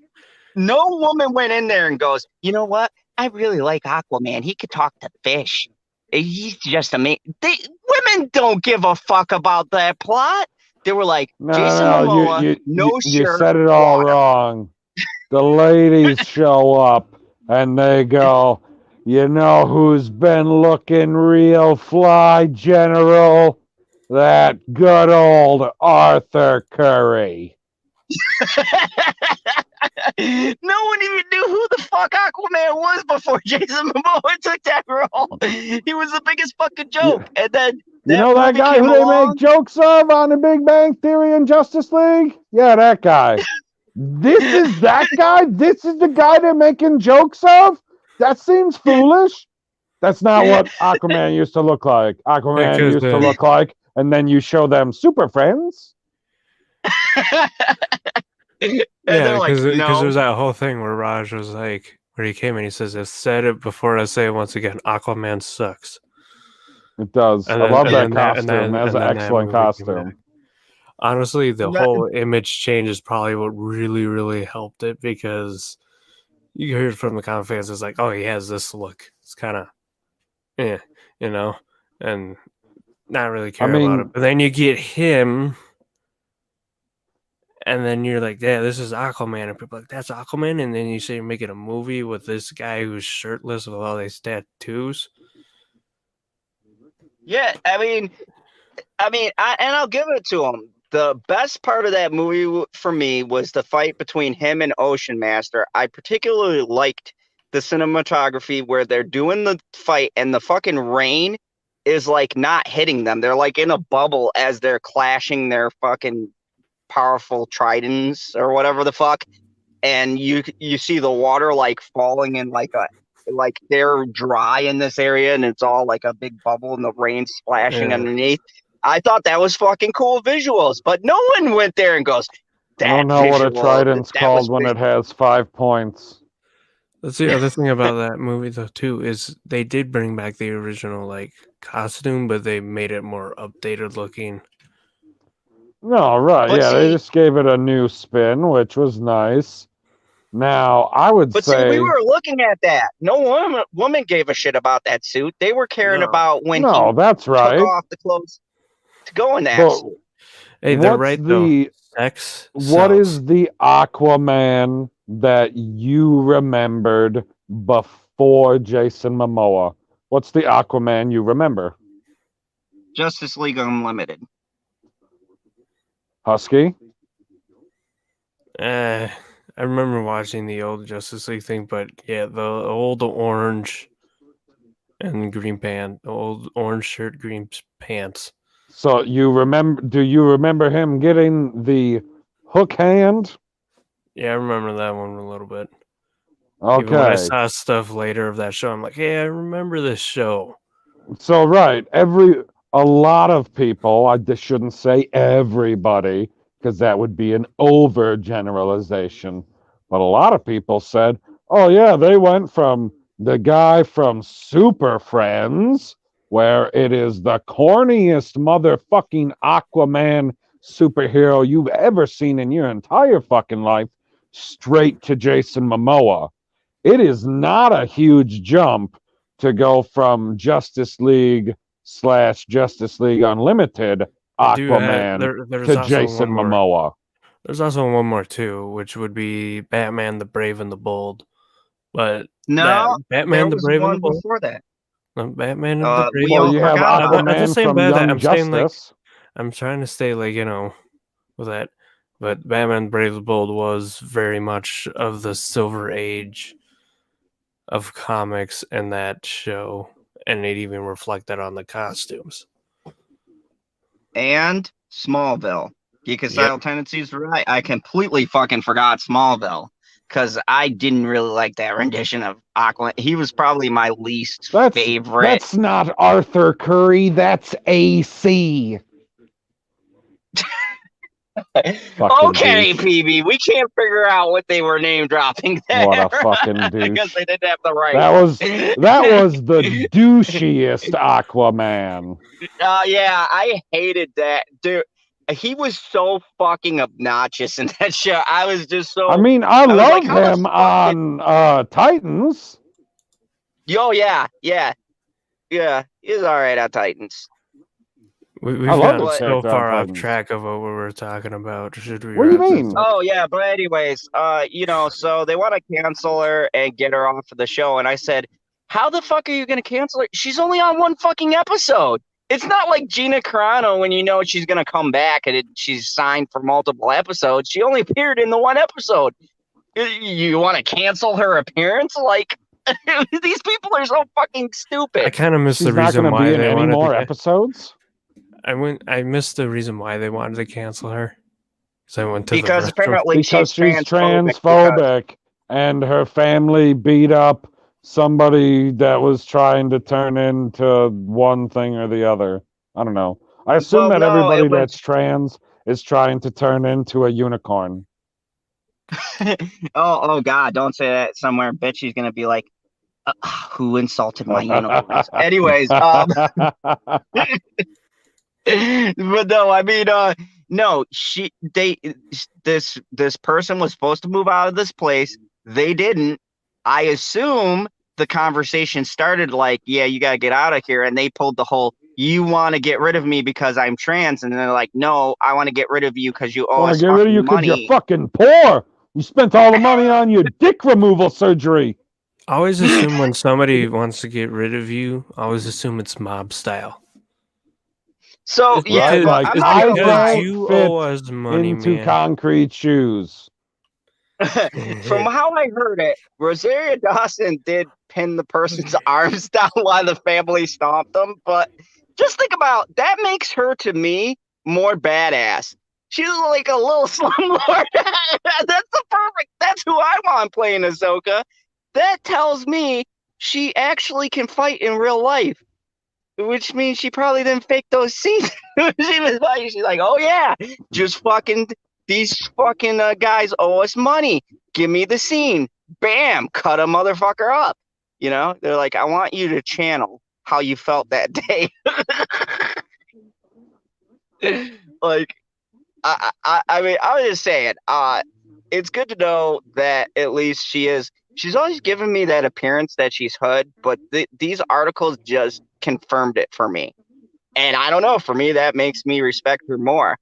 No woman went in there and goes, you know what? I really like Aquaman. He could talk to fish. He's just amazing. Women don't give a fuck about that plot. They were like, Jason Momoa, no shirt. You said it all water. wrong. The ladies show up and they go, you know who's been looking real fly, General? That good old Arthur Curry. No one even knew who the fuck Aquaman was before Jason Momoa took that role. He was the biggest fucking joke. And then you know that guy who they make jokes of on the Big Bang Theory and Justice League? Yeah, that guy. This is that guy? This is the guy they're making jokes of? That seems foolish. That's not what Aquaman used to look like. Aquaman used to look like, and then you show them Super Friends. Yeah, because there's that whole thing where Raj was like, where he came and he says, I've said it before, I say it once again, Aquaman sucks. It does. I love that costume. That's an excellent costume. Honestly, the whole image change is probably what really, really helped it, because you heard from the comic fans, it's like, oh, he has this look. It's kind of, you know, and not really care about it. But then you get him, and then you're like, yeah, this is Aquaman. And people are like, that's Aquaman? And then you say you're making a movie with this guy who's shirtless with all these tattoos. Yeah, I mean, and I'll give it to him. The best part of that movie for me was the fight between him and Ocean Master. I particularly liked the cinematography where they're doing the fight and the fucking rain is like not hitting them. They're like in a bubble as they're clashing their fucking powerful tridents or whatever the fuck. And you see the water like falling in like they're dry in this area and it's all like a big bubble and the rain splashing underneath. I thought that was fucking cool visuals, but no one went there and goes, I don't know what a trident's called when it has 5 points. That's the other thing about that movie, though, too, is they did bring back the original like costume, but they made it more updated looking. No, right. But they just gave it a new spin, which was nice. Now, I would say... But see, we were looking at that. No woman gave a shit about that suit. They were caring about when he that's right. took off the clothes to go in that suit. Hey, they're right, though. What is the Aquaman that you remembered before Jason Momoa? What's the Aquaman you remember? Justice League Unlimited. Husky? I remember watching the old Justice League thing, but yeah, the old orange and green pants, old orange shirt, green pants. So you remember? Do you remember him getting the hook hand? Yeah, I remember that one a little bit. Even when I Okay. saw stuff later of that show, I'm like, hey, I remember this show. So right, a lot of people. I just shouldn't say everybody because that would be an overgeneralization. But a lot of people said, "Oh yeah, they went from the guy from Super Friends, where it is the corniest motherfucking Aquaman superhero you've ever seen in your entire fucking life, straight to Jason Momoa." It is not a huge jump to go from Justice League / Justice League Unlimited I do have Aquaman there's to also Jason one more. Momoa. There's also one more too, which would be Batman the Brave and the Bold. But that No, there Batman the was Brave and the one Bold, before that. Batman and the Brave We and Well, the all you Bold. have forgot about I'm it. not Aquaman saying from bad that. Young I'm saying like Justice. I'm trying to stay like with that. But Batman Brave and the Bold was very much of the Silver Age of comics in that show, and it even reflected on the costumes. And Smallville. Yep. Geekocidal tendencies, right? I completely fucking forgot Smallville because I didn't really like that rendition of Aquaman. He was probably my least favorite. That's not Arthur Curry. That's AC. Okay, douche. PB, we can't figure out what they were name dropping there. What a fucking because douche. they didn't have the right. That was the douchiest Aquaman. Yeah, I hated that dude. He was so fucking obnoxious in that show. I was just so. I mean, I was like, love how the him fuck did- on Titans. Yo, yeah. He's all right on Titans. We've I love gotten his so character on far off Titans. track of what we were talking about. Should we What do you wrap this mean? up? Oh yeah, but anyways, so they want to cancel her and get her off of the show, and I said, how the fuck are you gonna cancel her? She's only on one fucking episode. It's not like Gina Carano when you know she's gonna come back and she's signed for multiple episodes. She only appeared in the one episode. You want to cancel her appearance? Like these people are so fucking stupid. I kind of missed She's the not reason going to why be in they any wanted more to. episodes. I missed the reason why they wanted to cancel her. So I went to Because the restroom. apparently Because she's transphobic. transphobic and her family beat up somebody that was trying to turn into one thing or the other. I don't know. I assume that everybody that's trans is trying to turn into a unicorn. oh God, don't say that somewhere. Bitch, she's gonna be like, who insulted my unicorns? Anyways, but no, I mean, no, this person was supposed to move out of this place. They didn't. I assume the conversation started like, yeah, you gotta get out of here, and they pulled the whole, you want to get rid of me because I'm trans, and they're like, no, I want to get rid of you because you owe us get rid of you because you're fucking poor. You spent all the money on your dick removal surgery. Always assume when somebody wants to get rid of you, always assume it's mob style. So yeah, because, but I'm not gonna lie. You owe us money, into man. concrete shoes. From how I heard it, Rosario Dawson did pin the person's arms down while the family stomped them. But just think about that, makes her to me more badass. She's like a little slumlord. That's the perfect. That's who I want playing Ahsoka. That tells me she actually can fight in real life, which means she probably didn't fake those scenes. She was like, she's like, oh yeah, just fucking. These fucking guys owe us money. Give me the scene. Bam, cut a motherfucker up. You know, they're like, I want you to channel how you felt that day. Like, I mean, I was just saying, it's good to know that at least she's always given me that appearance that she's hood, but these articles just confirmed it for me. And I don't know, for me, that makes me respect her more.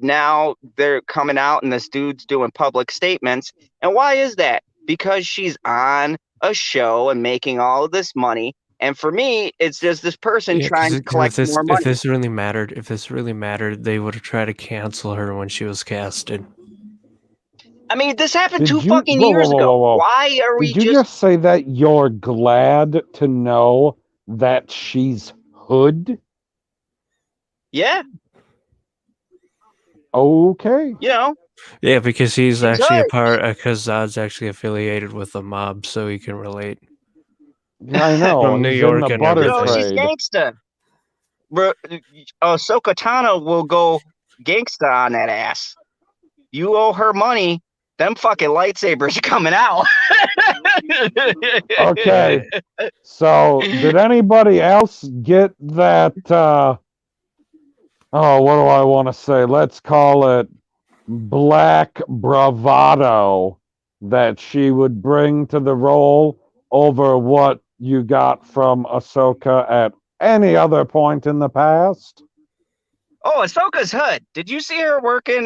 Now they're coming out and this dude's doing public statements. And why is that? Because she's on a show and making all of this money. And for me, it's just this person trying to collect more money. If this really mattered, they would have tried to cancel her when she was casted. I mean, this happened two fucking years ago. Why are we Did you just say that you're glad to know that she's hood? Yeah, Okay. you know, Yeah, because he's she's actually a hood. part. Because Zod's actually affiliated with the mob, so he can relate Yeah, I know. from New He's in the York and butter everything. She's trade. gangsta. Ahsoka Tano will go gangsta on that ass. You owe her money. Them fucking lightsabers are coming out. Okay. So, did anybody else get that? Oh, what do I want to say? Let's call it black bravado that she would bring to the role over what you got from Ahsoka at any other point in the past? Oh, Ahsoka's hood. Did you see her working?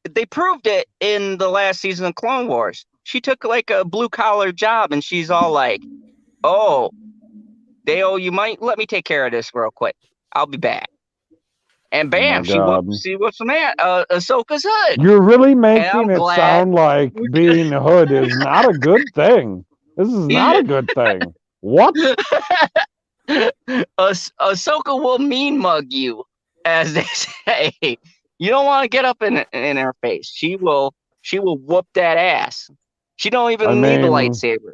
They proved it in the last season of Clone Wars. She took like a blue collar job, and she's all like, "Oh, Dale, you might let me take care of this real quick. I'll be back." And Oh my bam, God. she whooped some ass. Ahsoka's hood, You're really and making I'm it glad. sound like being hood is not a good thing. This is not a good thing. What? Ahsoka will mean mug you, as they say. You don't want to get up in her face. She will whoop that ass. She don't I even need the mean, lightsaber.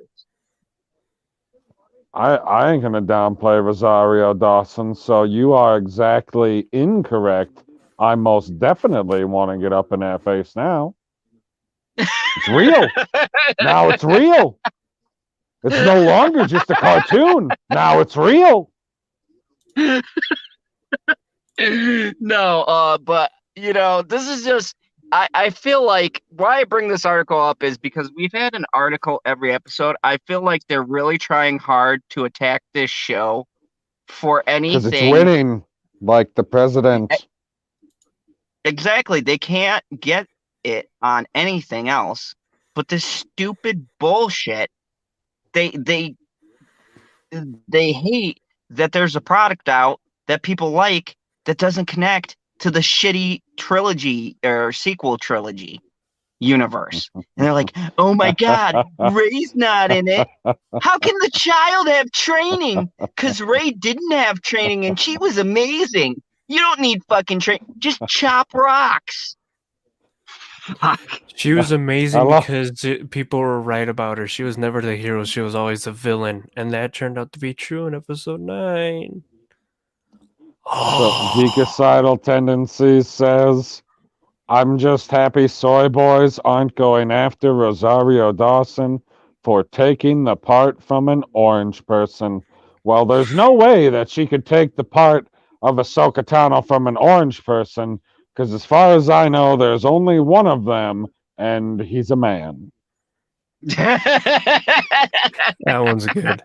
I ain't gonna downplay Rosario Dawson, so you are exactly incorrect. I most definitely want to get up in that face now. It's real. Now it's real. It's no longer just a cartoon. Now it's real. No, but this is just I feel like why I bring this article up is because we've had an article every episode. I feel like they're really trying hard to attack this show for Because it's anything. winning, like the president. Exactly. They can't get it on anything else but this stupid bullshit. They hate that there's a product out that people like that doesn't connect to the shitty trilogy or sequel trilogy universe. And they're like, "Oh my God, Ray's not in it. How can the child have training? Because Ray didn't have training and she was amazing. You don't need fucking training. Just chop rocks." Fuck. She was amazing love- because people were right about her. She was never the hero. She was always the villain, and that turned out to be true in episode 9. So geekicidal tendencies says, I'm just happy soy boys aren't going after Rosario Dawson for taking the part from an orange person. Well, there's no way that she could take the part of Ahsoka Tano from an orange person, because as far as I know, there's only one of them, and he's a man. That one's good.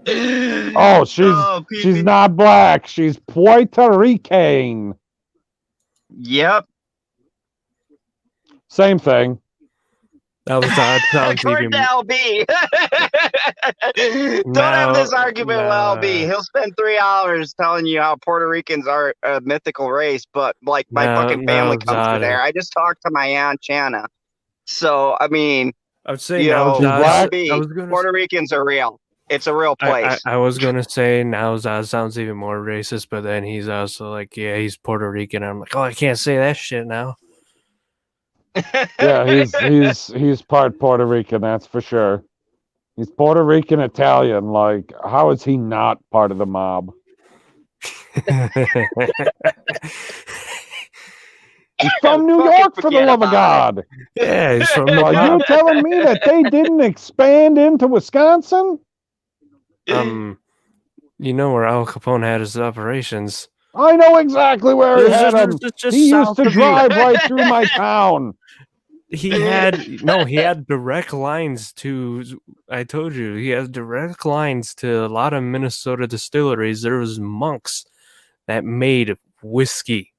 Oh, she's not black. She's Puerto Rican. Yep. Same thing. That sounds According even. to LB. Don't have this argument with LB. He'll spend 3 hours telling you how Puerto Ricans are a mythical race, but like my fucking family comes from there. I just talked to my aunt Chana. So I mean, I would say now black. LB, Puerto Ricans are real. It's a real place. I was gonna say now Zaz sounds even more racist, but then he's also like, yeah, he's Puerto Rican. I'm like, oh, I can't say that shit now. Yeah, he's part Puerto Rican, that's for sure. He's Puerto Rican Italian. Like, how is he not part of the mob? He's from New York, for the love of God. Yeah, he's from. Are you telling me that they didn't expand into Wisconsin? You know where Al Capone had his operations. I know exactly where he had them. He used to drive right through my town. He had direct lines to. I told you, he has direct lines to a lot of Minnesota distilleries. There was monks that made whiskey.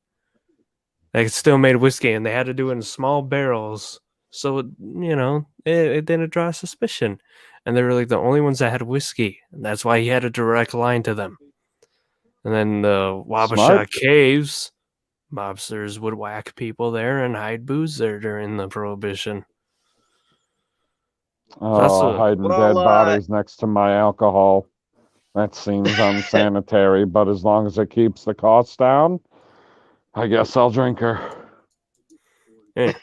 They still made whiskey, and they had to do it in small barrels, so it didn't draw suspicion. And they were like the only ones that had whiskey, and that's why he had a direct line to them. And then the Wabasha Caves, mobsters would whack people there and hide booze there during the Prohibition. Oh, hiding dead bodies next to my alcohol. That seems unsanitary, but as long as it keeps the cost down, I guess I'll drink her. Yeah.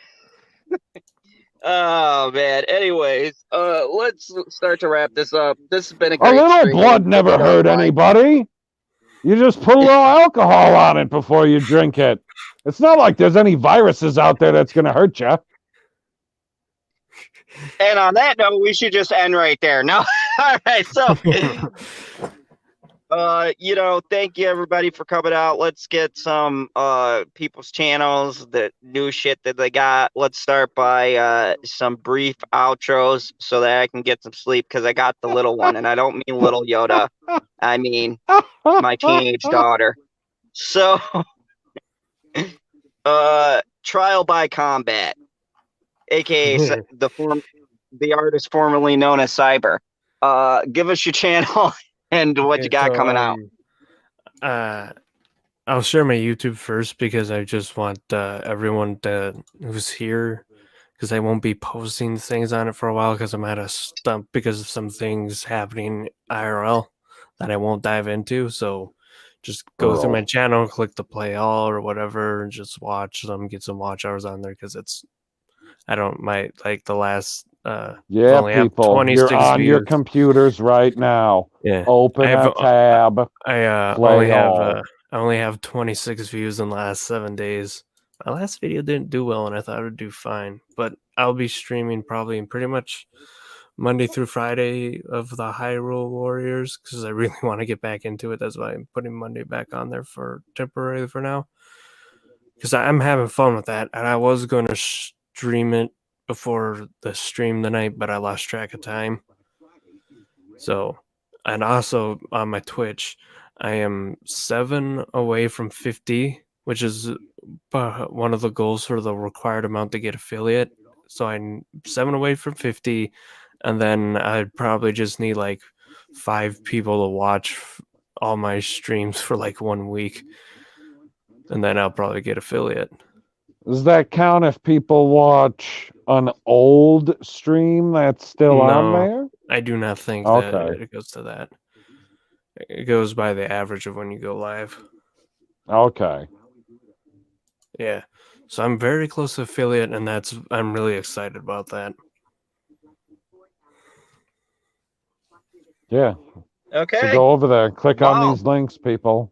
Oh man. Anyways, let's start to wrap this up. This has been a A great little stream. blood never hurt anybody. You just put a little alcohol on it before you drink it. It's not like there's any viruses out there that's going to hurt you. And on that note, we should just end right there. No, all right. So, thank you everybody for coming out. Let's get some people's channels, the new shit that they got. Let's start by some brief outros so that I can get some sleep because I got the little one, and I don't mean little Yoda. I mean my teenage daughter. So, Trial by Combat, aka the artist formerly known as Cyber. Give us your channel and what you got coming out. I'll share my YouTube first because I just want everyone who's here, because I won't be posting things on it for a while because I'm at a stump because of some things happening IRL that I won't dive into. So just go through my channel, click the play all or whatever, and just watch them, get some watch hours on there because the last yeah, only have people, 26 you're on views. your computers right now. Yeah, open a tab. I only have 26 views in the last 7 days. My last video didn't do well, and I thought it would do fine. But I'll be streaming probably pretty much Monday through Friday of the Hyrule Warriors because I really want to get back into it. That's why I'm putting Monday back on there for temporarily for now. Because I'm having fun with that, and I was going to stream it before the stream tonight, but I lost track of time. So, and also on my Twitch, I am 7 away from 50, which is one of the goals for the required amount to get affiliate. So I'm 7 away from 50, and then I'd probably just need like 5 people to watch all my streams for like 1 week, and then I'll probably get affiliate. Does that count if people watch an old stream that's still on there? I do not think that it goes to that. It goes by the average of when you go live. Okay. Yeah. So I'm very close to affiliate, and I'm really excited about that. Yeah. Okay. So go over there, click on these links, people.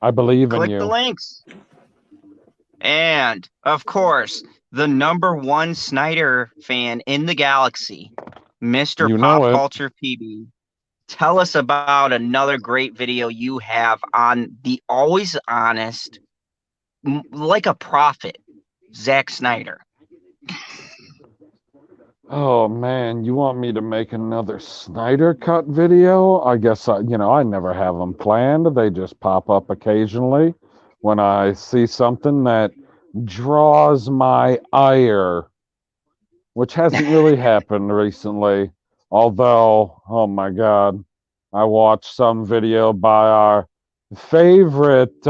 I believe in you. Click the links. And, of course, the #1 Snyder fan in the galaxy, Mr. PopCulturePb. Tell us about another great video you have on the always honest, like a prophet, Zack Snyder. Oh, man, you want me to make another Snyder Cut video? I guess, I never have them planned. They just pop up occasionally when I see something that draws my ire, which hasn't really happened recently. Although, oh my God, I watched some video by our favorite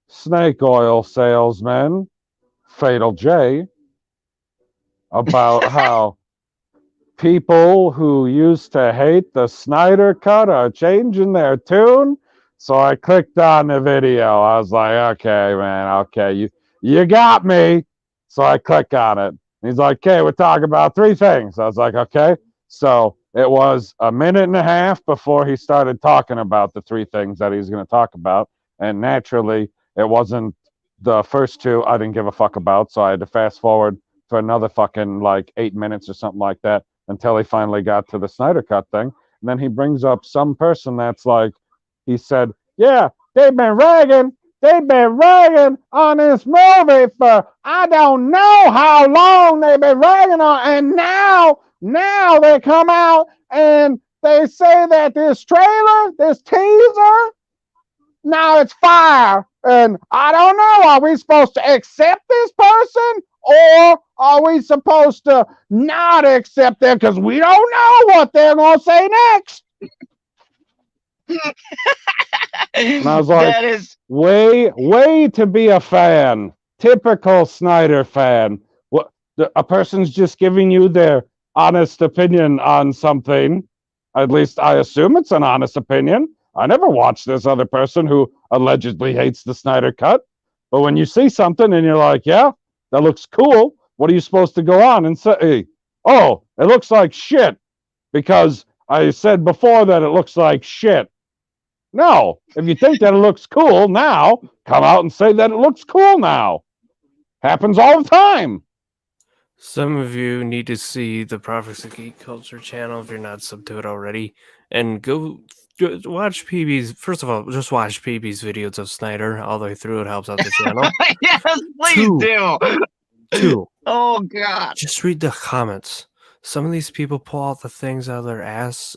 snake oil salesman, Fatal J, about how people who used to hate the Snyder Cut are changing their tune. So I clicked on the video. I was like, okay, man, okay, you got me. So I click on it. He's like, okay, we're talking about 3 things. I was like, okay. So it was a minute and a half before he started talking about the 3 things that he's going to talk about. And naturally, it wasn't the first 2 I didn't give a fuck about. So I had to fast forward for another fucking like 8 minutes or something like that until he finally got to the Snyder Cut thing. And then he brings up some person that's like, he said, yeah, they've been ragging on this movie for I don't know how long they've been ragging on, and now they come out and they say that this trailer, this teaser, now it's fire. And I don't know, are we supposed to accept this person or are we supposed to not accept them because we don't know what they're going to say next? And I was like, that is way to be a fan. Typical Snyder fan. What, a person's just giving you their honest opinion on something, At least I assume it's an honest opinion. I never watched this other person who allegedly hates the Snyder Cut. But when you see something and you're like, yeah, that looks cool, what are you supposed to go on and say? Oh, it looks like shit because I said before that it looks like shit. No, if you think that it looks cool now, come out and say that it looks cool now. Happens all the time. Some of you need to see the Prophecy Geek Culture channel if you're not subbed to it already, and go watch PB's. First of all, just watch PB's videos of Snyder all the way through. It helps out the channel. Yes, please do. Two, Oh God. just read the comments. Some of these people pull out the things out of their ass,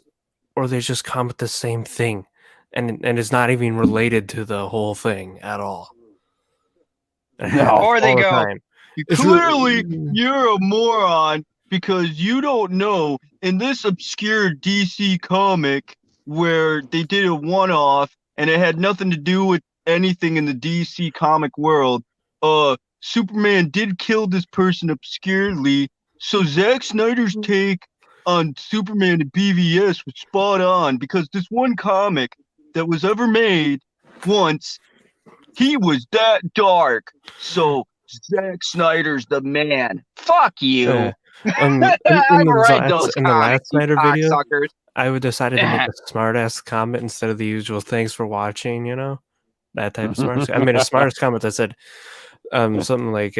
or they just comment the same thing, and it's not even related to the whole thing at all. Or they all the go, time. Clearly, you're a moron because you don't know in this obscure DC comic where they did a one-off and it had nothing to do with anything in the DC comic world. Superman did kill this person obscurely, so Zack Snyder's take on Superman and BVS was spot on because this one comic that was ever made once, he was that dark. So Zack Snyder's the man. Fuck you. In I read those the last comics, you Snyder video, cocksuckers. I would decided to make a smart ass comment instead of the usual thanks for watching, you know? That type of smart. I made a smart comment that said something like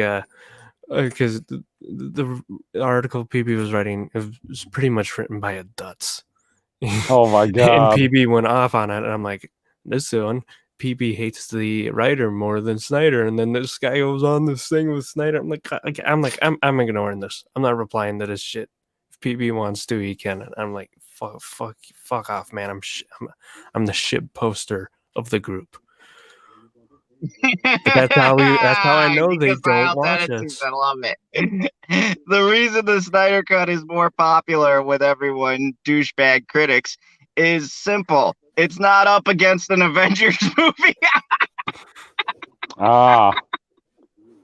because the article PB was writing, it was pretty much written by a Dutz. Oh my God. And PB went off on it, and I'm like, this one, PB hates the writer more than Snyder, and then this guy goes on this thing with Snyder. I'm ignoring this. I'm not replying to this shit. If PB wants to, he can. And I'm like, fuck off, man. I'm the shit poster of the group. But that's how I know they don't watch us. I love it. The reason the Snyder Cut is more popular with everyone, douchebag critics, is simple. It's not up against an Avengers movie.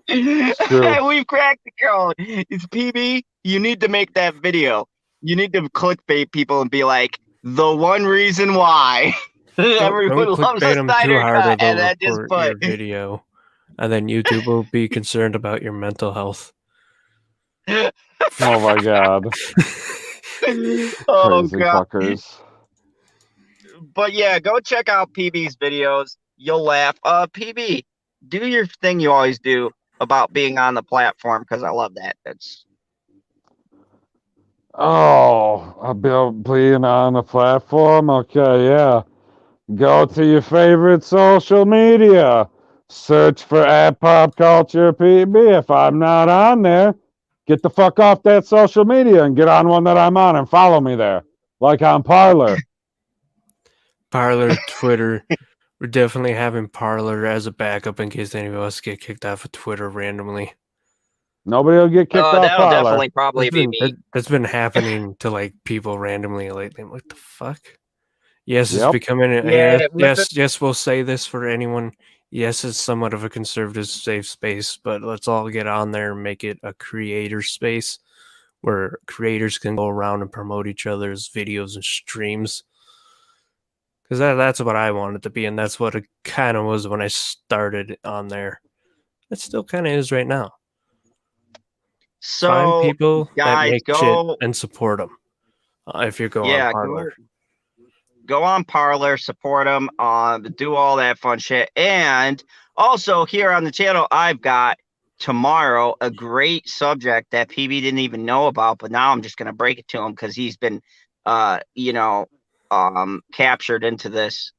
We've cracked the code. It's PB. You need to make that video. You need to clickbait people and be like, the one reason why. Everyone loves the Snyder Cut, and then just put your video, and then YouTube will be concerned about your mental health. Oh my God. Oh Crazy God. fuckers. But yeah, go check out PB's videos. You'll laugh. PB, do your thing you always do about being on the platform because I love that. That's about being on the platform. Okay, yeah. Go to your favorite social media. Search for @PopCulturePb. If I'm not on there, get the fuck off that social media and get on one that I'm on and follow me there. Like on Parler. Parler, Twitter. We're definitely having Parler as a backup in case any of us get kicked off of Twitter randomly. Nobody will get kicked off that'll Parler. definitely probably be me. That's been happening to like people randomly lately. I'm like, what the fuck? Yes, it's Yep. becoming. Yeah, Yes, we'll say this for anyone. Yes, it's somewhat of a conservative, safe space, but let's all get on there and make it a creator space where creators can go around and promote each other's videos and streams. Because that's what I wanted to be, and that's what it kind of was when I started on there. It still kind of is right now. So Find people that guys, make shit and support them. If you go on Parler. Go on Parler, support them, do all that fun shit. And also here on the channel, I've got tomorrow a great subject that PB didn't even know about, but now I'm just going to break it to him because he's been, captured into this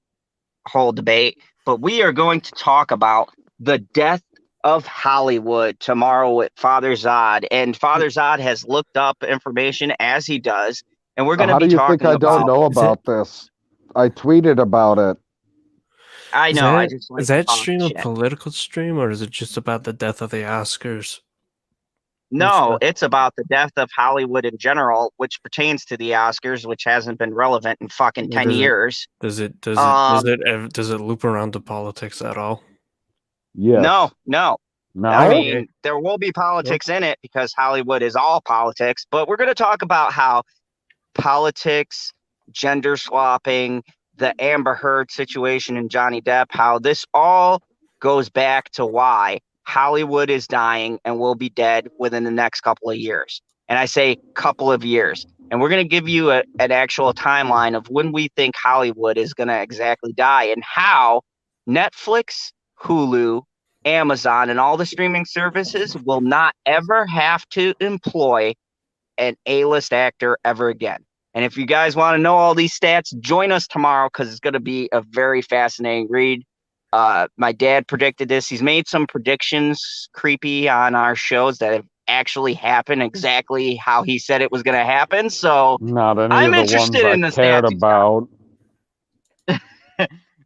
whole debate. But we are going to talk about the death of Hollywood tomorrow with Father Zod. And Father Zod has looked up information as he does. And we're going to be talking about... How do you think I don't know about this? I tweeted about it. I know. Is that stream a political stream, or is it just about the death of the Oscars? No, it's about the death of Hollywood in general, which pertains to the Oscars, which hasn't been relevant in fucking 10 years. Does it loop around to politics at all? Yes. No. I mean, there will be politics in it because Hollywood is all politics, but we're going to talk about how politics gender swapping, the Amber Heard situation and Johnny Depp, how this all goes back to why Hollywood is dying and will be dead within the next couple of years. And I say couple of years. And we're going to give you an actual timeline of when we think Hollywood is going to exactly die and how Netflix, Hulu, Amazon, and all the streaming services will not ever have to employ an A-list actor ever again. And if you guys want to know all these stats, join us tomorrow because it's going to be a very fascinating read. My dad predicted this. He's made some predictions creepy on our shows that have actually happened exactly how he said it was going to happen. So Not any I'm of the interested ones in I the cared stats. about.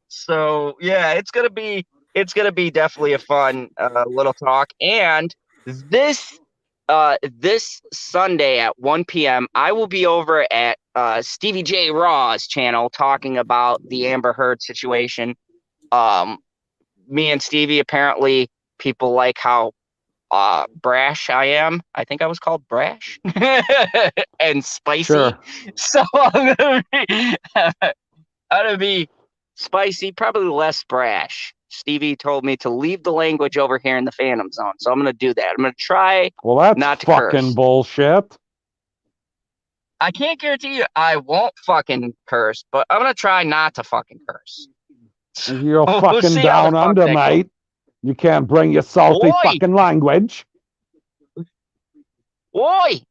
So yeah, it's gonna be definitely a fun little talk. And this this Sunday at 1 p.m. I will be over at Stevie J Raw's channel talking about the Amber Heard situation. Me and Stevie, apparently people like how brash I am. I think I was called brash and spicy. Sure. So I'm gonna be spicy, probably less brash. Stevie told me to leave the language over here in the Phantom Zone, so I'm gonna do that. I'm gonna try Well, that's not to fucking curse. bullshit. I can't guarantee you I won't fucking curse, but I'm gonna try not to fucking curse. You're We'll fucking see how the down fuck under, that goes. mate. You can't bring your salty Oi! fucking language. Oi!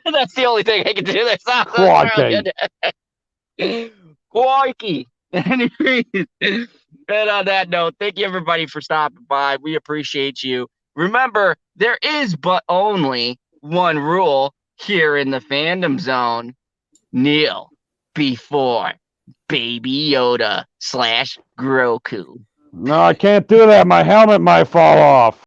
That's the only thing I can do. That's not Crikey. good. Crikey. Anyways, and on that note, thank you everybody for stopping by. We appreciate you. Remember, there is but only one rule here in the Fandom Zone. Kneel before Baby Yoda / Groku. No, I can't do that. My helmet might fall off.